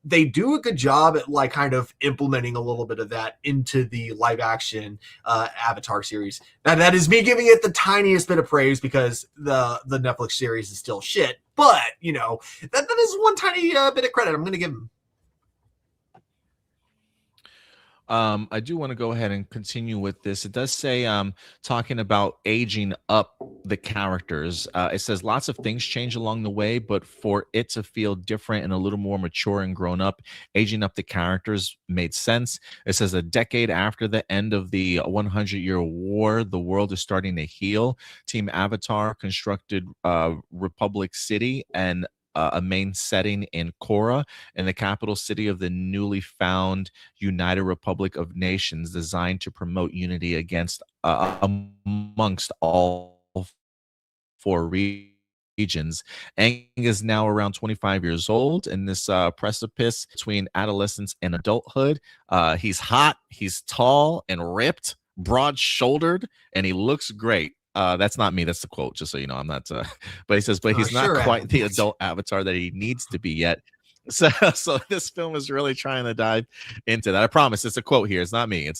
they do a good job at like kind of implementing a little bit of that into the live action Avatar series. Now, that is me giving it the tiniest bit of praise, because the Netflix series is still shit. But, that is one tiny bit of credit I'm going to give him. I do want to go ahead and continue with this. It does say, talking about aging up the characters. It says lots of things change along the way, but for it to feel different and a little more mature and grown up, aging up the characters made sense. It says a decade after the end of the 100-year war, the world is starting to heal. Team Avatar constructed Republic City and a main setting in Korra, in the capital city of the newly found United Republic of Nations, designed to promote unity amongst all 4 regions. Aang is now around 25 years old in this precipice between adolescence and adulthood. He's hot, he's tall and ripped, broad-shouldered, and he looks great. That's not me. That's the quote, just so you know. I'm not, but he says, but he's not quite the adult Avatar that he needs to be yet. So this film is really trying to dive into that. I promise it's a quote here. It's not me.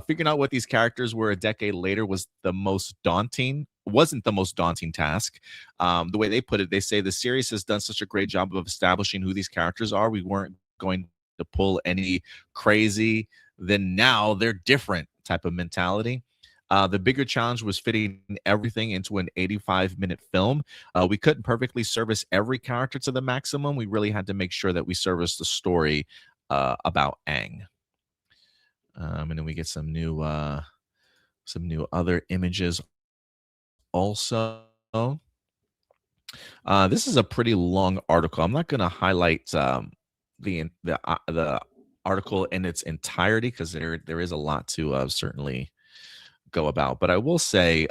Figuring out what these characters were a decade later wasn't the most daunting task. The way they put it, they say the series has done such a great job of establishing who these characters are. We weren't going to pull any crazy, then now they're different type of mentality. The bigger challenge was fitting everything into an 85-minute film. We couldn't perfectly service every character to the maximum. We really had to make sure that we serviced the story about Aang. And then we get some new other images also. This is a pretty long article. I'm not going to highlight the article in its entirety because there is a lot to certainly go about. But I will say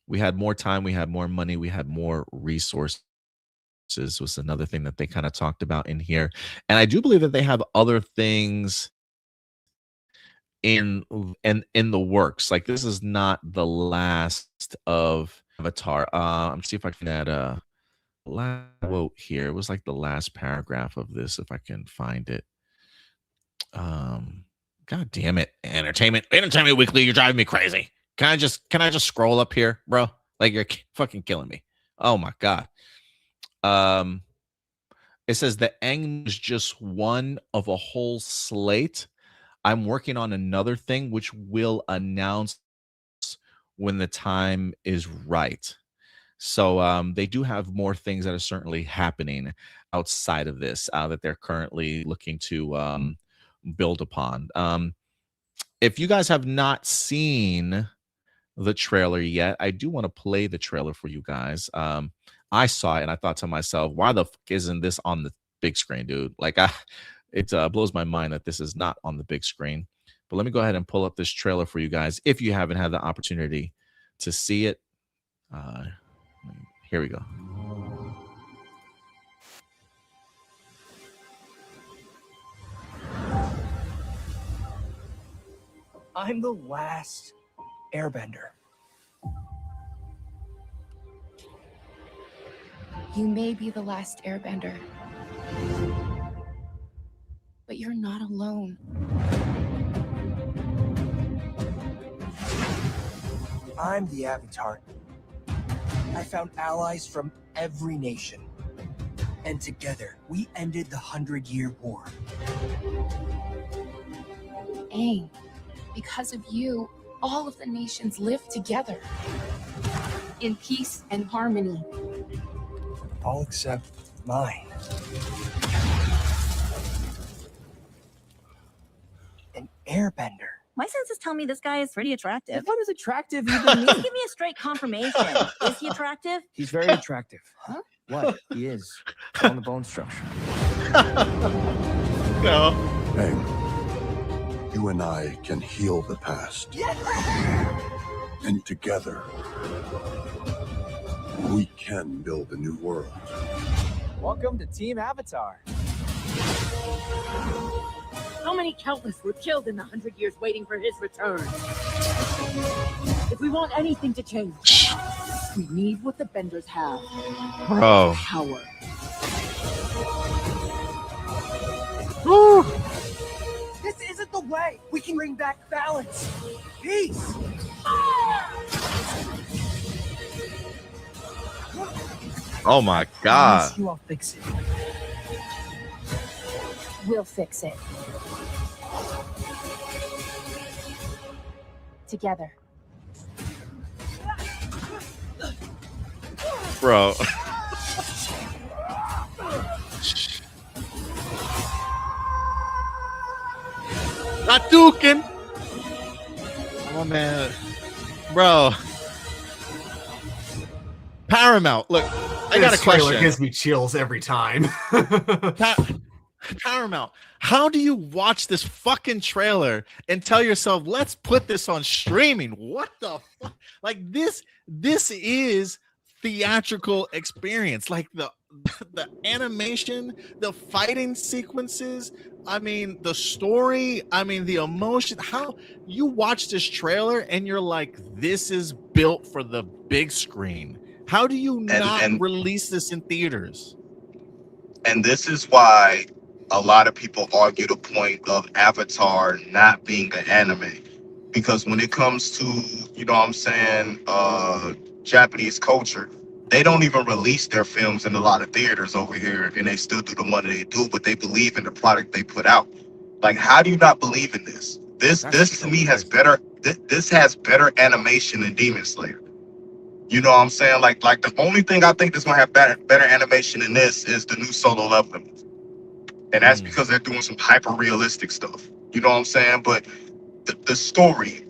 we had more time, we had more money, we had more resources. Was another thing that they kind of talked about in here, and I do believe that they have other things in the works. Like this is not the last of Avatar. I'm see if I can add a last quote here. It was like the last paragraph of this, if I can find it. God damn it, Entertainment Weekly, you're driving me crazy. Can I just scroll up here, bro? Like you're fucking killing me. Oh my god. It says that Aang is just one of a whole slate. I'm working on another thing which will announce when the time is right. So they do have more things that are certainly happening outside of this that they're currently looking to build upon. If you guys have not seen the trailer yet, I do want to play the trailer for you guys. I saw it and I thought to myself, why the fuck isn't this on the big screen, dude? Like, it blows my mind that this is not on the big screen. But let me go ahead and pull up this trailer for you guys if you haven't had the opportunity to see it. Here we go. I'm the last Airbender. You may be the last Airbender, but you're not alone. I'm the Avatar. I found allies from every nation. And together, we ended the 100-Year War. Aang, because of you, all of the nations live together in peace and harmony. All except mine. An Airbender. My senses tell me this guy is pretty attractive. What does attractive even mean? Just give me a straight confirmation. Is he attractive? He's very attractive. Huh? What? He is. On the bone structure. No. Hey, you and I can heal the past. Yes! And together, we can build a new world. Welcome to Team Avatar. How many countless were killed in the 100 years waiting for his return? If we want anything to change, we need what the Benders have. Bro. Power. Woo! This isn't the way. We can bring back balance. Peace. Oh my god. You all fix it. We'll fix it. Together. Bro. Not duking. Oh man. Bro. Paramount. Look, I got a question. Trailer gives me chills every time. Paramount, how do you watch this fucking trailer and tell yourself, let's put this on streaming? What the fuck? Like this is theatrical experience. Like the animation, the fighting sequences, I mean, the story, I mean, the emotion. How you watch this trailer and you're like, this is built for the big screen. How do you not release this in theaters? And this is why a lot of people argue the point of Avatar not being an anime. Because when it comes to, you know what I'm saying, Japanese culture, they don't even release their films in a lot of theaters over here, and they still do the money they do, but they believe in the product they put out. Like, how do you not believe in this? This to me has better, this has better animation than Demon Slayer. You know what I'm saying? Like the only thing I think that's gonna have better animation than this is the new Solo Leveling. And that's because they're doing some hyper realistic stuff. You know what I'm saying? But the story,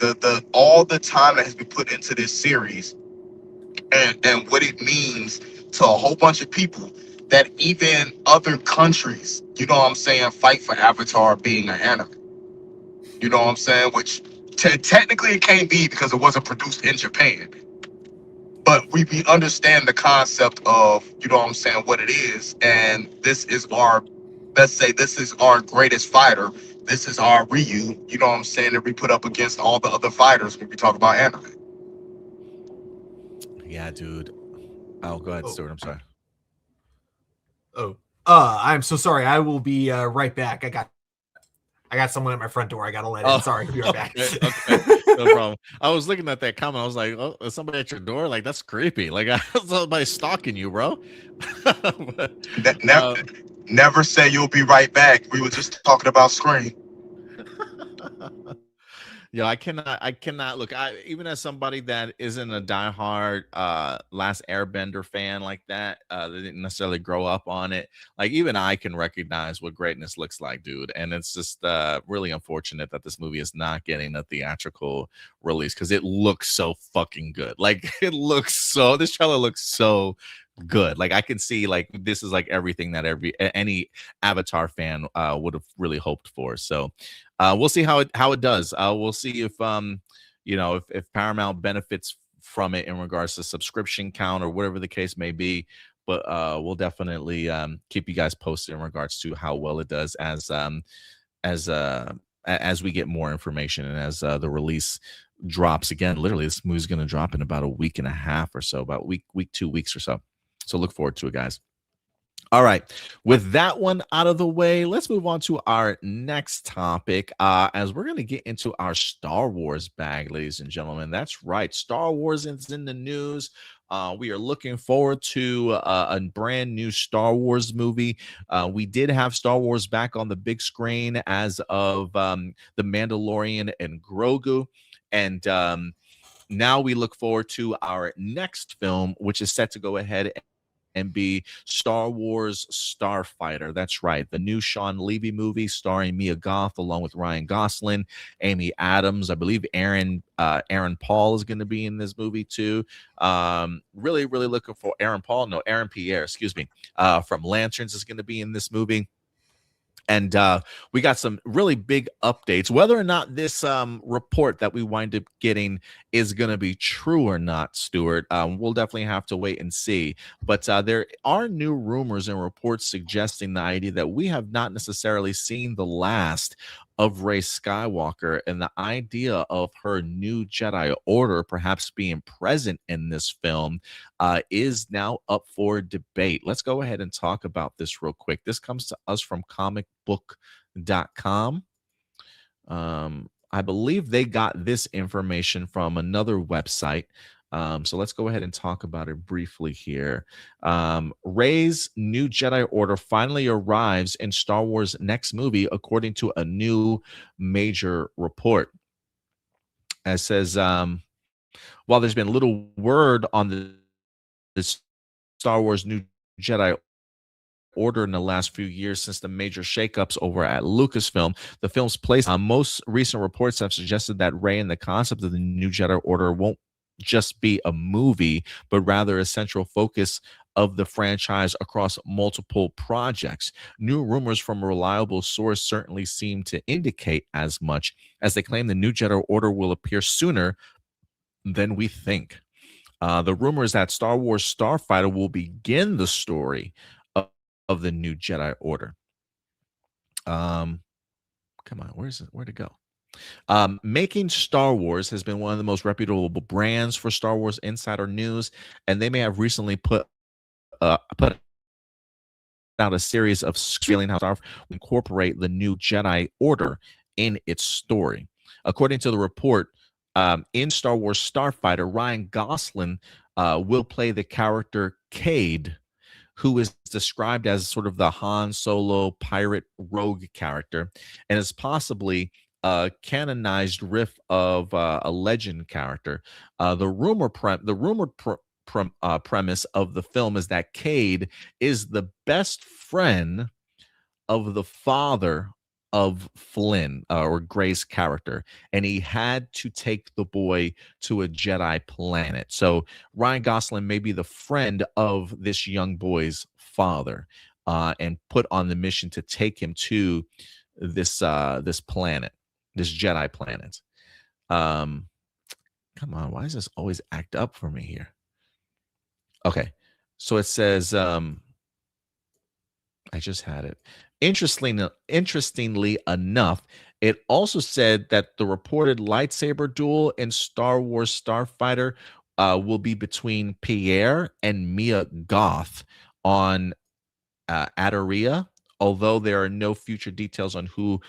all the time that has been put into this series, and what it means to a whole bunch of people that even other countries, you know what I'm saying, fight for Avatar being an anime. You know what I'm saying? Which technically it can't be because it wasn't produced in Japan. But we understand the concept of, you know what I'm saying, what it is. And this is our, let's say this is our greatest fighter. This is our Ryu, you know what I'm saying, that we put up against all the other fighters when we talk about anime. Yeah, dude. Oh, go ahead, Stuart. I'm sorry. I'm so sorry. I will be right back. I got someone at my front door. I gotta let in. Sorry, I'll be right back. Okay, no problem. I was looking at that comment. I was like, "Oh, is somebody at your door? Like, that's creepy. Like, somebody stalking you, bro." Never say you'll be right back. We were just talking about Scream. Yeah, I cannot look. Even as somebody that isn't a diehard Last Airbender fan like that, that didn't necessarily grow up on it. Like, even I can recognize what greatness looks like, dude. And it's just really unfortunate that this movie is not getting a theatrical release because it looks so fucking good. Like, this trailer looks so good. Like, I can see like this is like everything that any Avatar fan would have really hoped for. So we'll see how it does. We'll see if if Paramount benefits from it in regards to subscription count or whatever the case may be. But we'll definitely keep you guys posted in regards to how well it does as we get more information and as the release drops. Again, literally this movie's going to drop in about a week and a half or so, about week 2 weeks or so. So look forward to it, guys. All right, with that one out of the way, let's move on to our next topic as we're going to get into our Star Wars bag, ladies and gentlemen. That's right. Star Wars is in the news. We are looking forward to a brand new Star Wars movie. We did have Star Wars back on the big screen as of The Mandalorian and Grogu. And now we look forward to our next film, which is set to go ahead and be Star Wars Starfighter. That's right. The new Sean Levy movie starring Mia Goth along with Ryan Gosling, Amy Adams. I believe Aaron Paul is going to be in this movie too. Really, really looking for Aaron Pierre, excuse me, from Lanterns is going to be in this movie. And we got some really big updates. Whether or not this report that we wind up getting is going to be true or not, Stuart, we'll definitely have to wait and see. But there are new rumors and reports suggesting the idea that we have not necessarily seen the last of Rey Skywalker, and the idea of her new Jedi Order perhaps being present in this film is now up for debate. Let's go ahead and talk about this real quick. This comes to us from comicbook.com. I believe they got this information from another website. So let's go ahead and talk about it briefly here. Rey's new Jedi Order finally arrives in Star Wars' next movie, according to a new major report. It says, while there's been little word on this Star Wars new Jedi Order in the last few years since the major shakeups over at Lucasfilm, the film's place. Most recent reports have suggested that Rey and the concept of the new Jedi Order won't just be a movie, but rather a central focus of the franchise across multiple projects. New rumors from a reliable source certainly seem to indicate as much, as they claim the new Jedi Order will appear sooner than we think. The rumor is that Star Wars Starfighter will begin the story of the new Jedi Order. Come on, where'd it go? Making Star Wars has been one of the most reputable brands for Star Wars Insider News, and they may have recently put out a series of feeling how Star Wars will incorporate the new Jedi Order in its story. According to the report, in Star Wars Starfighter, Ryan Gosling will play the character Cade, who is described as sort of the Han Solo pirate rogue character, and is possibly a canonized riff of a legend character. The rumored premise of the film is that Cade is the best friend of the father of Flynn or Gray's character, and he had to take the boy to a Jedi planet. So Ryan Gosling may be the friend of this young boy's father, and put on the mission to take him to this planet, this Jedi planet. Come on, why does this always act up for me here? Okay, so it says, I just had it. Interestingly enough, it also said that the reported lightsaber duel in Star Wars Starfighter will be between Pierre and Mia Goth on Adoria, although there are no further details on who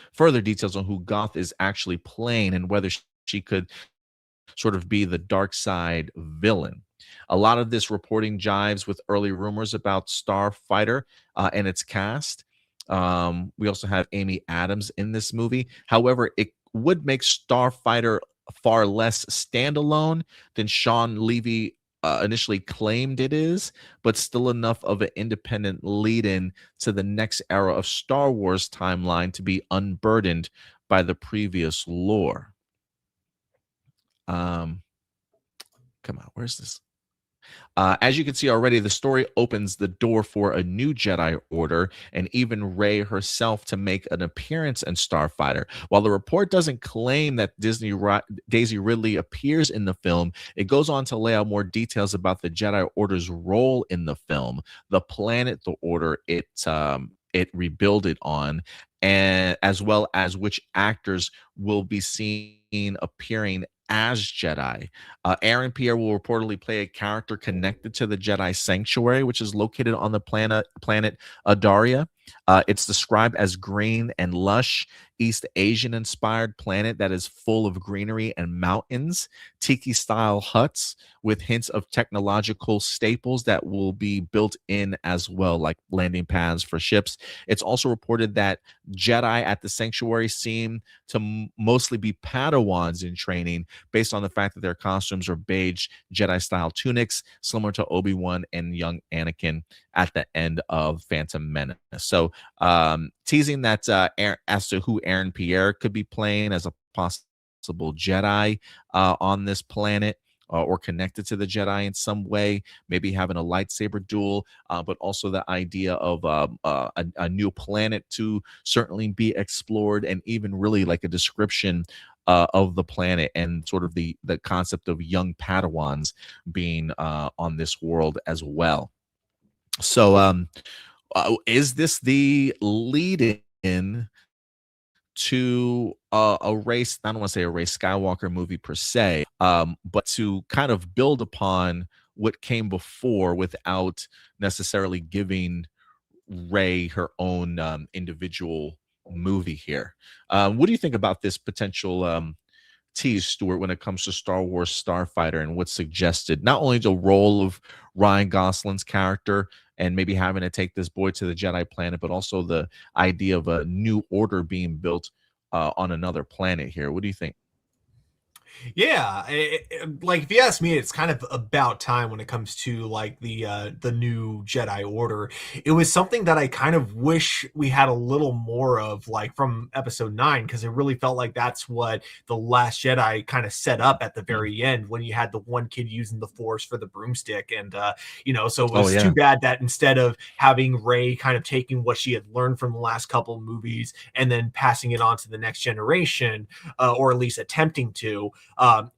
Goth is actually playing and whether she could sort of be the dark side villain. A lot of this reporting jives with early rumors about Starfighter and its cast. We also have Amy Adams in this movie. However, it would make Starfighter far less standalone than Sean Levy initially claimed it is, but still enough of an independent lead-in to the next era of Star Wars timeline to be unburdened by the previous lore. Come on, where's this? As you can see already, the story opens the door for a new Jedi Order and even Rey herself to make an appearance in Starfighter. While the report doesn't claim that Daisy Ridley appears in the film, it goes on to lay out more details about the Jedi Order's role in the film, the planet the Order it rebuilded on, and as well as which actors will be seen appearing as Jedi. Aaron Pierre will reportedly play a character connected to the Jedi Sanctuary, which is located on the planet Adaria. It's described as green and lush, East Asian-inspired planet that is full of greenery and mountains, tiki-style huts with hints of technological staples that will be built in as well, like landing pads for ships. It's also reported that Jedi at the Sanctuary seem to mostly be Padawans in training, based on the fact that their costumes are beige Jedi-style tunics, similar to Obi-Wan and young Anakin at the end of Phantom Menace. So teasing that as to who Aaron Pierre could be playing as a possible Jedi on this planet, or connected to the Jedi in some way, maybe having a lightsaber duel, but also the idea of a new planet to certainly be explored, and even really like a description of the planet and sort of the concept of young Padawans being on this world as well. So is this the lead-in to a race? I don't want to say a Rey Skywalker movie per se, but to kind of build upon what came before without necessarily giving Rey her own individual movie here. What do you think about this potential tease, Stuart, when it comes to Star Wars Starfighter and what's suggested, not only the role of Ryan Gosling's character and maybe having to take this boy to the Jedi planet, but also the idea of a new order being built on another planet here? What do you think? Yeah, like if you ask me, it's kind of about time when it comes to like the new Jedi Order. It was something that I kind of wish we had a little more of, like from Episode 9, because it really felt like that's what the Last Jedi kind of set up at the very end, when you had the one kid using the Force for the broomstick, and so it was too bad that instead of having Rey kind of taking what she had learned from the last couple of movies and then passing it on to the next generation, or at least attempting to.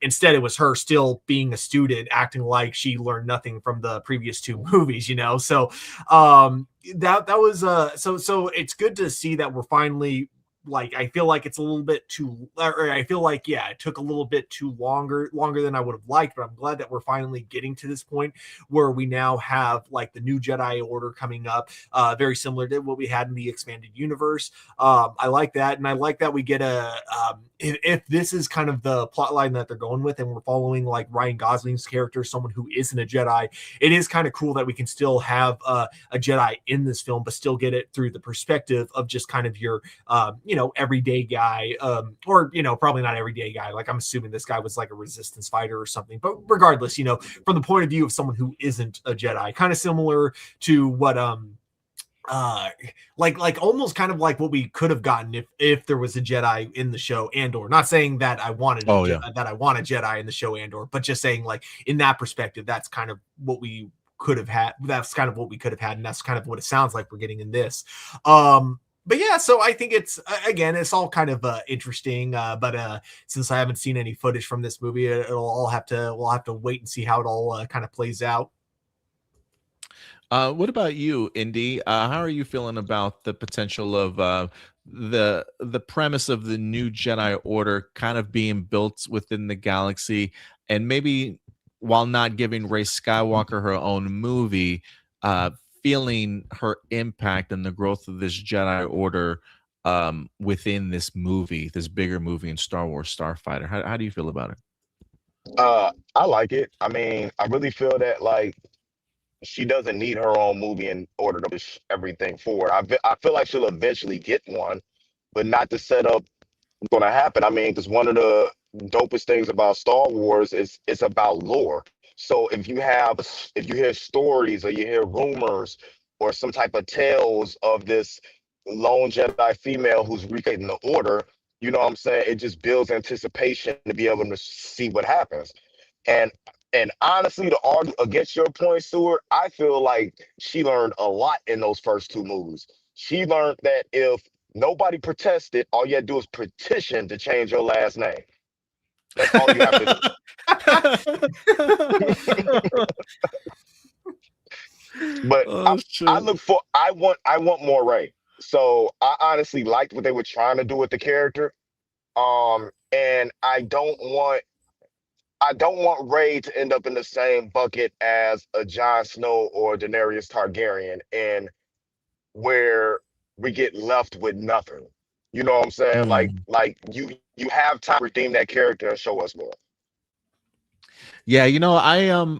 Instead, it was her still being a student, acting like she learned nothing from the previous two movies, So that was so it's good to see that we're finally, like, I feel like it's a little bit too, or I feel like, it took a little bit too longer than I would have liked, but I'm glad that we're finally getting to this point where we now have like the new Jedi Order coming up, very similar to what we had in the expanded universe. I like that. And I like that we get if this is kind of the plot line that they're going with, and we're following like Ryan Gosling's character, someone who isn't a Jedi, it is kind of cool that we can still have a Jedi in this film, but still get it through the perspective of just kind of your, everyday guy, or, probably not everyday guy. Like, I'm assuming this guy was like a resistance fighter or something, but regardless, from the point of view of someone who isn't a Jedi, kind of similar to what, uh like almost kind of like what we could have gotten if there was a Jedi in the show Andor. Not saying that I wanted that I want a Jedi in the show Andor, but just saying like in that perspective, that's kind of what we could have had. That's kind of what we could have had, and that's kind of what it sounds like we're getting in this. But yeah, so I think it's again, it's all kind of interesting. But since I haven't seen any footage from this movie, we'll have to wait and see how it all kind of plays out. What about you, Indy? How are you feeling about the potential of the premise of the new Jedi Order kind of being built within the galaxy, and maybe while not giving Rey Skywalker her own movie, feeling her impact and the growth of this Jedi Order within this movie, this bigger movie in Star Wars Starfighter? How do you feel about it? I like it. I mean, I really feel that like she doesn't need her own movie in order to push everything forward. I feel like she'll eventually get one, but not to set up what's going to happen. I mean, because one of the dopest things about Star Wars is it's about lore. So if you hear stories or you hear rumors or some type of tales of this lone Jedi female who's recreating the order, you know what I'm saying? It just builds anticipation to be able to see what happens. And and honestly, to argue against your point, Stuart, I feel like she learned a lot in those first two movies. She learned that if nobody protested, all you had to do is petition to change your last name. That's all you have to do. But I want more Rey. So I honestly liked what they were trying to do with the character. And I don't want Rey to end up in the same bucket as a Jon Snow or Daenerys Targaryen, and where we get left with nothing. You know what I'm saying? Like you have time to redeem that character and show us more. Yeah, I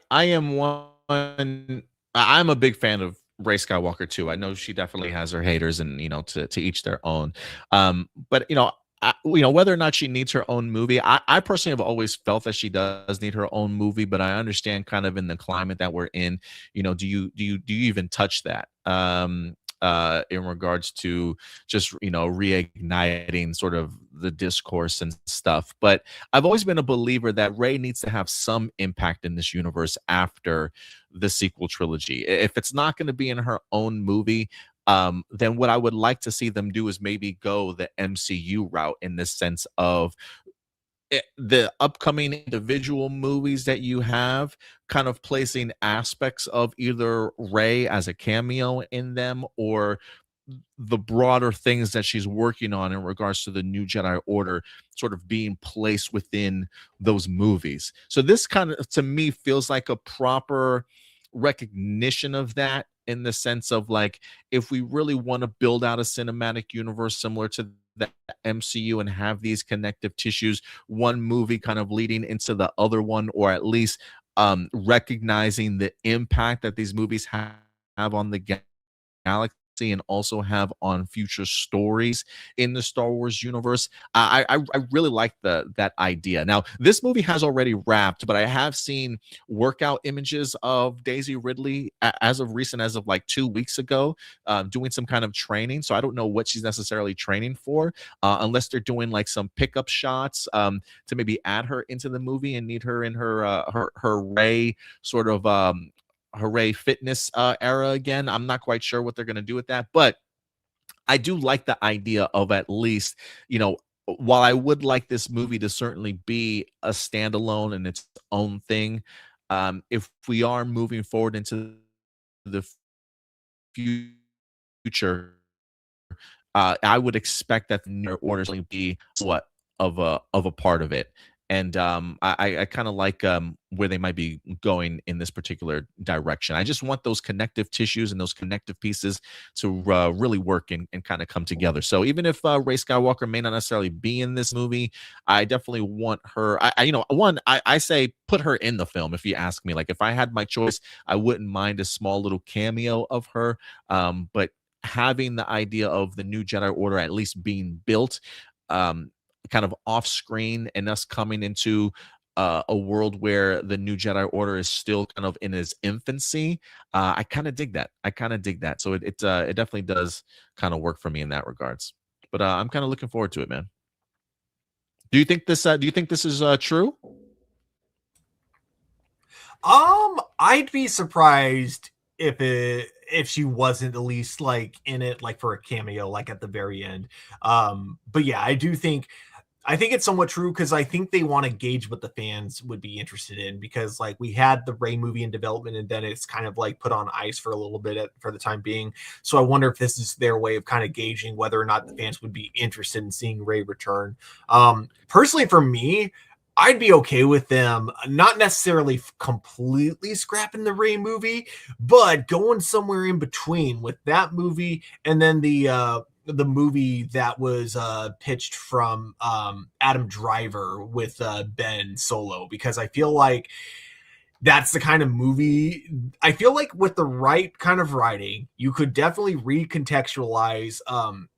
am one. I'm a big fan of Rey Skywalker too. I know she definitely has her haters, and to each their own. But whether or not she needs her own movie, I personally have always felt that she does need her own movie. But I understand kind of in the climate that we're in, do you even touch that? In regards to just reigniting sort of the discourse and stuff. But I've always been a believer that Rey needs to have some impact in this universe after the sequel trilogy. If it's not going to be in her own movie, then what I would like to see them do is maybe go the MCU route, in the sense of the upcoming individual movies that you have, kind of placing aspects of either Rey as a cameo in them, or the broader things that she's working on in regards to the new Jedi Order sort of being placed within those movies. So this kind of, to me, feels like a proper recognition of that, in the sense of like, if we really want to build out a cinematic universe similar to the MCU and have these connective tissues, one movie kind of leading into the other one, or at least recognizing the impact that these movies have on the galaxy and also have on future stories in the Star Wars universe. I really like that idea. Now, this movie has already wrapped, but I have seen workout images of Daisy Ridley as of like 2 weeks ago, doing some kind of training. So I don't know what she's necessarily training for, unless they're doing like some pickup shots to maybe add her into the movie and need her in her Rey sort of hooray fitness era again. I'm not quite sure what they're going to do with that, but I do like the idea of, at least, while I would like this movie to certainly be a standalone and its own thing, if we are moving forward into the future, I would expect that the New Order will be what of a part of it. And I kind of like where they might be going in this particular direction. I just want those connective tissues and those connective pieces to really work and kind of come together. So even if Rey Skywalker may not necessarily be in this movie, I definitely want her. I say put her in the film. If you ask me, like, if I had my choice, I wouldn't mind a small little cameo of her. But having the idea of the new Jedi Order at least being built, kind of off screen, and us coming into a world where the new Jedi Order is still kind of in its infancy. I kind of dig that. So it definitely does kind of work for me in that regards. But I'm kind of looking forward to it, man. Do you think this is true? I'd be surprised if she wasn't at least like in it, like for a cameo, like at the very end. But yeah, I think it's somewhat true, because I think they want to gauge what the fans would be interested in, because like we had the Rey movie in development and then it's kind of like put on ice for a little bit for the time being. So I wonder if this is their way of kind of gauging whether or not the fans would be interested in seeing Rey return. Personally, for me, I'd be okay with them not necessarily completely scrapping the Rey movie, but going somewhere in between with that movie and then the movie that was pitched from Adam Driver with Ben Solo, because I feel like that's the kind of movie I feel like with the right kind of writing, you could definitely recontextualize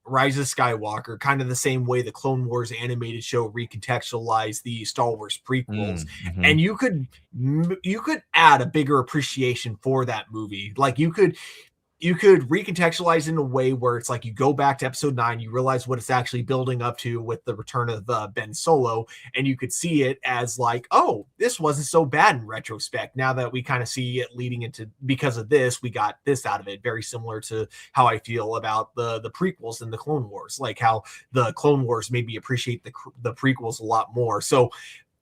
Rise of Skywalker, kind of the same way the Clone Wars animated show recontextualized the Star Wars prequels. And you could add a bigger appreciation for that movie. Like you could recontextualize in a way where it's like you go back to episode 9, you realize what it's actually building up to with the return of Ben Solo, and you could see it as like, oh, this wasn't so bad in retrospect. Now that we kind of see it leading into, because of this, we got this out of it. Very similar to how I feel about the prequels and the Clone Wars, like how the Clone Wars made me appreciate the prequels a lot more. So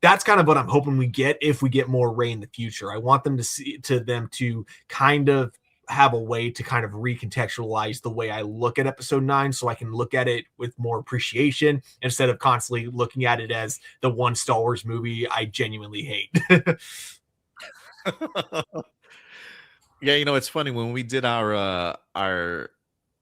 that's kind of what I'm hoping we get if we get more Rey in the future. I want them to kind of have a way to kind of recontextualize the way I look at episode 9, so I can look at it with more appreciation instead of constantly looking at it as the one Star Wars movie I genuinely hate. Yeah, it's funny when we did our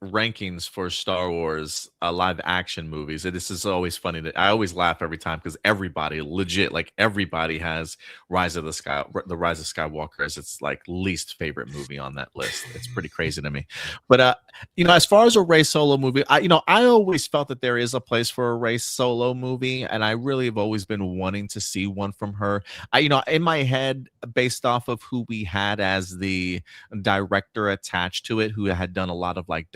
rankings for Star Wars live action movies. This is always funny that I always laugh every time, because everybody has the Rise of Skywalker as its like least favorite movie on that list. It's pretty crazy to me. But as far as a Rey Solo movie, I always felt that there is a place for a Rey Solo movie, and I really have always been wanting to see one from her. In my head, based off of who we had as the director attached to it, who had done a lot of like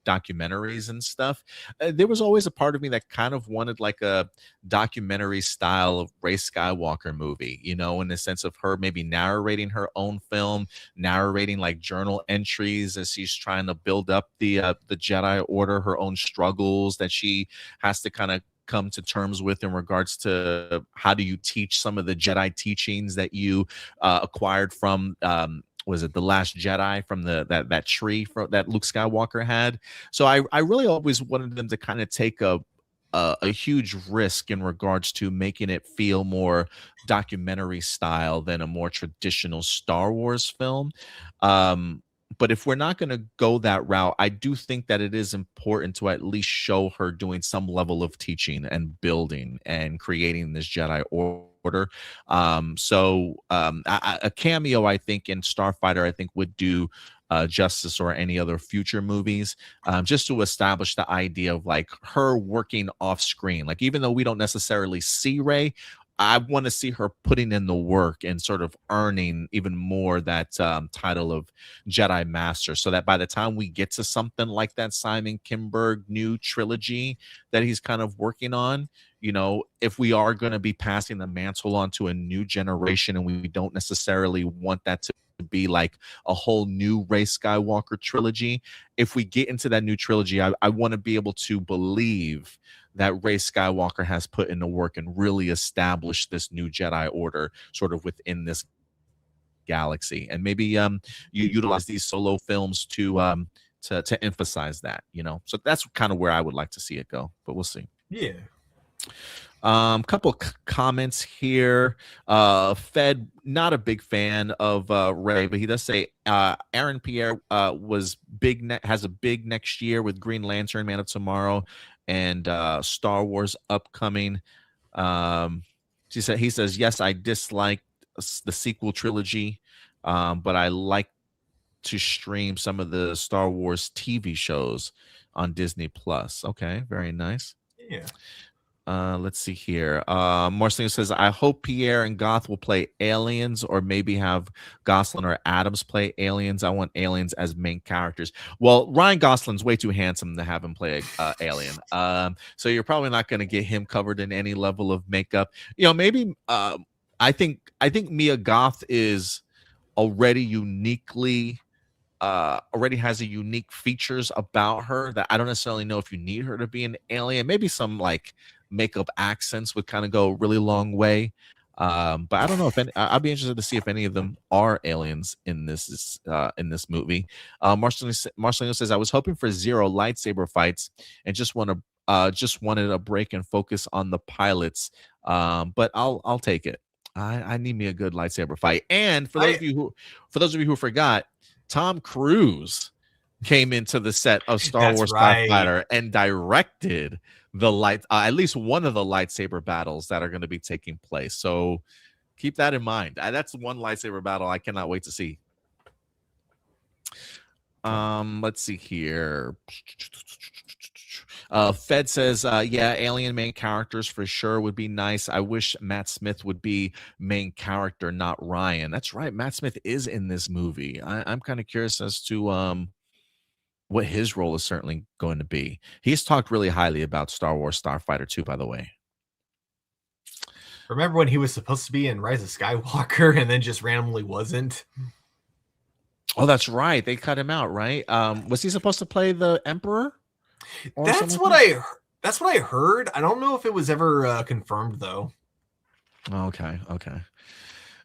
documentaries and stuff, there was always a part of me that kind of wanted like a documentary style of Rey Skywalker movie, in the sense of her maybe narrating her own film, narrating like journal entries as she's trying to build up the Jedi Order, her own struggles that she has to kind of come to terms with in regards to how do you teach some of the Jedi teachings that you acquired from was it The Last Jedi, from that tree that Luke Skywalker had. So I really always wanted them to kind of take a huge risk in regards to making it feel more documentary style than a more traditional Star Wars film. But if we're not going to go that route, I do think that it is important to at least show her doing some level of teaching and building and creating this Jedi Order. A cameo, I think, in Starfighter, I think would do justice, or any other future movies, just to establish the idea of like her working off screen. Like, even though we don't necessarily see Rey, I want to see her putting in the work and sort of earning even more that title of Jedi Master, so that by the time we get to something like that Simon Kinberg new trilogy that he's kind of working on, if we are going to be passing the mantle on to a new generation, and we don't necessarily want that to be like a whole new Rey Skywalker trilogy, if we get into that new trilogy, I want to be able to believe that Rey Skywalker has put in the work and really established this new Jedi Order sort of within this galaxy. And maybe you utilize these solo films to emphasize that, So that's kind of where I would like to see it go, but we'll see. Yeah. Couple comments here. Fed, not a big fan of Rey, but he does say Aaron Pierre has a big next year with Green Lantern, Man of Tomorrow, and Star Wars upcoming. He says, yes, I dislike the sequel trilogy, but I like to stream some of the Star Wars TV shows on Disney Plus. Okay, very nice. Yeah. Let's see here. Marcelino says, I hope Pierre and Goth will play aliens, or maybe have Gosling or Adams play aliens. I want aliens as main characters. Well, Ryan Gosling's way too handsome to have him play a alien. So you're probably not going to get him covered in any level of makeup. Maybe I think Mia Goth is already uniquely already has a unique features about her that I don't necessarily know if you need her to be an alien. Maybe some like makeup accents would kind of go a really long way. But I don't know if I'd be interested to see if any of them are aliens in this movie. Marcelino says, I was hoping for zero lightsaber fights and just wanted a break and focus on the pilots. But I'll take it. I need me a good lightsaber fight. And for those of you who forgot, Tom Cruise came into the set of Star Wars Starfighter and directed the at least one of the lightsaber battles that are going to be taking place. So keep that in mind. That's one lightsaber battle I cannot wait to see. Let's see here. Fed says, yeah, alien main characters for sure would be nice. I wish Matt Smith would be main character, not Ryan. That's right. Matt Smith is in this movie. I'm kind of curious as to what his role is certainly going to be. He's talked really highly about Star Wars Starfighter 2, by the way. Remember when he was supposed to be in Rise of Skywalker and then just randomly wasn't? Oh, that's right. They cut him out, right? Was he supposed to play the Emperor? That's what I heard. I don't know if it was ever confirmed though. Okay.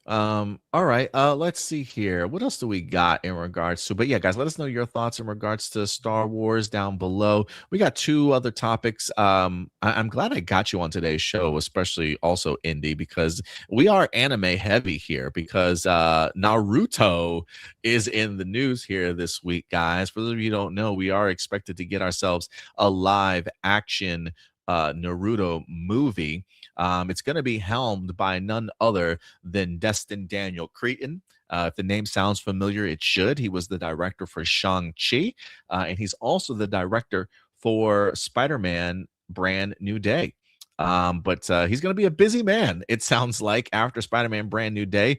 All right. Let's see here. What else do we got in regards to? But yeah, guys, let us know your thoughts in regards to Star Wars down below. We got two other topics. I'm glad I got you on today's show, especially also Indy, because we are anime heavy here. Because Naruto is in the news here this week, guys. For those of you who don't know, we are expected to get ourselves a live action Naruto movie. It's going to be helmed by none other than Destin Daniel Cretton. If the name sounds familiar, it should. He was the director for Shang-Chi, and he's also the director for Spider-Man Brand New Day. But he's going to be a busy man, it sounds like, after Spider-Man Brand New Day,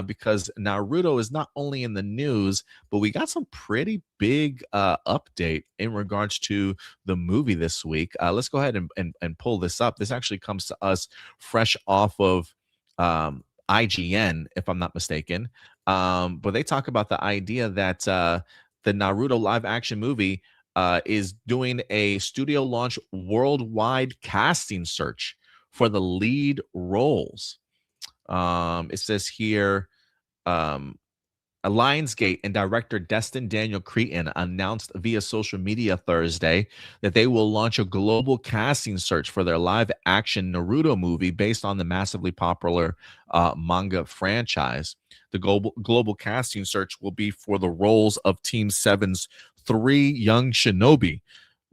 because Naruto is not only in the news, but we got some pretty big update in regards to the movie this week. Let's go ahead and pull this up. This actually comes to us fresh off of IGN, if I'm not mistaken. But they talk about the idea that the Naruto live action movie is doing a studio launch worldwide casting search for the lead roles. It says here, Lionsgate and director Destin Daniel Cretton announced via social media Thursday that they will launch a global casting search for their live-action Naruto movie based on the massively popular manga franchise. The global casting search will be for the roles of Team 7's 3 young shinobi,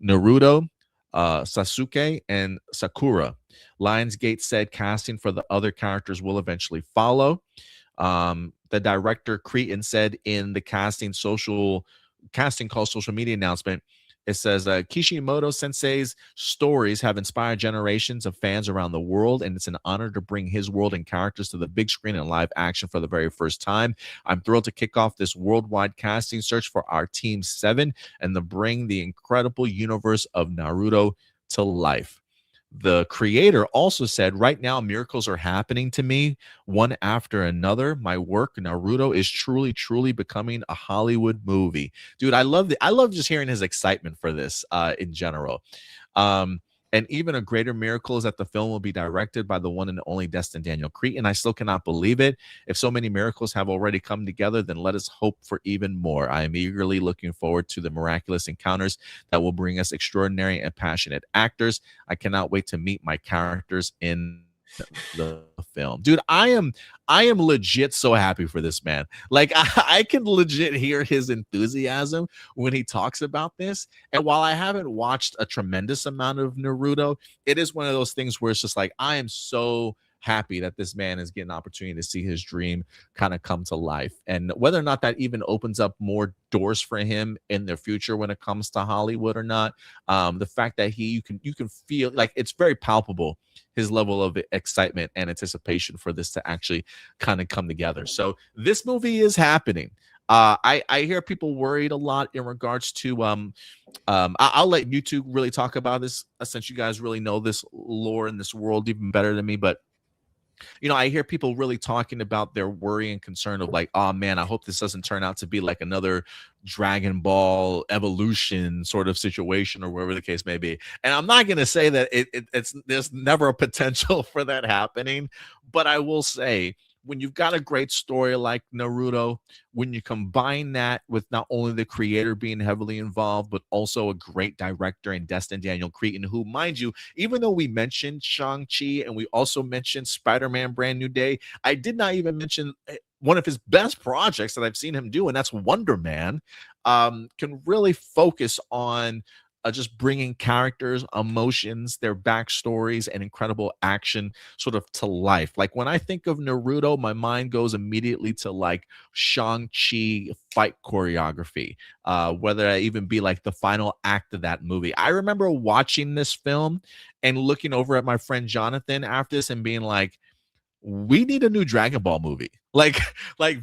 Naruto, Sasuke, and Sakura. Lionsgate said casting for the other characters will eventually follow. The director Cretton said in the casting call social media announcement, it says Kishimoto Sensei's stories have inspired generations of fans around the world, and it's an honor to bring his world and characters to the big screen in live action for the very first time. I'm thrilled to kick off this worldwide casting search for our Team 7 and to bring the incredible universe of Naruto to life. The creator also said, right now, miracles are happening to me one after another. My work, Naruto, is truly, truly becoming a Hollywood movie. Dude, I love just hearing his excitement for this in general. And even a greater miracle is that the film will be directed by the one and only Destin Daniel Cretton. I still cannot believe it. If so many miracles have already come together, then let us hope for even more. I am eagerly looking forward to the miraculous encounters that will bring us extraordinary and passionate actors. I cannot wait to meet my characters in the film. Dude, I am legit so happy for this man. Like, I can legit hear his enthusiasm when he talks about this. And while I haven't watched a tremendous amount of Naruto, it is one of those things where it's just like, I am so happy that this man is getting an opportunity to see his dream kind of come to life. And whether or not that even opens up more doors for him in the future when it comes to Hollywood or not, the fact that you can feel like it's very palpable, his level of excitement and anticipation for this to actually kind of come together. So this movie is happening. I hear people worried a lot in regards to I'll let you two really talk about this, since you guys really know this lore in this world even better than me. But I hear people really talking about their worry and concern of like, oh man, I hope this doesn't turn out to be like another Dragon Ball evolution sort of situation, or wherever the case may be. And I'm not going to say that it's there's never a potential for that happening, but I will say, when you've got a great story like Naruto, when you combine that with not only the creator being heavily involved, but also a great director in Destin Daniel Cretton, who, mind you, even though we mentioned Shang-Chi and we also mentioned Spider-Man Brand New Day, I did not even mention one of his best projects that I've seen him do, and that's Wonder Man. Can really focus on just bringing characters, emotions, their backstories, and incredible action sort of to life. Like when I think of Naruto, my mind goes immediately to like Shang-Chi fight choreography, whether that even be like the final act of that movie. I remember watching this film and looking over at my friend Jonathan after this and being like, we need a new Dragon Ball movie. Like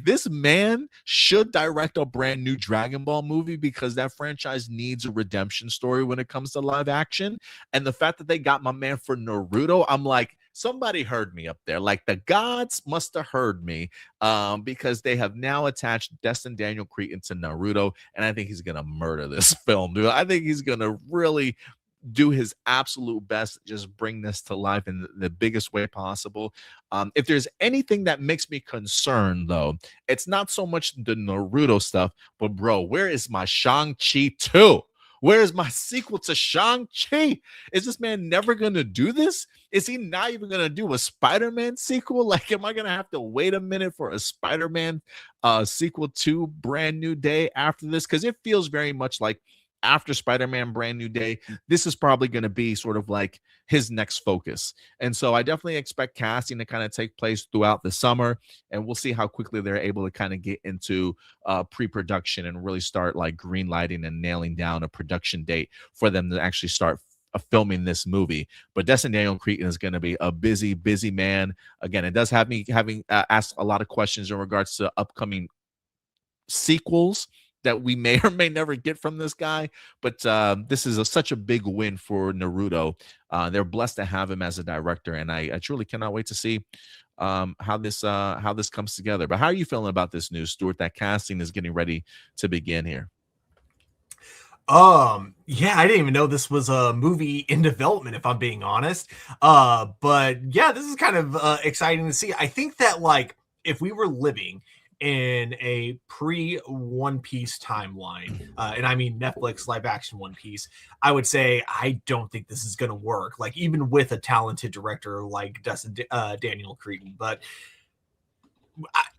this man should direct a brand new Dragon Ball movie, because that franchise needs a redemption story when it comes to live action. And the fact that they got my man for Naruto, I'm like, somebody heard me up there. Like the gods must have heard me, because they have now attached Destin Daniel Cretton to Naruto, and I think he's gonna murder this film, dude. I think he's gonna really do his absolute best, just bring this to life in the biggest way possible. If there's anything that makes me concerned, though, it's not so much the Naruto stuff, but bro, where is my Shang-Chi 2? Where is my sequel to Shang-Chi? Is this man never going to do this? Is he not even going to do a Spider-Man sequel? Like, am I going to have to wait a minute for a Spider-Man sequel to Brand New Day after this? Because it feels very much like after Spider-Man Brand New Day, this is probably going to be sort of like his next focus. And so I definitely expect casting to kind of take place throughout the summer, and we'll see how quickly they're able to kind of get into pre-production and really start like green lighting and nailing down a production date for them to actually start filming this movie. But Destin Daniel Cretton is going to be a busy man. Again, it does have me having asked a lot of questions in regards to upcoming sequels that we may or may never get from this guy, but this is such a big win for Naruto. They're blessed to have him as a director, and I truly cannot wait to see how this comes together. But how are you feeling about this news, Stuart, that casting is getting ready to begin here? Yeah, I didn't even know this was a movie in development, if I'm being honest. But yeah, this is kind of exciting to see. I think that like if we were living in a pre-One Piece timeline, and I mean Netflix live action One Piece, I would say I don't think this is going to work, like even with a talented director like Daniel Cretton. But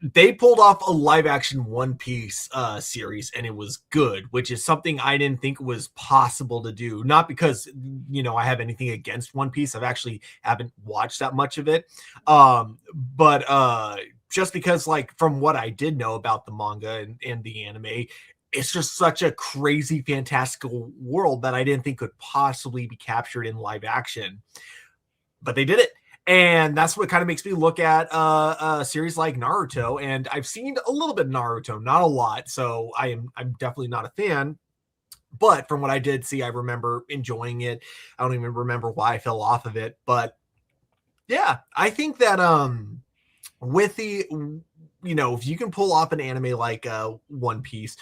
they pulled off a live action One Piece series, and it was good, which is something I didn't think was possible to do. Not because, I have anything against One Piece. I've actually haven't watched that much of it. But just because, like, from what I did know about the manga and the anime, it's just such a crazy, fantastical world that I didn't think could possibly be captured in live action. But they did it. And that's what kind of makes me look at a series like Naruto. And I've seen a little bit of Naruto, not a lot. So I'm definitely not a fan. But from what I did see, I remember enjoying it. I don't even remember why I fell off of it. But yeah, I think that with the, if you can pull off an anime like One Piece,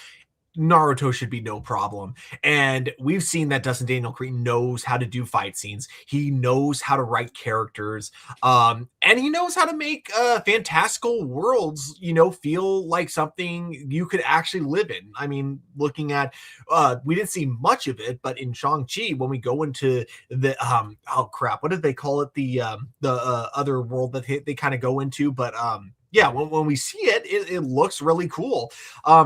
Naruto should be no problem. And we've seen that Destin Daniel Cretton knows how to do fight scenes. He knows how to write characters. And he knows how to make fantastical worlds, feel like something you could actually live in. I mean, looking at, we didn't see much of it, but in Shang-Chi, when we go into the, what did they call it? The other world that they kind of go into, but yeah, when we see it, it looks really cool.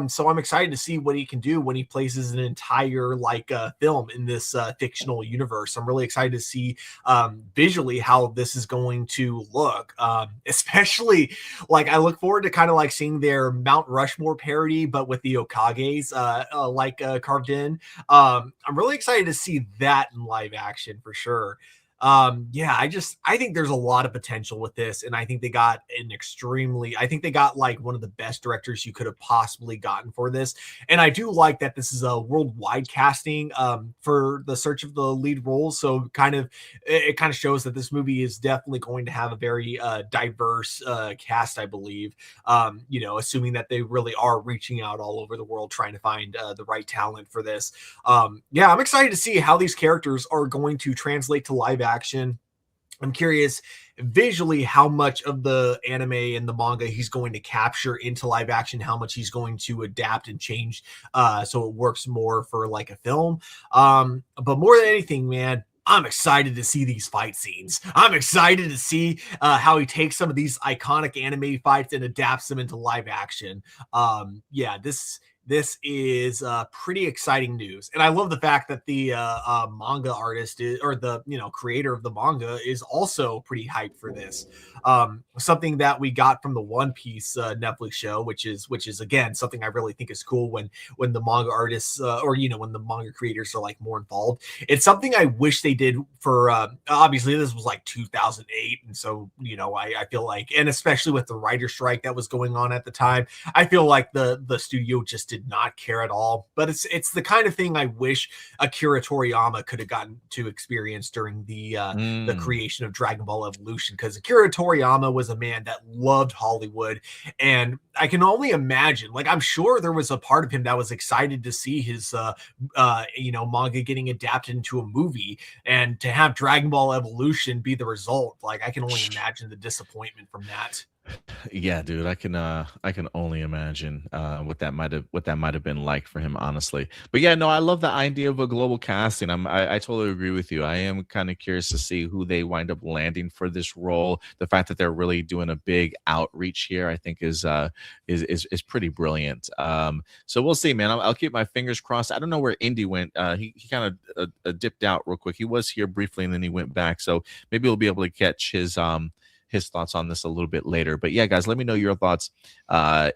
So I'm excited to see what he can do when he places an entire like film in this fictional universe. I'm really excited to see visually how this is going to look. Especially like I look forward to kind of like seeing their Mount Rushmore parody, but with the Okages carved in. I'm really excited to see that in live action for sure. Yeah, I think there's a lot of potential with this, and I think they got like one of the best directors you could have possibly gotten for this. And I do like that this is a worldwide casting for the search of the lead roles, so it kind of shows that this movie is definitely going to have a very diverse cast, I believe. Assuming that they really are reaching out all over the world trying to find the right talent for this. Yeah, I'm excited to see how these characters are going to translate to live action. I'm curious visually how much of the anime and the manga he's going to capture into live action, how much he's going to adapt and change so it works more for like a film. But more than anything, man, I'm excited to see these fight scenes. I'm excited to see how he takes some of these iconic anime fights and adapts them into live action. Yeah, this is pretty exciting news. And I love the fact that the manga artist or the creator of the manga is also pretty hyped for this. Something that we got from the One Piece Netflix show, which is again something I really think is cool when the manga artists when the manga creators are like more involved. It's something I wish they did for obviously this was like 2008, and so I feel like, and especially with the writer strike that was going on at the time, I feel like the studio just did not care at all. But it's the kind of thing I wish Akira Toriyama could have gotten to experience during the creation of Dragon Ball Evolution, because Akira Toriyama was a man that loved Hollywood, and I can only imagine, like, I'm sure there was a part of him that was excited to see his manga getting adapted into a movie, and to have Dragon Ball Evolution be the result, like, I can only imagine the disappointment from that. Yeah, dude, I can only imagine what that might have been like for him, honestly. But yeah, no, I love the idea of a global casting. I totally agree with you. I am kind of curious to see who they wind up landing for this role. The fact that they're really doing a big outreach here, I think, is pretty brilliant. So we'll see, man. I'll keep my fingers crossed. I don't know where Indy went. He kind of dipped out real quick. He was here briefly and then he went back. So maybe we'll be able to catch his thoughts on this a little bit later. But yeah, guys, let me know your thoughts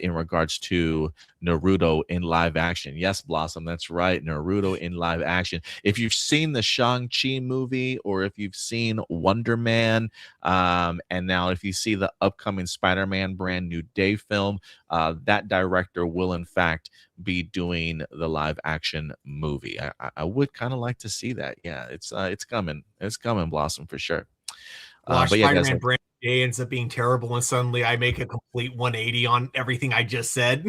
in regards to Naruto in live action. Yes, Blossom, that's right, Naruto in live action. If you've seen the Shang-Chi movie, or if you've seen Wonder Man, and now if you see the upcoming Spider-Man Brand New Day film, that director will in fact be doing the live action movie. I would kind of like to see that. Yeah, it's coming. It's coming, Blossom, for sure. Watch But yeah, Spider-Man guys, Brand New Day ends up being terrible, and suddenly I make a complete 180 on everything I just said.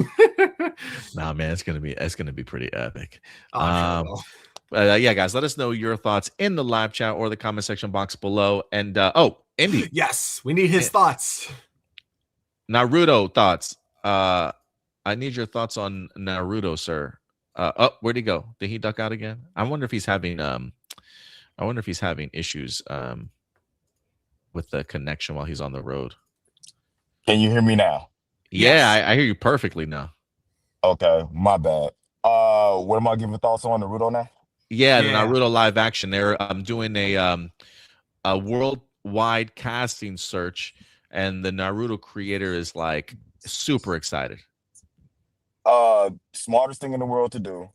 nah, man, it's gonna be pretty epic. Oh, sure Yeah, guys, let us know your thoughts in the live chat or the comment section box below. And Indy, yes, we need his thoughts. Naruto thoughts. I need your thoughts on Naruto, sir. Where'd he go? Did he duck out again? I wonder if he's having issues with the connection while he's on the road. Can you hear me now? Yeah, yes. I hear you perfectly now. Okay, my bad. What am I giving thoughts on Naruto now? Yeah, the Naruto live action. They're doing a worldwide casting search, and the Naruto creator is like super excited. Smartest thing in the world to do.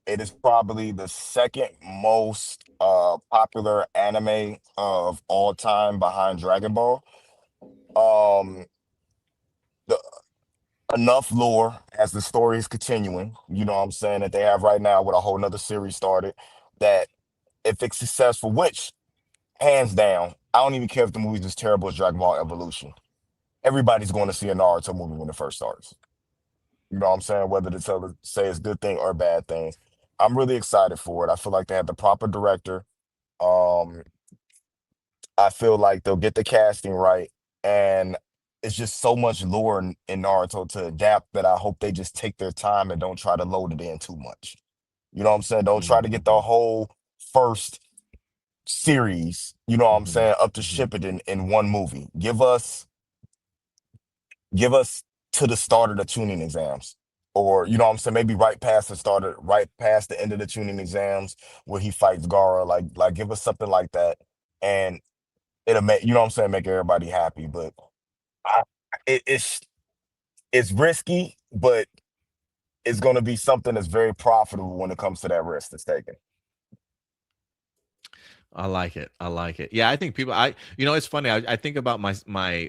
It is probably the second most popular anime of all time behind Dragon Ball. Enough lore as the story is continuing, you know what I'm saying, that they have right now with a whole nother series started, that if it's successful, which hands down, I don't even care if the movie's as terrible as Dragon Ball Evolution. Everybody's going to see a Naruto movie when it first starts. You know what I'm saying? Whether to say it's a good thing or a bad thing. I'm really excited for it. I feel like they have the proper director. I feel like they'll get the casting right. And it's just so much lore in Naruto to adapt that I hope they just take their time and don't try to load it in too much. You know what I'm saying? Don't try to get the whole first series, you know what I'm saying, up to ship it in one movie. Give us give us to the start of the tuning exams. Or, you know what I'm saying, maybe right past the end of the tuning exams where he fights Gara. Like give us something like that. And it'll make, you know what I'm saying, make everybody happy. But I, it's risky, but it's gonna be something that's very profitable when it comes to that risk that's taken. I like it. I like it. Yeah, I think people. It's funny. I think about my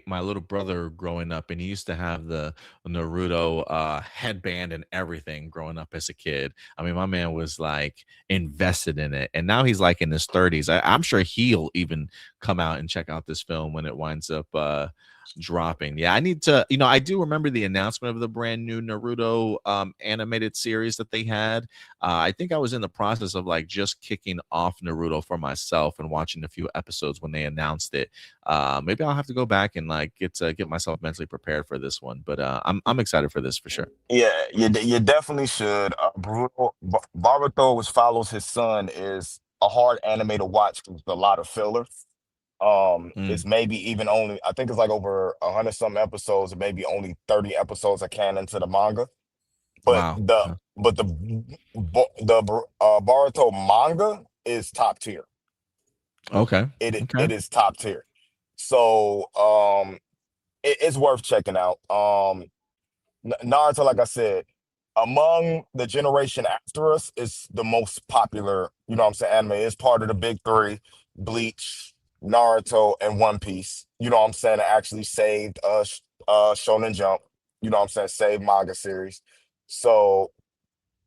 little brother growing up, and he used to have the Naruto headband and everything growing up as a kid. I mean, my man was like invested in it, and now he's like in his 30s. I'm sure he'll even come out and check out this film when it winds up dropping. Yeah, I need to. I do remember the announcement of the brand new Naruto animated series that they had. I think I was in the process of like just kicking off Naruto for myself and watching a few episodes when they announced it. Maybe I'll have to go back and like get myself mentally prepared for this one. But I'm excited for this for sure. Yeah, you definitely should. Baruto, which follows his son, is a hard anime to watch with a lot of filler. It's maybe even only, I think it's like over 100 some episodes, and maybe only 30 episodes are canon to the manga. But Wow. the Baruto manga is top tier. Okay. It is top tier. So it's worth checking out. Naruto, like I said, among the generation after us, is the most popular, you know what I'm saying, anime. It's part of the big three: Bleach, Naruto, and One Piece. You know what I'm saying? It actually saved Shonen Jump. You know what I'm saying? Saved manga series. So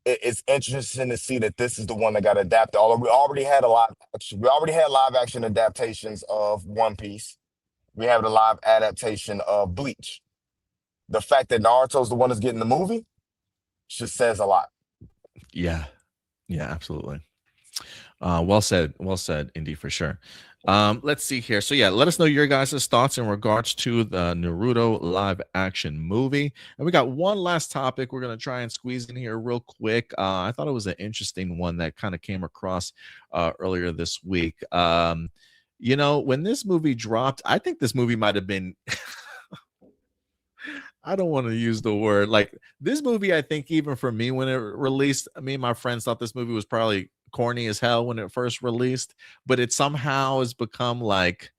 it's interesting to see that this is the one that got adapted. Although we already had live action adaptations of One Piece. We have the live adaptation of Bleach. The fact that Naruto's the one that's getting the movie just says a lot. Yeah, absolutely. Well said, Indy, for sure. Let's see here. So yeah, let us know your guys' thoughts in regards to the Naruto live action movie. And we got one last topic we're going to try and squeeze in here real quick. I thought it was an interesting one that kind of came across earlier this week. When this movie dropped, I think this movie might have been I don't want to use the word like this movie. I think even for me, when it released, me and my friends thought this movie was probably corny as hell when it first released, but it somehow has become like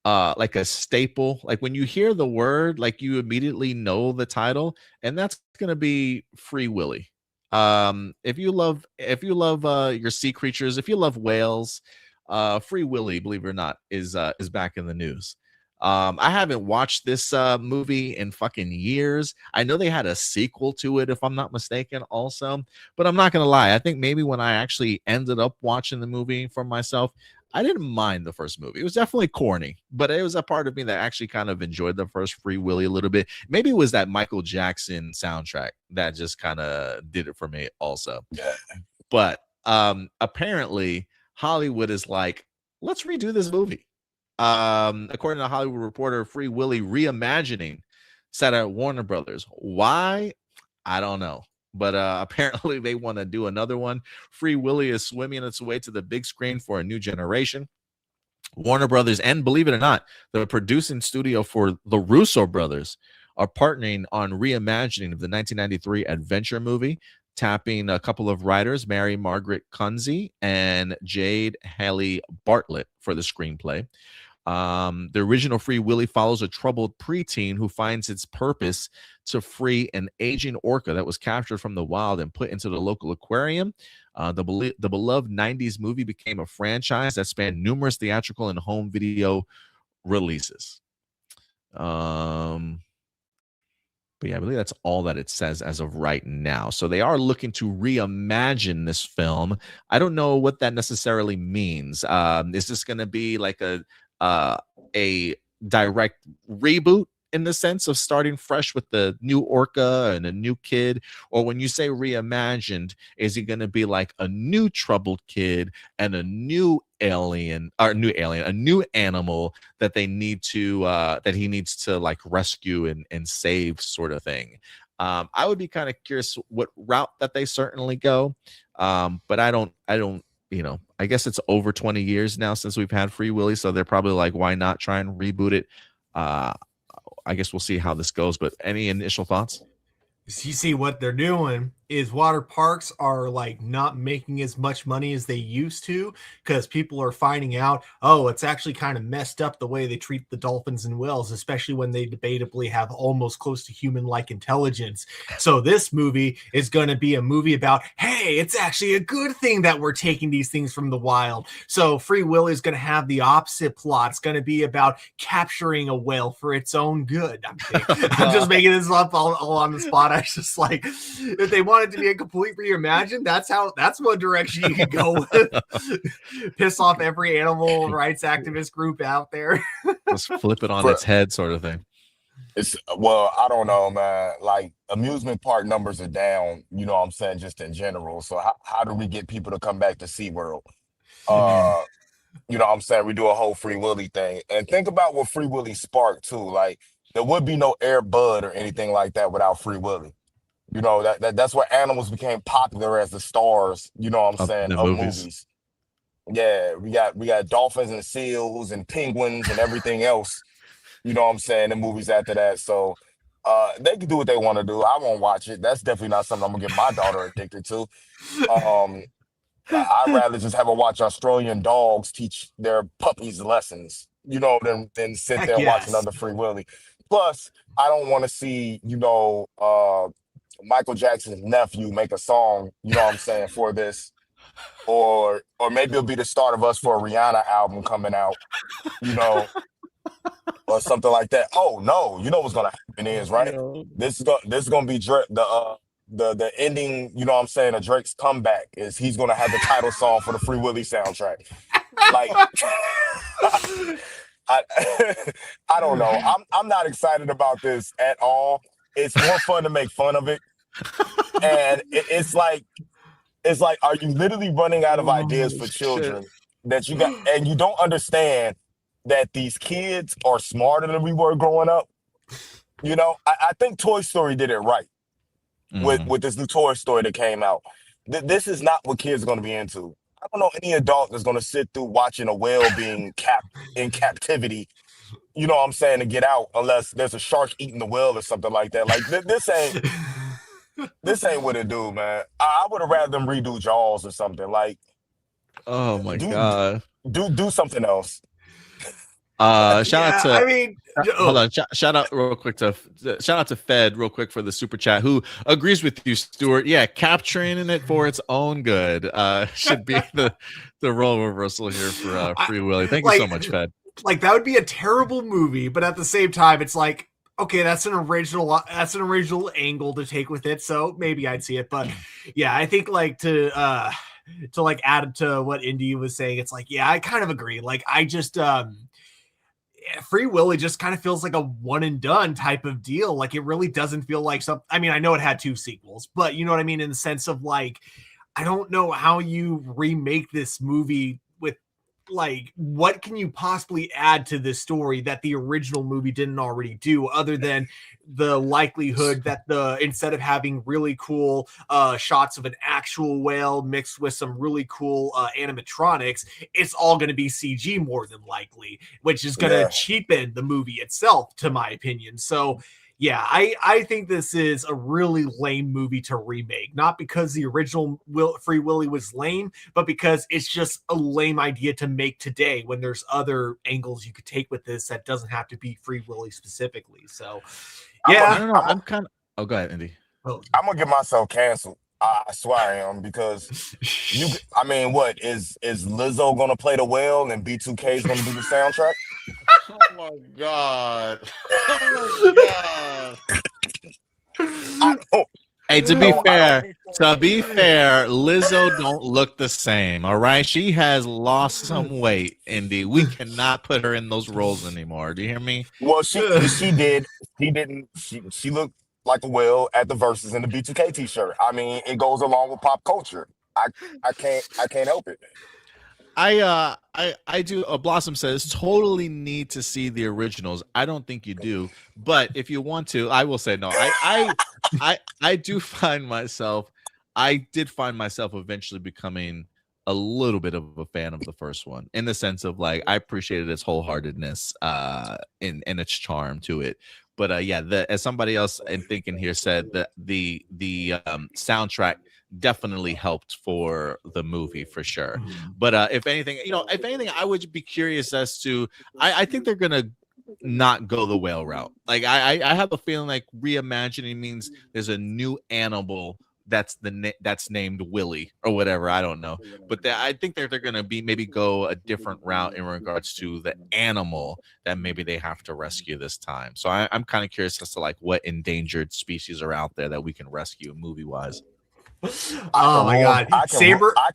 a staple. Like when you hear the word, like you immediately know the title, and that's gonna be Free Willy. If you love your sea creatures, if you love whales, Free Willy, believe it or not, is back in the news. I haven't watched this movie in fucking years. I know they had a sequel to it, if I'm not mistaken, also. But I'm not gonna lie. I think maybe when I actually ended up watching the movie for myself, I didn't mind the first movie. It was definitely corny, but it was a part of me that actually kind of enjoyed the first Free Willy a little bit. Maybe it was that Michael Jackson soundtrack that just kind of did it for me also. Yeah. But apparently Hollywood is like, let's redo this movie. According to Hollywood Reporter, Free Willy reimagining set at Warner Brothers. Why? I don't know. But apparently they want to do another one. Free Willy is swimming its way to the big screen for a new generation. Warner Brothers, and believe it or not, the producing studio for the Russo brothers are partnering on reimagining of the 1993 adventure movie, tapping a couple of writers, Mary Margaret Kunze and Jade Haley Bartlett, for the screenplay. The original Free Willy follows a troubled preteen who finds its purpose to free an aging orca that was captured from the wild and put into the local aquarium. The beloved 90s movie became a franchise that spanned numerous theatrical and home video releases. But yeah, I believe that's all that it says as of right now. So they are looking to reimagine this film. I don't know what that necessarily means. Is this going to be like a direct reboot in the sense of starting fresh with the new orca and a new kid? Or when you say reimagined, is it going to be like a new troubled kid and a new a new animal that they need to that he needs to like rescue and save, sort of thing? I would be kind of curious what route that they certainly go. But I don't I guess it's over 20 years now since we've had Free Willy, so they're probably like, why not try and reboot it? I guess we'll see how this goes. But any initial thoughts? You see, what they're doing is water parks are like not making as much money as they used to because people are finding out, oh, it's actually kind of messed up the way they treat the dolphins and whales, especially when they debatably have almost close to human-like intelligence. So this movie is going to be a movie about, hey, it's actually a good thing that we're taking these things from the wild. So Free Willy is going to have the opposite plot. It's going to be about capturing a whale for its own good. I'm just making this up all on the spot. I just like, if they wanted to be a complete reimagined, that's one direction you could go with. Piss off every animal rights activist group out there. Just flip it on its head, sort of thing. It's I don't know, man. Like amusement park numbers are down, you know what I'm saying, just in general. So how do we get people to come back to SeaWorld? You know what I'm saying? We do a whole Free Willy thing. And think about what Free Willy sparked too. Like there would be no Air Bud or anything like that without Free Willy. You know, that's where animals became popular as the stars, you know what I'm saying, of movies. Yeah, we got dolphins and seals and penguins and everything else, you know what I'm saying, in movies after that. So they can do what they want to do. I won't watch it. That's definitely not something I'm gonna get my daughter addicted to. I'd rather just have her watch Australian dogs teach their puppies lessons, you know, than sit there and watch another Free Willy. Plus, I don't want to see, you know, Michael Jackson's nephew make a song, you know what I'm saying, for this. Or maybe it'll be the start of us for a Rihanna album coming out, you know, or something like that. Oh no, you know what's gonna happen is, right? This is gonna be Drake, the ending, you know what I'm saying, of Drake's comeback is he's gonna have the title song for the Free Willy soundtrack. Like I don't know. I'm not excited about this at all. It's more fun to make fun of it. And it's like, are you literally running out of ideas for children that you got, and you don't understand that these kids are smarter than we were growing up? You know, I think Toy Story did it right with this new Toy Story that came out. This is not what kids are going to be into. I don't know any adult that's going to sit through watching a whale being in captivity, you know what I'm saying, to get out, unless there's a shark eating the whale or something like that. Like this ain't what it do, man. I would have rather them redo Jaws or something. Like, oh my god, do something else. Shout out to hold on. Shout out real quick to Fed real quick for the super chat, who agrees with you, Stuart. Yeah, capturing it for its own good should be the role reversal here for Free Willy. Thank you so much, Fed. Like that would be a terrible movie, but at the same time, it's like, okay, that's an original angle to take with it, so maybe I'd see it. But yeah, I think like to like add to what Indy was saying, it's like, yeah, I kind of agree. Like I just Free Willy just kind of feels like a one and done type of deal. Like it really doesn't feel like something. I mean, I know it had 2 sequels, but you know what I mean, in the sense of like, I don't know how you remake this movie with like, what can you possibly add to this story that the original movie didn't already do, other than the likelihood that instead of having really cool shots of an actual whale mixed with some really cool animatronics, it's all going to be CG more than likely, which is going to cheapen the movie itself, to my opinion. So yeah, I think this is a really lame movie to remake, not because the original Free Willy was lame, but because it's just a lame idea to make today when there's other angles you could take with this that doesn't have to be Free Willy specifically. So yeah, I don't know. I'm kind of. Oh, go ahead, Andy. I'm gonna get myself canceled. I swear I am, because I mean, what is Lizzo gonna play the whale and B2K is gonna do the soundtrack? Oh my god! Oh my god! Hey, to be fair, Lizzo don't look the same. All right, she has lost some weight, Indy. We cannot put her in those roles anymore. Do you hear me? Well, she did. He didn't. She looked like a whale at the Versus in the B2K t-shirt. I mean, it goes along with pop culture. I can't help it. I do. Blossom says totally need to see the originals. I don't think you do, but if you want to, I will say no. I do find myself. I did find myself eventually becoming a little bit of a fan of the first one, in the sense of like I appreciated its wholeheartedness and its charm to it. But yeah, as somebody else in thinking here said that the soundtrack definitely helped for the movie for sure. But if anything, I would be curious as to I think they're gonna not go the whale route. Like I have a feeling like reimagining means there's a new animal that's that's named Willy or whatever. I don't know, but I think they're gonna maybe go a different route in regards to the animal that maybe they have to rescue this time. So I'm kind of curious as to like what endangered species are out there that we can rescue movie wise. Oh my God, Saber! I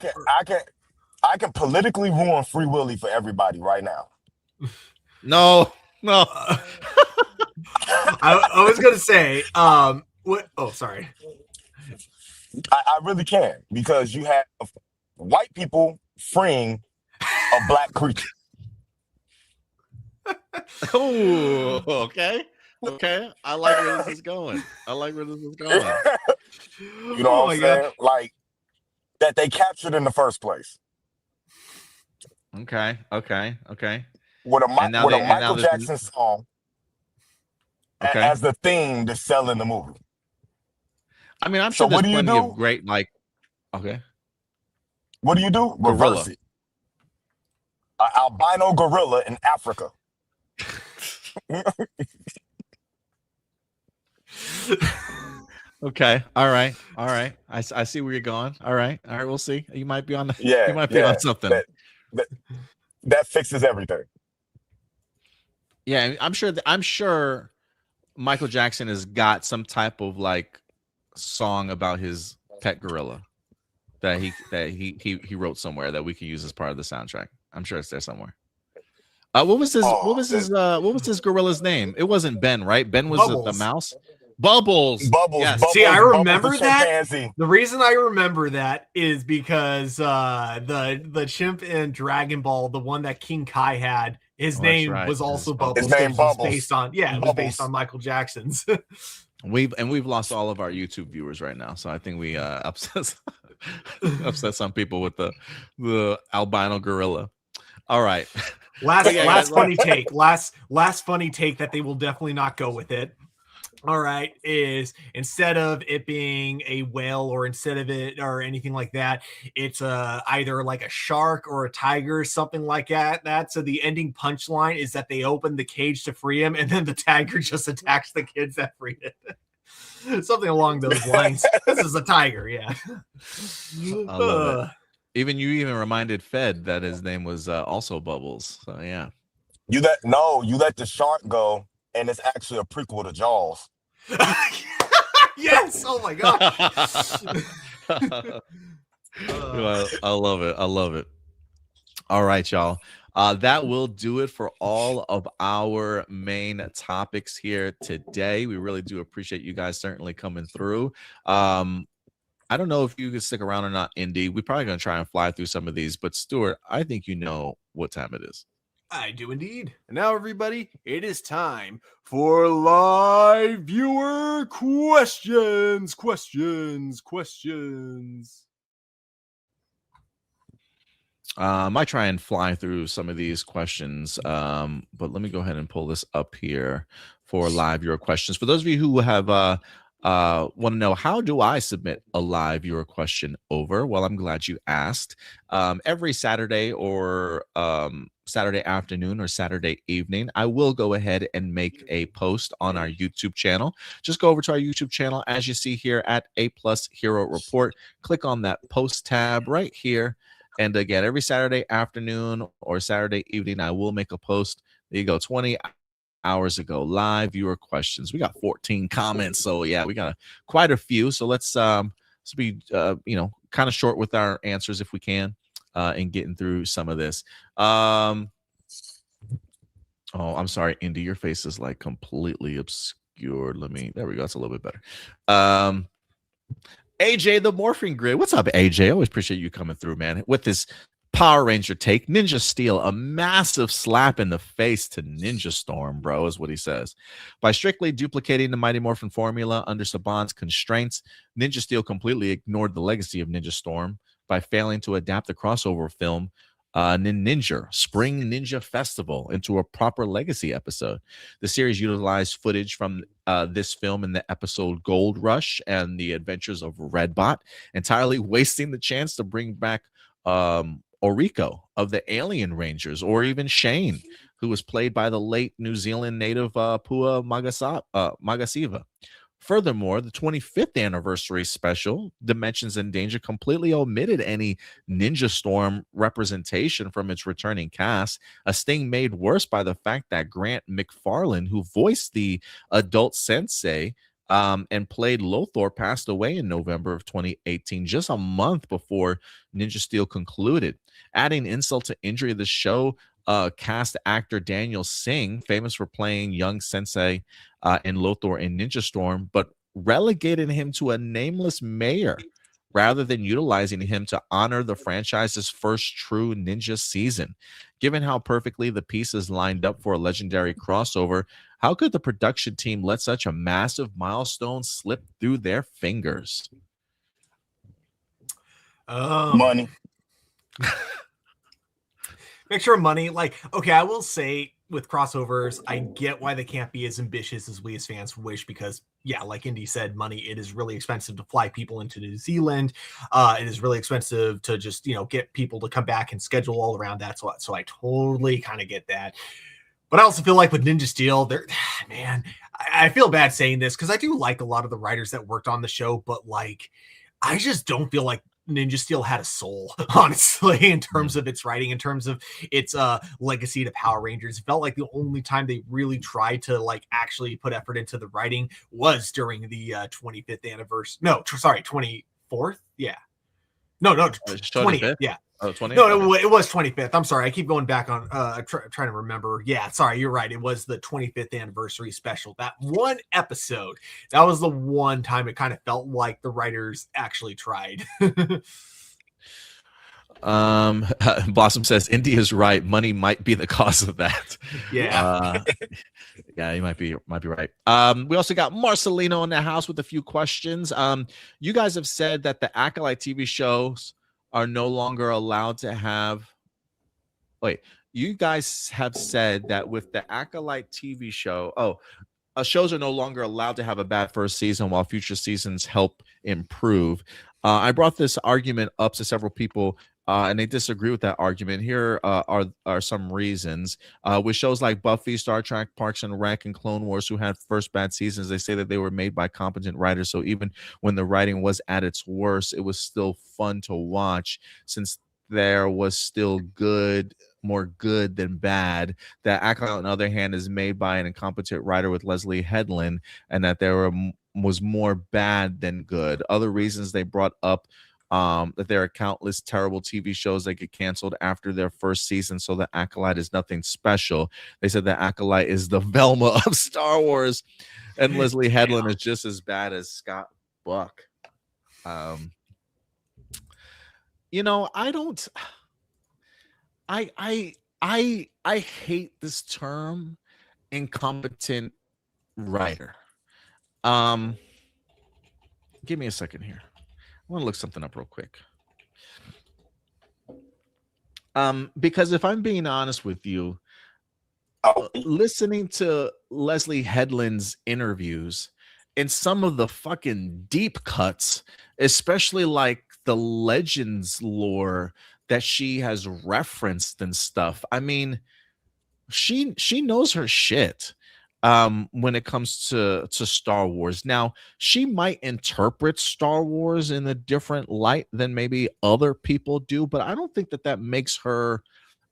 can politically ruin Free Willy for everybody right now. No. I was gonna say, what? Oh, sorry. I really can, because you have white people freeing a black creature. Oh, okay. I like where this is going. You know what I'm saying? Like that they captured in the first place. Okay. With a Michael Jackson song as the theme to sell in the movie. I mean, I'm sure there's plenty of great, like, okay. What do you do? Reverse it. An albino gorilla in Africa. Okay. All right. I see where you're going. All right. We'll see. You might be on you might be on something. That fixes everything. Yeah, I'm sure Michael Jackson has got some type of like song about his pet gorilla that he wrote somewhere that we can use as part of the soundtrack. I'm sure it's there somewhere. What was his gorilla's name? It wasn't Ben, right? Ben was the mouse. Bubbles. Yes. See, I remember that. The reason I remember that is because the chimp in Dragon Ball, the one that King Kai had, his name was also Bubbles. His name Bubbles. It was based on Michael Jackson's. We've lost all of our YouTube viewers right now, so I think we upset some people with the albino gorilla. All right. Last funny take. Last funny take that they will definitely not go with it. All right, is instead of it being a whale or instead of it or anything like that, it's either like a shark or a tiger or something like that. So the ending punchline is that they open the cage to free him and then the tiger just attacks the kids that freed it. Something along those lines. This is a tiger, yeah. I love it. You reminded Fed that his name was also Bubbles. So yeah. You let the shark go. And it's actually a prequel to Jaws. Yes. Oh my god. I love it. All right, y'all. That will do it for all of our main topics here today. We really do appreciate you guys certainly coming through. I don't know if you can stick around or not, Indy. We're probably going to try and fly through some of these, but Stuart, I think you know what time it is. I do indeed. And now, everybody, it is time for live viewer questions. I might try and fly through some of these questions, but let me go ahead and pull this up here for live viewer questions. For those of you who have want to know, how do I submit a live viewer question over? Well, I'm glad you asked. Every Saturday or Saturday afternoon or Saturday evening, I will go ahead and make a post on our YouTube channel. Just go over to our YouTube channel, as you see here at A+ Hero Report. Click on that post tab right here. And again, every Saturday afternoon or Saturday evening, I will make a post. There you go, 20 hours ago, live viewer questions. We got 14 comments, so yeah, we got quite a few. So let's be kind of short with our answers if we can, and getting through some of this. Oh, I'm sorry, Indy, your face is like completely obscured. There we go. That's a little bit better. AJ the Morphing Grid, what's up, AJ? I always appreciate you coming through, man, with this Power Ranger take. Ninja Steel, a massive slap in the face to Ninja Storm, bro, is what he says. By strictly duplicating the Mighty Morphin formula under Saban's constraints, Ninja Steel completely ignored the legacy of Ninja Storm by failing to adapt the crossover film Ninja Spring Ninja Festival into a proper legacy episode. The series utilized footage from this film in the episode Gold Rush and the Adventures of Redbot, entirely wasting the chance to bring back Oriko of the Alien Rangers, or even Shane, who was played by the late New Zealand native Pua Magasiva. Furthermore, the 25th anniversary special, Dimensions in Danger, completely omitted any Ninja Storm representation from its returning cast, a sting made worse by the fact that Grant McFarlane, who voiced the adult sensei and played Lothar, passed away in November of 2018, just a month before Ninja Steel concluded. Adding insult to injury, the show cast actor Daniel Singh, famous for playing young sensei in Lothar in Ninja Storm, but relegated him to a nameless mayor rather than utilizing him to honor the franchise's first true ninja season. Given how perfectly the pieces lined up for a legendary crossover, how could the production team let such a massive milestone slip through their fingers? Money. Mixture of money. Like, okay, I will say with crossovers, I get why they can't be as ambitious as we as fans wish, because yeah, like Indy said, money, it is really expensive to fly people into New Zealand. It is really expensive to just, get people to come back and schedule all around that. So I totally kind of get that. But I also feel like with Ninja Steel, man, I feel bad saying this because I do like a lot of the writers that worked on the show, but like, I just don't feel like Ninja Steel had a soul, honestly, in terms of its writing, in terms of its legacy to Power Rangers. It felt like the only time they really tried to like actually put effort into the writing was during the 25th anniversary. No, sorry, 24th. Yeah. No, 20th. Yeah. Oh, 20th? No, it was 25th. I'm sorry. I keep going back on trying to remember. Yeah, sorry. You're right. It was the 25th anniversary special. That one episode, that was the one time it kind of felt like the writers actually tried. Blossom says Indy is right. Money might be the cause of that. Yeah. Yeah, you might be right. We also got Marcelino in the house with a few questions. You guys have said that the Acolyte TV shows are no longer allowed to have. Wait, you guys have said that with the Acolyte TV show, shows are no longer allowed to have a bad first season while future seasons help improve. I brought this argument up to several people, and they disagree with that argument. Here are some reasons. With shows like Buffy, Star Trek, Parks and Rec, and Clone Wars, who had first bad seasons, they say that they were made by competent writers. So even when the writing was at its worst, it was still fun to watch, since there was still more good than bad. That Acolyte, on the other hand, is made by an incompetent writer with Leslie Headland, and that there was more bad than good. Other reasons they brought up, that there are countless terrible TV shows that get canceled after their first season, so the Acolyte is nothing special. They said the Acolyte is the Velma of Star Wars, and Leslie Headland is just as bad as Scott Buck. I hate this term, incompetent writer. Give me a second here. I want to look something up real quick. Because if I'm being honest with you, listening to Leslie Headland's interviews and some of the fucking deep cuts, especially like the Legends lore that she has referenced and stuff. I mean, she knows her shit when it comes to Star Wars. Now, she might interpret Star Wars in a different light than maybe other people do, but I don't think that makes her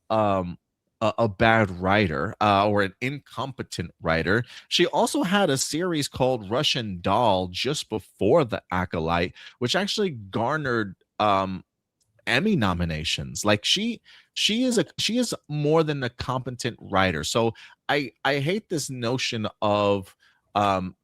a bad writer or an incompetent writer. She also had a series called Russian Doll just before the Acolyte, which actually garnered Emmy nominations. Like she is more than a competent writer. So I hate this notion of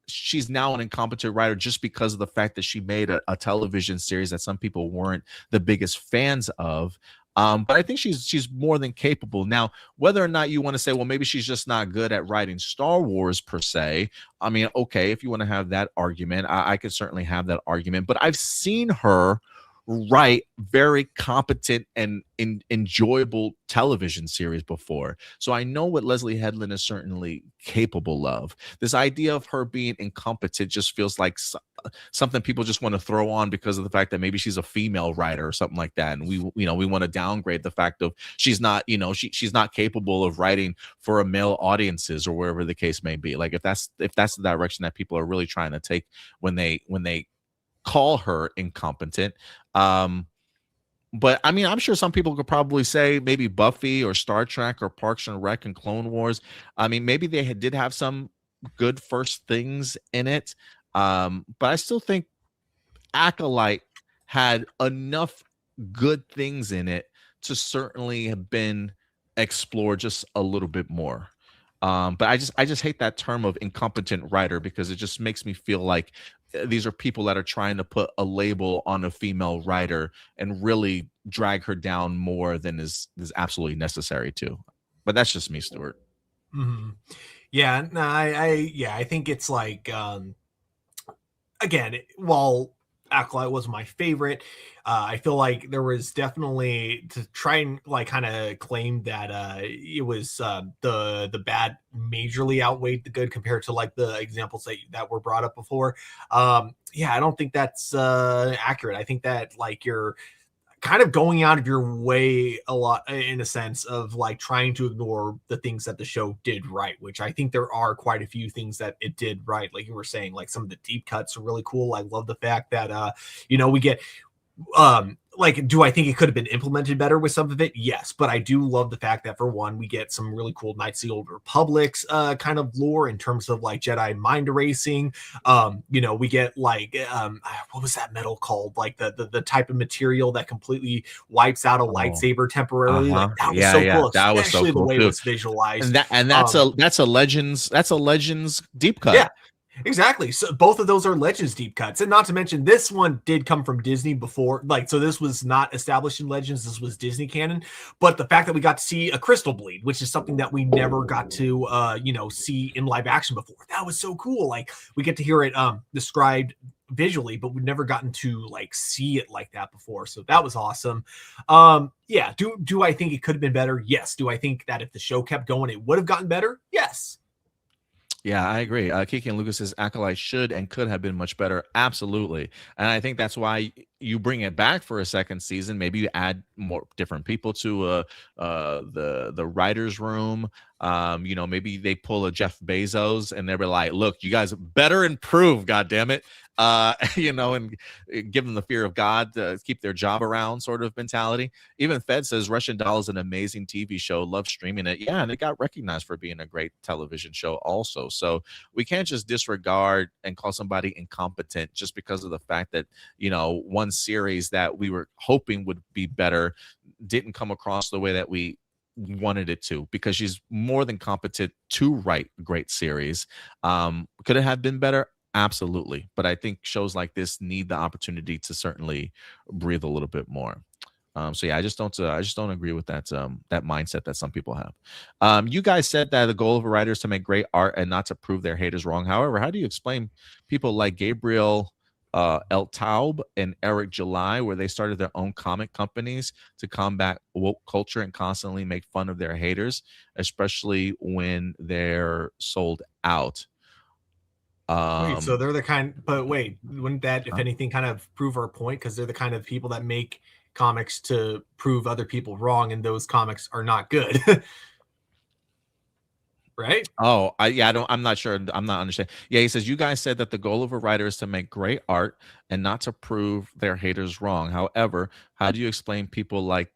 she's now an incompetent writer just because of the fact that she made a television series that some people weren't the biggest fans of. But I think she's more than capable. Now, whether or not you want to say, well, maybe she's just not good at writing Star Wars per se. I mean, okay, if you want to have that argument, I could certainly have that argument. But I've seen her write very competent and enjoyable television series before. So I know what Leslie Headland is certainly capable of. This idea of her being incompetent just feels like something people just want to throw on because of the fact that maybe she's a female writer or something like that, and we want to downgrade the fact of she's not, she's not capable of writing for a male audiences or wherever the case may be. Like if that's the direction that people are really trying to take when they call her incompetent. But I mean, I'm sure some people could probably say maybe Buffy or Star Trek or Parks and Rec and Clone Wars. I mean, maybe they did have some good first things in it. But I still think Acolyte had enough good things in it to certainly have been explored just a little bit more. But I just hate that term of incompetent writer because it just makes me feel like these are people that are trying to put a label on a female writer and really drag her down more than is absolutely necessary to. But that's just me, Stuart. Mm-hmm. Yeah, no, I think it's like, again, while Acolyte was my favorite, I feel like there was definitely, to try and like kind of claim that it was the bad majorly outweighed the good compared to like the examples that were brought up before. Yeah, I don't think that's accurate. I think that like you're kind of going out of your way a lot in a sense of like trying to ignore the things that the show did right, which I think there are quite a few things that it did right. Like you were saying, like some of the deep cuts are really cool. I love the fact that, we get, like, do I think it could have been implemented better with some of it? Yes, but I do love the fact that for one, we get some really cool Knights of the Old Republic's kind of lore in terms of like Jedi mind erasing. We get like what was that metal called? Like the type of material that completely wipes out a lightsaber temporarily. Like that was so cool. That was so cool the way too. it was visualized. And that's a Legends deep cut. Yeah. Exactly. So both of those are Legends deep cuts. And not to mention, this one did come from Disney before. Like, so this was not established in Legends. This was Disney canon. But the fact that we got to see a crystal bleed, which is something that we never got to, see in live action before. That was so cool. Like, we get to hear it described visually, but we've never gotten to like see it like that before. So that was awesome. Yeah. Do I think it could have been better? Yes. Do I think that if the show kept going, it would have gotten better? Yes. Yeah, I agree. Kiki and Lucas says Acolyte should and could have been much better. Absolutely. And I think that's why you bring it back for a second season. Maybe you add more different people to the writer's room. Maybe they pull a Jeff Bezos and they're like, look, you guys better improve, goddammit. And give them the fear of God to keep their job around sort of mentality. Even Fed says Russian Doll is an amazing TV show. Love streaming it. Yeah, and it got recognized for being a great television show also. So we can't just disregard and call somebody incompetent just because of the fact that, one series that we were hoping would be better didn't come across the way that we wanted it to, because she's more than competent to write a great series. Could it have been better? Absolutely. But I think shows like this need the opportunity to certainly breathe a little bit more. So yeah, I just don't agree with that mindset that some people have. You guys said that the goal of a writer is to make great art and not to prove their haters wrong. However, how do you explain people like Gabriel El Taub and Eric July, where they started their own comic companies to combat woke culture and constantly make fun of their haters, especially when they're sold out? So they're the kind, but wait, wouldn't that, if anything, kind of prove our point? Because they're the kind of people that make comics to prove other people wrong, and those comics are not good. Right? I'm not sure. I'm not understanding. Yeah, he says, you guys said that the goal of a writer is to make great art and not to prove their haters wrong. However, how do you explain people like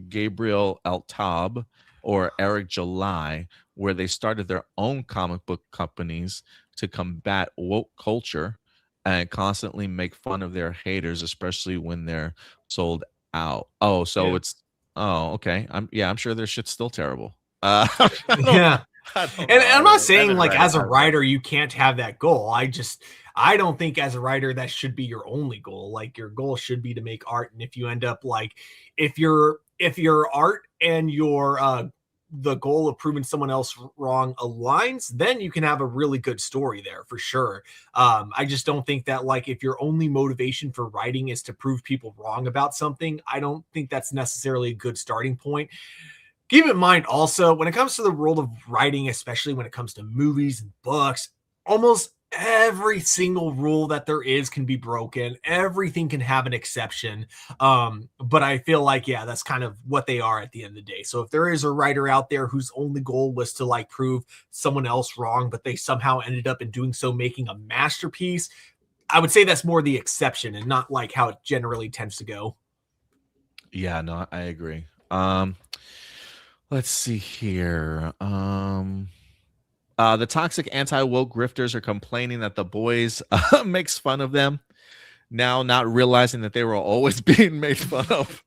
Gabriel El Taub or Eric July, where they started their own comic book companies to combat woke culture and constantly make fun of their haters, especially when they're sold out? Okay. I'm sure their shit's still terrible. Yeah. And I'm not saying like as a writer you can't have that goal. I don't think as a writer that should be your only goal. Like your goal should be to make art, and if you end up like if your art and your the goal of proving someone else wrong aligns, then you can have a really good story there for sure. I just don't think that, like, if your only motivation for writing is to prove people wrong about something, I don't think that's necessarily a good starting point. Keep in mind also, when it comes to the world of writing, especially when it comes to movies and books, almost every single rule that there is can be broken. Everything can have an exception. But I feel like, yeah, that's kind of what they are at the end of the day. So if there is a writer out there whose only goal was to like prove someone else wrong, but they somehow ended up in doing so making a masterpiece, I would say that's more the exception and not like how it generally tends to go. Yeah, no, I agree. Let's see here. The toxic anti-woke grifters are complaining that the boys makes fun of them, now not realizing that they were always being made fun of.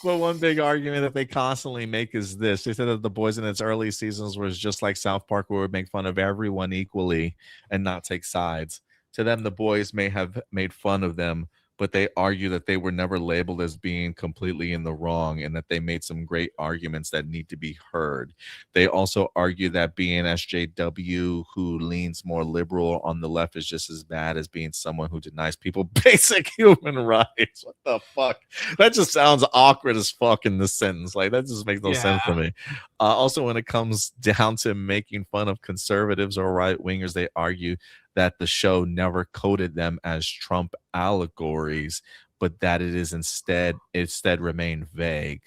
But one big argument that they constantly make is this. They said that the boys in its early seasons was just like South Park, where it would make fun of everyone equally and not take sides. To them, the boys may have made fun of them, but they argue that they were never labeled as being completely in the wrong and that they made some great arguments that need to be heard. They also argue that being SJW who leans more liberal on the left is just as bad as being someone who denies people basic human rights. What the fuck? That just sounds awkward as fuck in this sentence. Like, that just makes no sense to me. Also, when it comes down to making fun of conservatives or right-wingers, they argue that the show never coded them as Trump allegories, but that it is instead remained vague.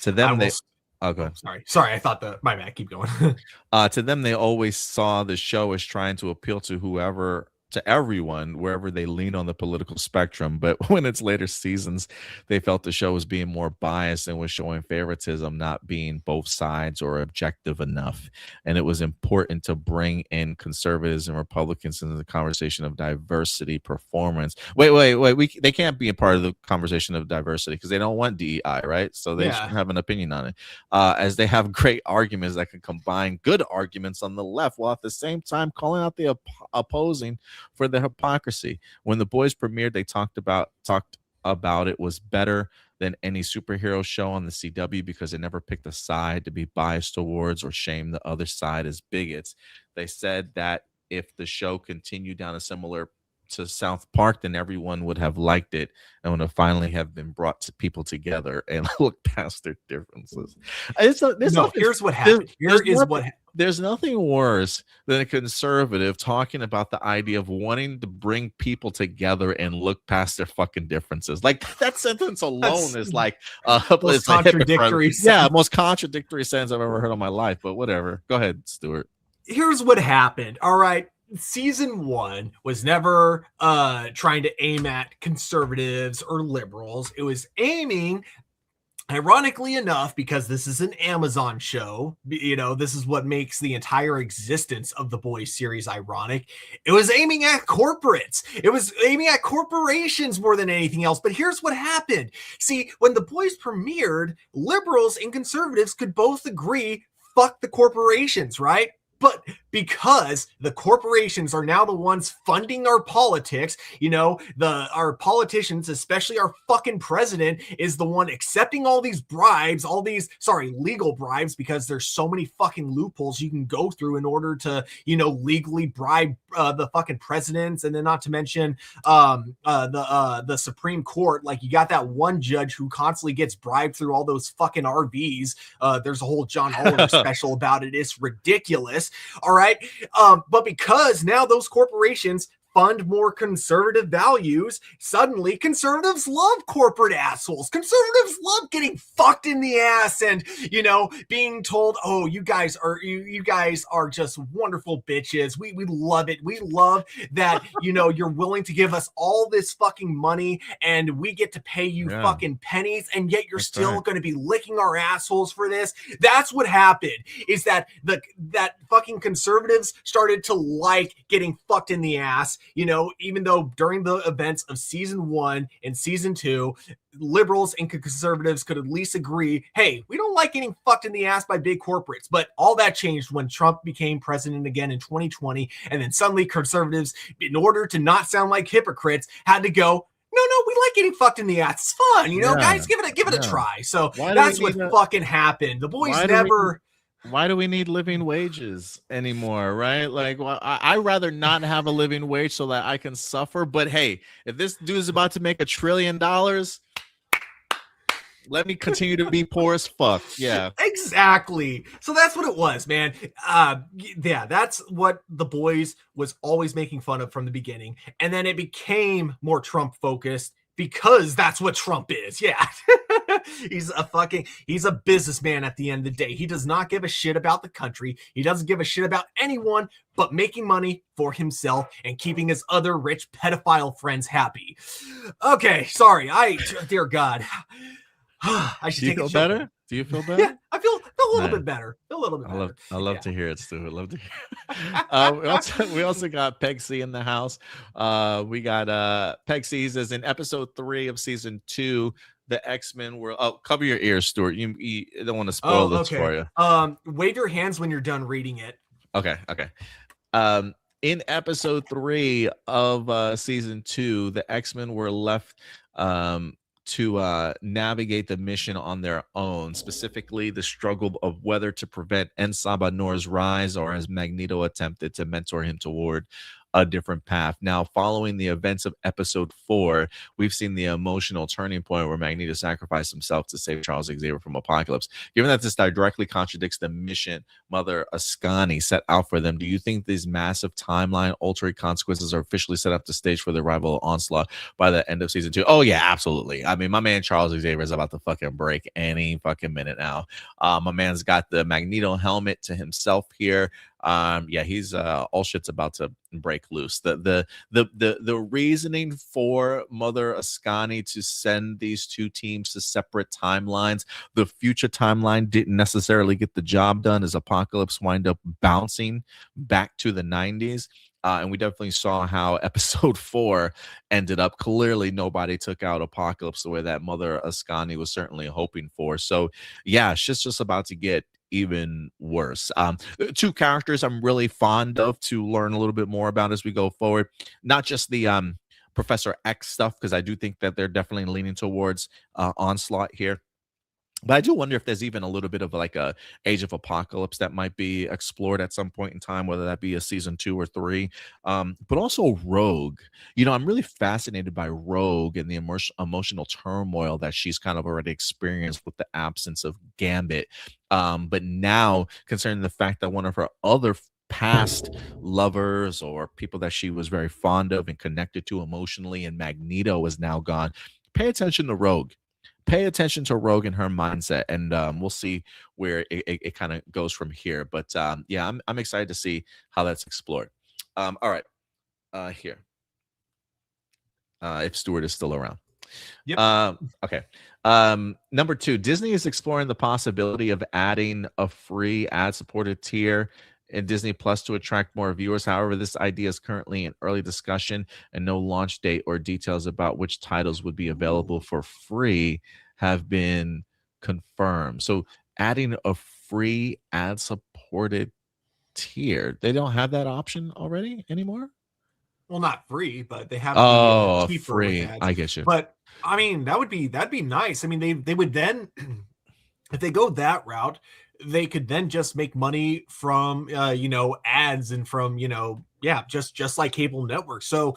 To them, they sorry, I thought my bad. Keep going. To them, they always saw the show as trying to appeal to everyone, wherever they lean on the political spectrum. But when it's later seasons, they felt the show was being more biased and was showing favoritism, not being both sides or objective enough. And it was important to bring in conservatives and Republicans into the conversation of diversity performance. Wait. They can't be a part of the conversation of diversity because they don't want DEI, right? So they shouldn't have an opinion on it. As they have great arguments that can combine good arguments on the left while at the same time calling out the opposing for the hypocrisy. When the boys premiered, they talked about it was better than any superhero show on the CW because it never picked a side to be biased towards or shame the other side as bigots. They said that if the show continued down a similar to South Park, then everyone would have liked it and would have finally have been brought to people together and look past their differences. Here's what happened. There's nothing worse than a conservative talking about the idea of wanting to bring people together and look past their fucking differences. Like, that sentence alone is like most contradictory. Most contradictory sentence I've ever heard in my life. But whatever. Go ahead, Stuart. Here's what happened. All right. Season 1 was never trying to aim at conservatives or liberals. It was aiming, ironically enough, because this is an Amazon show, this is what makes the entire existence of the Boys series ironic. It was aiming at corporates. It was aiming at corporations more than anything else. But here's what happened. See, when the Boys premiered, liberals and conservatives could both agree, fuck the corporations, right? But because the corporations are now the ones funding our politics, our politicians, especially our fucking president, is the one accepting all these bribes, legal bribes, because there's so many fucking loopholes you can go through in order to, legally bribe the fucking presidents. And then not to mention the Supreme Court. Like, you got that one judge who constantly gets bribed through all those fucking RVs. There's a whole John Oliver special about it. It's ridiculous. All right. But because now those corporations fund more conservative values, suddenly conservatives love corporate assholes. Conservatives love getting fucked in the ass and, being told, oh, you guys are just wonderful bitches. We love it. We love that, you're willing to give us all this fucking money and we get to pay you fucking pennies, and yet you're still going to be licking our assholes for this. That's what happened, is that that fucking conservatives started to like getting fucked in the ass. Even though during the events of season 1 and season 2, liberals and conservatives could at least agree, hey, we don't like getting fucked in the ass by big corporates. But all that changed when Trump became president again in 2020. And then suddenly conservatives, in order to not sound like hypocrites, had to go, No, we like getting fucked in the ass. It's fun, you know, Yeah, guys. Give it yeah. a try. So Why do that's we what need a- fucking happened. The boys never. Why do we need living wages anymore, right? Like, well, I rather not have a living wage so that I can suffer. But hey, if this dude's about to make $1 trillion, let me continue to be poor as fuck. Yeah, exactly. So that's what it was, man. Yeah, that's what the boys was always making fun of from the beginning, and then it became more Trump focused because that's what Trump is. Yeah. He's a businessman at the end of the day. He does not give a shit about the country. He doesn't give a shit about anyone but making money for himself and keeping his other rich pedophile friends happy. Okay, sorry. Dear God. I should take feel a better? Do you feel better? Yeah, I feel a little bit better. A little bit better. I love to hear it, Stu. I love to hear. We also got Peg C in the house. We got Peg C says in episode 3 of season 2, the X-Men were. Oh, cover your ears, Stuart. You don't want to spoil this for you. Wave your hands when you're done reading it. Okay. In episode 3 of season 2, the X-Men were left to navigate the mission on their own, specifically the struggle of whether to prevent Ensabanor's rise or as Magneto attempted to mentor him toward a different path. Now, following the events of episode 4, we've seen the emotional turning point where Magneto sacrificed himself to save Charles Xavier from Apocalypse. Given that this directly contradicts the mission Mother Ascani set out for them, do you think these massive timeline altering consequences are officially set up the stage for the arrival of Onslaught by the end of season 2? Oh yeah, absolutely. I mean, my man Charles Xavier is about to fucking break any fucking minute now. My man's got the Magneto helmet to himself here. Yeah, he's all shit's about to break loose. The reasoning for Mother Ascani to send these two teams to separate timelines, the future timeline didn't necessarily get the job done as Apocalypse wind up bouncing back to the 90s. And we definitely saw how episode 4 ended up. Clearly, nobody took out Apocalypse the way that Mother Ascani was certainly hoping for. So, yeah, shit's just about to get even worse. Two characters I'm really fond of to learn a little bit more about as we go forward. Not just the Professor X stuff, because I do think that they're definitely leaning towards Onslaught here. But I do wonder if there's even a little bit of like a Age of Apocalypse that might be explored at some point in time, whether that be a season 2 or 3. But also Rogue. You know, I'm really fascinated by Rogue and the emotional turmoil that she's kind of already experienced with the absence of Gambit. But now, concerning the fact that one of her other past lovers or people that she was very fond of and connected to emotionally, and Magneto is now gone, pay attention to Rogue. Pay attention to Rogue and her mindset, and we'll see where it kind of goes from here. But yeah, I'm excited to see how that's explored. All right, here. If Stuart is still around. Yep. Okay. Number 2, Disney is exploring the possibility of adding a free ad-supported tier in Disney Plus to attract more viewers. However, this idea is currently in early discussion, and no launch date or details about which titles would be available for free have been confirmed. So adding a free ad-supported tier, they don't have that option already anymore? Well, not free, but they have cheaper free. I get you. But I mean, that'd be nice. I mean, they would then, if they go that route, they could then just make money from ads and from just like cable networks. So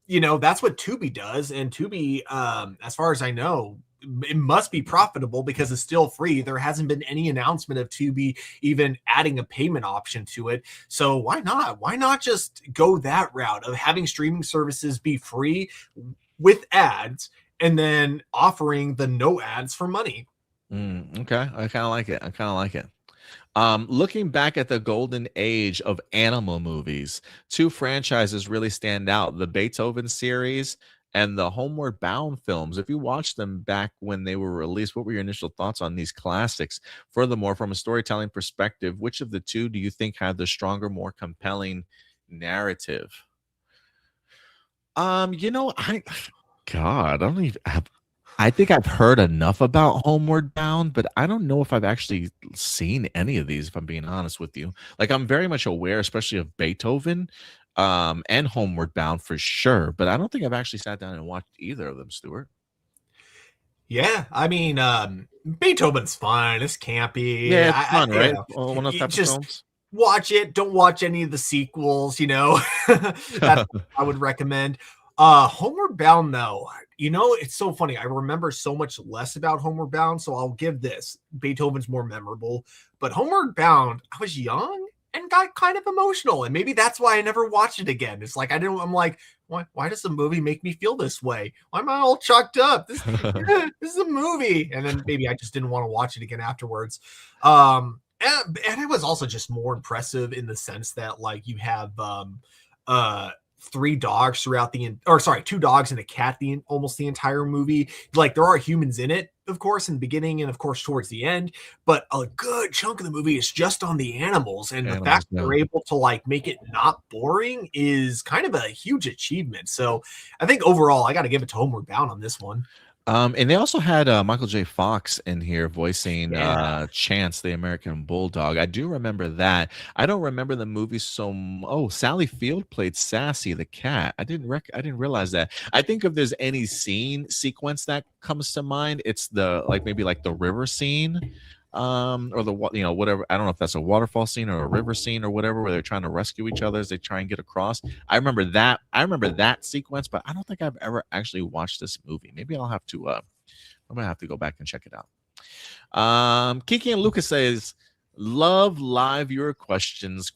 that's what Tubi does, and Tubi, as far as I know, it must be profitable because it's still free. There hasn't been any announcement of Tubi even adding a payment option to it. So why not? Why not just go that route of having streaming services be free with ads and then offering the no ads for money? Okay, I kind of like it. Looking back at the golden age of animal movies, 2 franchises really stand out: the Beethoven series and the Homeward Bound films. If you watched them back when they were released, what were your initial thoughts on these classics? Furthermore, from a storytelling perspective, which of the 2 do you think had the stronger, more compelling narrative? I don't even have. I think I've heard enough about Homeward Bound, but I don't know if I've actually seen any of these, if I'm being honest with you. Like, I'm very much aware, especially of Beethoven. and Homeward Bound for sure, but I don't think I've actually sat down and watched either of them, Stuart. Yeah, I mean, Beethoven's fine. It's campy. Yeah, it's fun, right? Well, One of those types of films. Watch it. Don't watch any of the sequels. That's what I would recommend. Homeward Bound, though, it's so funny. I remember so much less about Homeward Bound, so I'll give this. Beethoven's more memorable, but Homeward Bound, I was young and got kind of emotional, and maybe that's why I never watched it again. It's like I'm like, why does the movie make me feel this way? Why am I all chucked up? This is a movie. And then maybe I just didn't want to watch it again afterwards. And it was also just more impressive in the sense that like you have 3 dogs throughout two dogs and a cat almost the entire movie. Like there are humans in it, of course, in the beginning and of course towards the end, but a good chunk of the movie is just on the animals, and the fact that they're able to like make it not boring is kind of a huge achievement. So I think overall I got to give it to Homeward Bound on this one. And they also had Michael J. Fox in here voicing Chance, the American Bulldog. I do remember that. I don't remember the movie Sally Field played Sassy the cat. I didn't realize that. I think if there's any sequence that comes to mind, it's maybe the river scene. Or the whatever. I don't know if that's a waterfall scene or a river scene or whatever, where they're trying to rescue each other as they try and get across. I remember that sequence, but I don't think I've ever actually watched this movie. Maybe I'll have to I'm gonna have to go back and check it out. Kiki and Lucas says, love live your questions.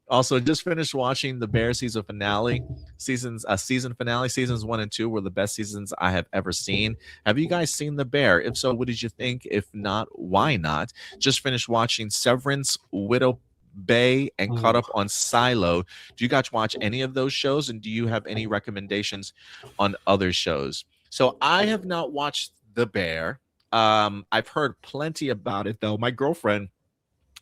Also, just finished watching the Bear season finale. Season finale. Seasons 1 and 2 were the best seasons I have ever seen. Have you guys seen The Bear? If so, what did you think? If not, why not? Just finished watching Severance, Widow Bay, and caught up on Silo. Do you guys watch any of those shows? And do you have any recommendations on other shows? So I have not watched The Bear. I've heard plenty about it, though. My girlfriend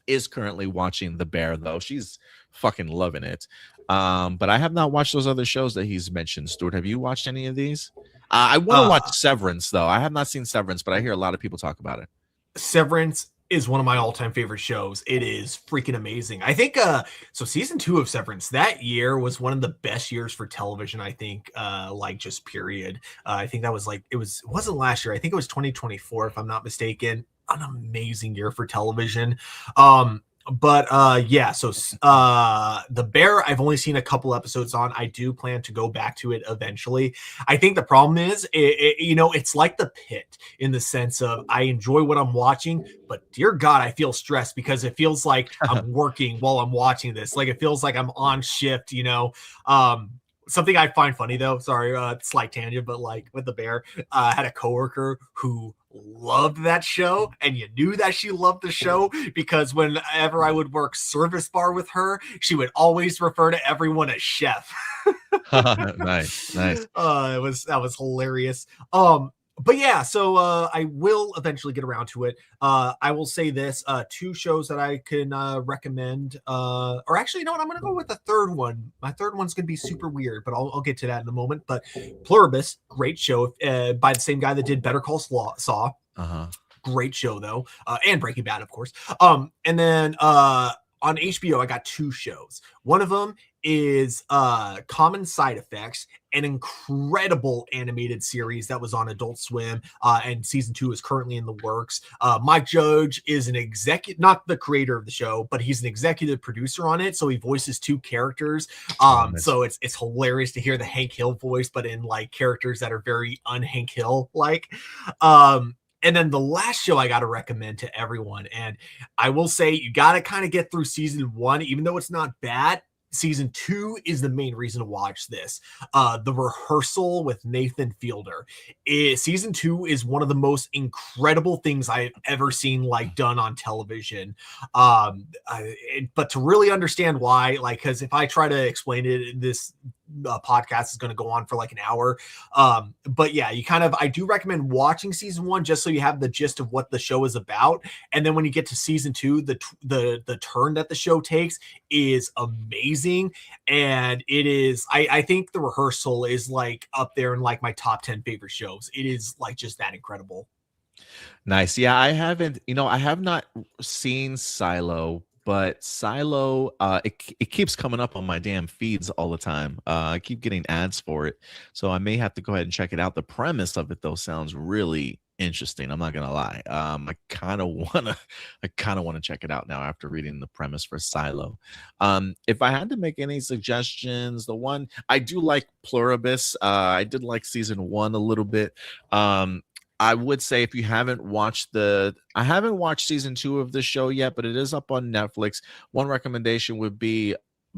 is currently watching The Bear, though. She's fucking loving it. But I have not watched those other shows that he's mentioned. Stuart, have you watched any of these? I want to watch Severance, though. I have not seen Severance, but I hear a lot of people talk about it. Severance is one of my all-time favorite shows. It is freaking amazing. I think so season 2 of Severance that year was one of the best years for television, I think, just period. I think that was it wasn't last year. I think it was 2024 if I'm not mistaken. An amazing year for television. The Bear, I've only seen a couple episodes on. I do plan to go back to it eventually. I think the problem is, it's like The Pit in the sense of I enjoy what I'm watching, but dear God, I feel stressed because it feels like I'm working while I'm watching this. Like it feels like I'm on shift, Something I find funny though, sorry, slight tangent, but with The Bear, I had a coworker who loved that show, and you knew that she loved the show because whenever I would work service bar with her, she would always refer to everyone as chef. Nice. That was hilarious. But yeah, so I will eventually get around to it. I will say this, 2 shows that I can recommend, or actually, you know what, I'm going to go with the third one. My third one's going to be super weird, but I'll get to that in a moment. But Pluribus, great show by the same guy that did Better Call Saul. Great show, though, and Breaking Bad, of course. And then on HBO, I got 2 shows. One of them is Common Side Effects, an incredible animated series that was on Adult Swim, and season 2 is currently in the works. Mike Judge is an not the creator of the show, but he's an executive producer on it, so he voices 2 characters. So it's hilarious to hear the Hank Hill voice, but in characters that are very un-Hank Hill like. And then the last show I got to recommend to everyone, and I will say you got to kind of get through season 1, even though it's not bad. Season 2 is the main reason to watch this. The Rehearsal with Nathan Fielder. Season 2 is one of the most incredible things I've ever seen done on television. But to really understand why, because if I try to explain it, this podcast is going to go on for an hour. But yeah, I do recommend watching season 1 just so you have the gist of what the show is about. And then when you get to season 2, the turn that the show takes is amazing. And it is, I think The Rehearsal is up there in my top 10 favorite shows. It is just that incredible. Nice. Yeah, I have not seen Silo, but Silo, it keeps coming up on my damn feeds all the time. I keep getting ads for it, so I may have to go ahead and check it out. The premise of it though sounds really interesting. I'm not gonna lie. I kind of wanna check it out now after reading the premise for Silo. If I had to make any suggestions, the one I do like Pluribus. I did like season 1 a little bit. I would say if you haven't watched I haven't watched season 2 of the show yet, but it is up on Netflix. One recommendation would be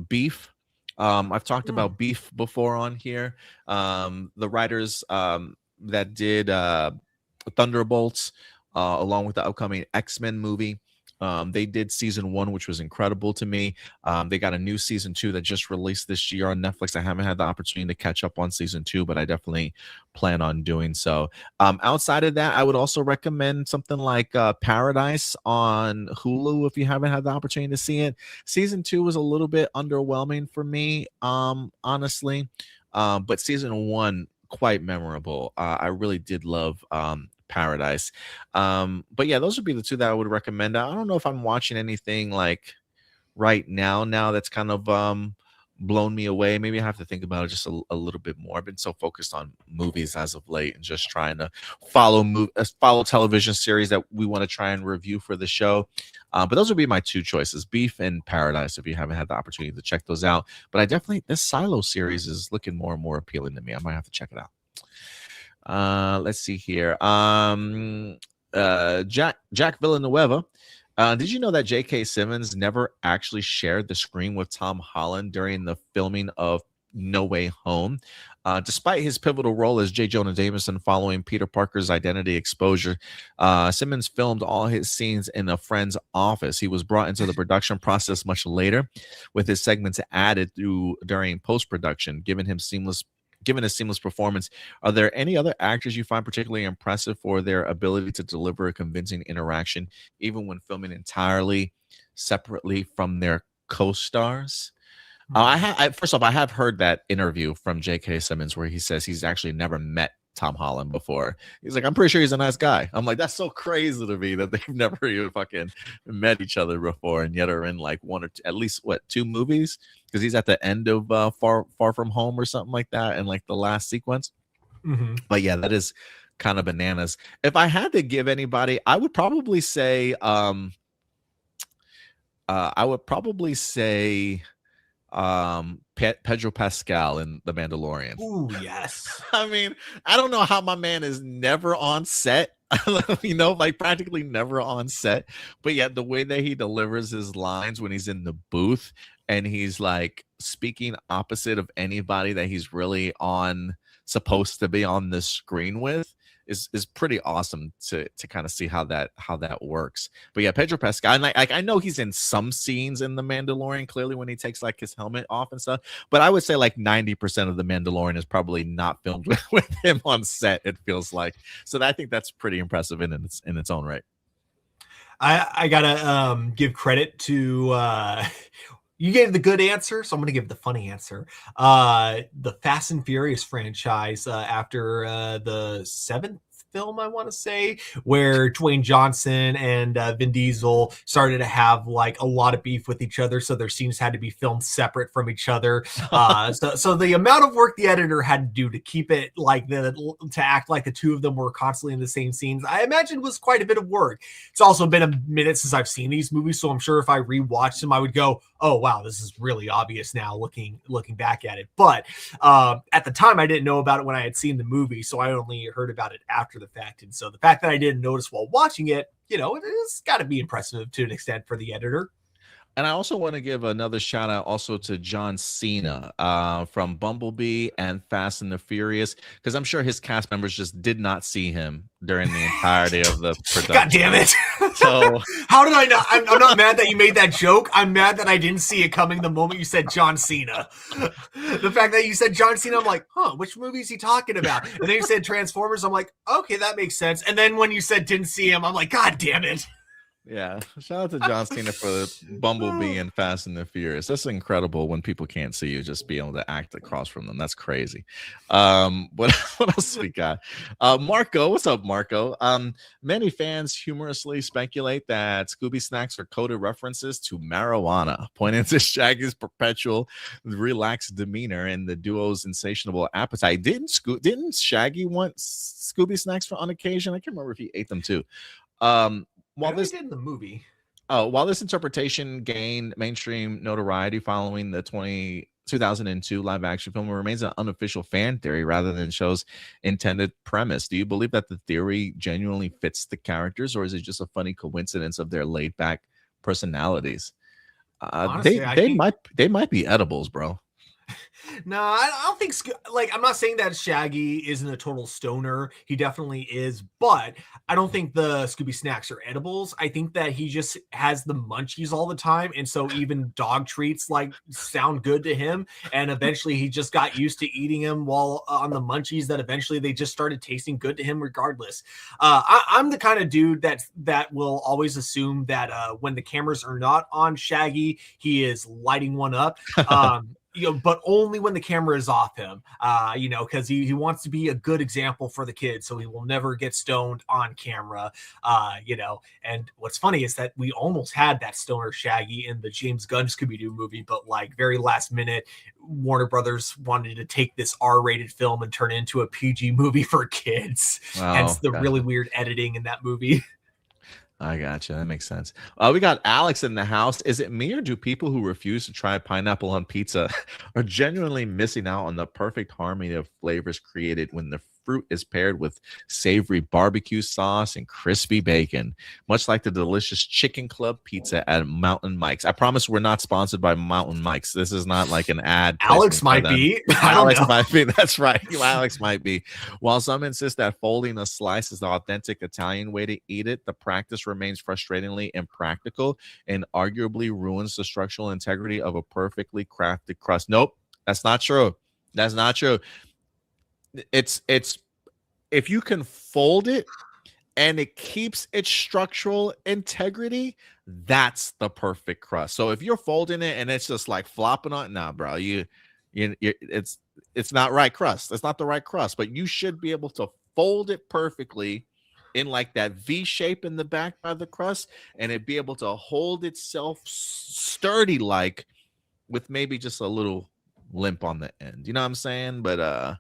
Beef. I've talked about Beef before on here. The writers that did Thunderbolts, along with the upcoming X-Men movie. They did season 1, which was incredible to me. They got a new season 2 that just released this year on Netflix. I haven't had the opportunity to catch up on season 2, but I definitely plan on doing so. Outside of that, I would also recommend something like Paradise on Hulu if you haven't had the opportunity to see it. Season 2 was a little bit underwhelming for me, honestly, but season 1 quite memorable. I really did love Paradise. But yeah, those would be the 2 that I would recommend. I don't know if I'm watching anything like right now that's kind of blown me away. Maybe I have to think about it just a little bit more. I've been so focused on movies as of late and just trying to follow television series that we want to try and review for the show. But those would be my 2 choices, Beef and Paradise, if you haven't had the opportunity to check those out. But this Silo series is looking more and more appealing to me. I might have to check it out. Let's see here. Jack Villanueva. Did you know that J.K. Simmons never actually shared the screen with Tom Holland during the filming of No Way Home? Despite his pivotal role as J. Jonah Jameson following Peter Parker's identity exposure, Simmons filmed all his scenes in a friend's office. He was brought into the production process much later, with his segments added during post-production, giving his seamless performance. Are there any other actors you find particularly impressive for their ability to deliver a convincing interaction, even when filming entirely separately from their co-stars? First off, I have heard that interview from J.K. Simmons where he says he's actually never met Tom Holland before. He's like, I'm pretty sure he's a nice guy. I'm like, that's so crazy to me that they've never even fucking met each other before, and yet are in like one or two, at least 2 movies, because he's at the end of Far From Home or something like that, in like the last sequence. But yeah, that is kind of bananas. If I had to give anybody, I would probably say Pedro Pascal in The Mandalorian. Ooh, yes. I mean, I don't know how my man is never on set, like practically never on set, but yet the way that he delivers his lines when he's in the booth and he's like speaking opposite of anybody that he's really supposed to be on the screen with is pretty awesome to kind of see how that works. But yeah, Pedro Pascal, and I know he's in some scenes in The Mandalorian, clearly when he takes like his helmet off and stuff, but I would say like 90% of The Mandalorian is probably not filmed with him on set, it feels like. So I think that's pretty impressive in its own right. I gotta give credit to you gave the good answer, so I'm going to give the funny answer. The Fast and Furious franchise, after the 7th film, I want to say, where Dwayne Johnson and Vin Diesel started to have like a lot of beef with each other, so their scenes had to be filmed separate from each other. So the amount of work the editor had to do to keep it like to act like the 2 of them were constantly in the same scenes, I imagine was quite a bit of work. It's also been a minute since I've seen these movies, so I'm sure if I rewatched them, I would go, oh wow, this is really obvious now looking back at it. But at the time, I didn't know about it when I had seen the movie, so I only heard about it after the fact. And so the fact that I didn't notice while watching it, it's got to be impressive to an extent for the editor. And I also want to give another shout out also to John Cena from Bumblebee and Fast and the Furious, because I'm sure his cast members just did not see him during the entirety of the production. God damn it. So how did I not? I'm not mad that you made that joke. I'm mad that I didn't see it coming the moment you said John Cena. The fact that you said John Cena, I'm like, which movie is he talking about? And then you said Transformers. I'm like, okay, that makes sense. And then when you said didn't see him, I'm like, God damn it. Yeah, shout out to John Cena for the Bumblebee and Fast and the Furious. That's incredible when people can't see you, just be able to act across from them. That's crazy. What else we got? Marco, what's up, Marco? Many fans humorously speculate that Scooby snacks are coded references to marijuana, pointing to Shaggy's perpetual relaxed demeanor and the duo's insatiable appetite. Didn't Shaggy want Scooby snacks on occasion? I can't remember if he ate them too. While this did in the movie. While this interpretation gained mainstream notoriety following the 2002 live action film, it remains an unofficial fan theory rather than show's intended premise. Do you believe that the theory genuinely fits the characters, or is it just a funny coincidence of their laid back personalities? Honestly, they might be edibles, bro. No, I don't think, like, I'm not saying that Shaggy isn't a total stoner. He definitely is, but I don't think the Scooby snacks are edibles. I think that he just has the munchies all the time, and so even dog treats like sound good to him, and eventually he just got used to eating them while on the munchies, that eventually they just started tasting good to him regardless. I'm the kind of dude that will always assume that when the cameras are not on Shaggy, he is lighting one up. But only when the camera is off him, because he wants to be a good example for the kids, so he will never get stoned on camera, and what's funny is that we almost had that stoner Shaggy in the James Gunn Scooby-Doo movie, but like very last minute, Warner Brothers wanted to take this R-rated film and turn it into a PG movie for kids, hence the really weird editing in that movie. I gotcha. That makes sense. We got Alex in the house. Is it me, or do people who refuse to try pineapple on pizza are genuinely missing out on the perfect harmony of flavors created when the fruit is paired with savory barbecue sauce and crispy bacon, much like the delicious Chicken Club pizza at Mountain Mike's? I promise we're not sponsored by Mountain Mike's. This is not like an ad. Alex might be. Alex might be. That's right. Alex might be. While some insist that folding a slice is the authentic Italian way to eat it, the practice remains frustratingly impractical and arguably ruins the structural integrity of a perfectly crafted crust. Nope, that's not true. That's not true. It's if you can fold it and it keeps its structural integrity, that's the perfect crust. So if you're folding it and it's just like flopping on, nah, bro, it's not right crust. It's not the right crust, but you should be able to fold it perfectly in like that V shape in the back by the crust, and it be able to hold itself sturdy, like with maybe just a little limp on the end. You know what I'm saying? But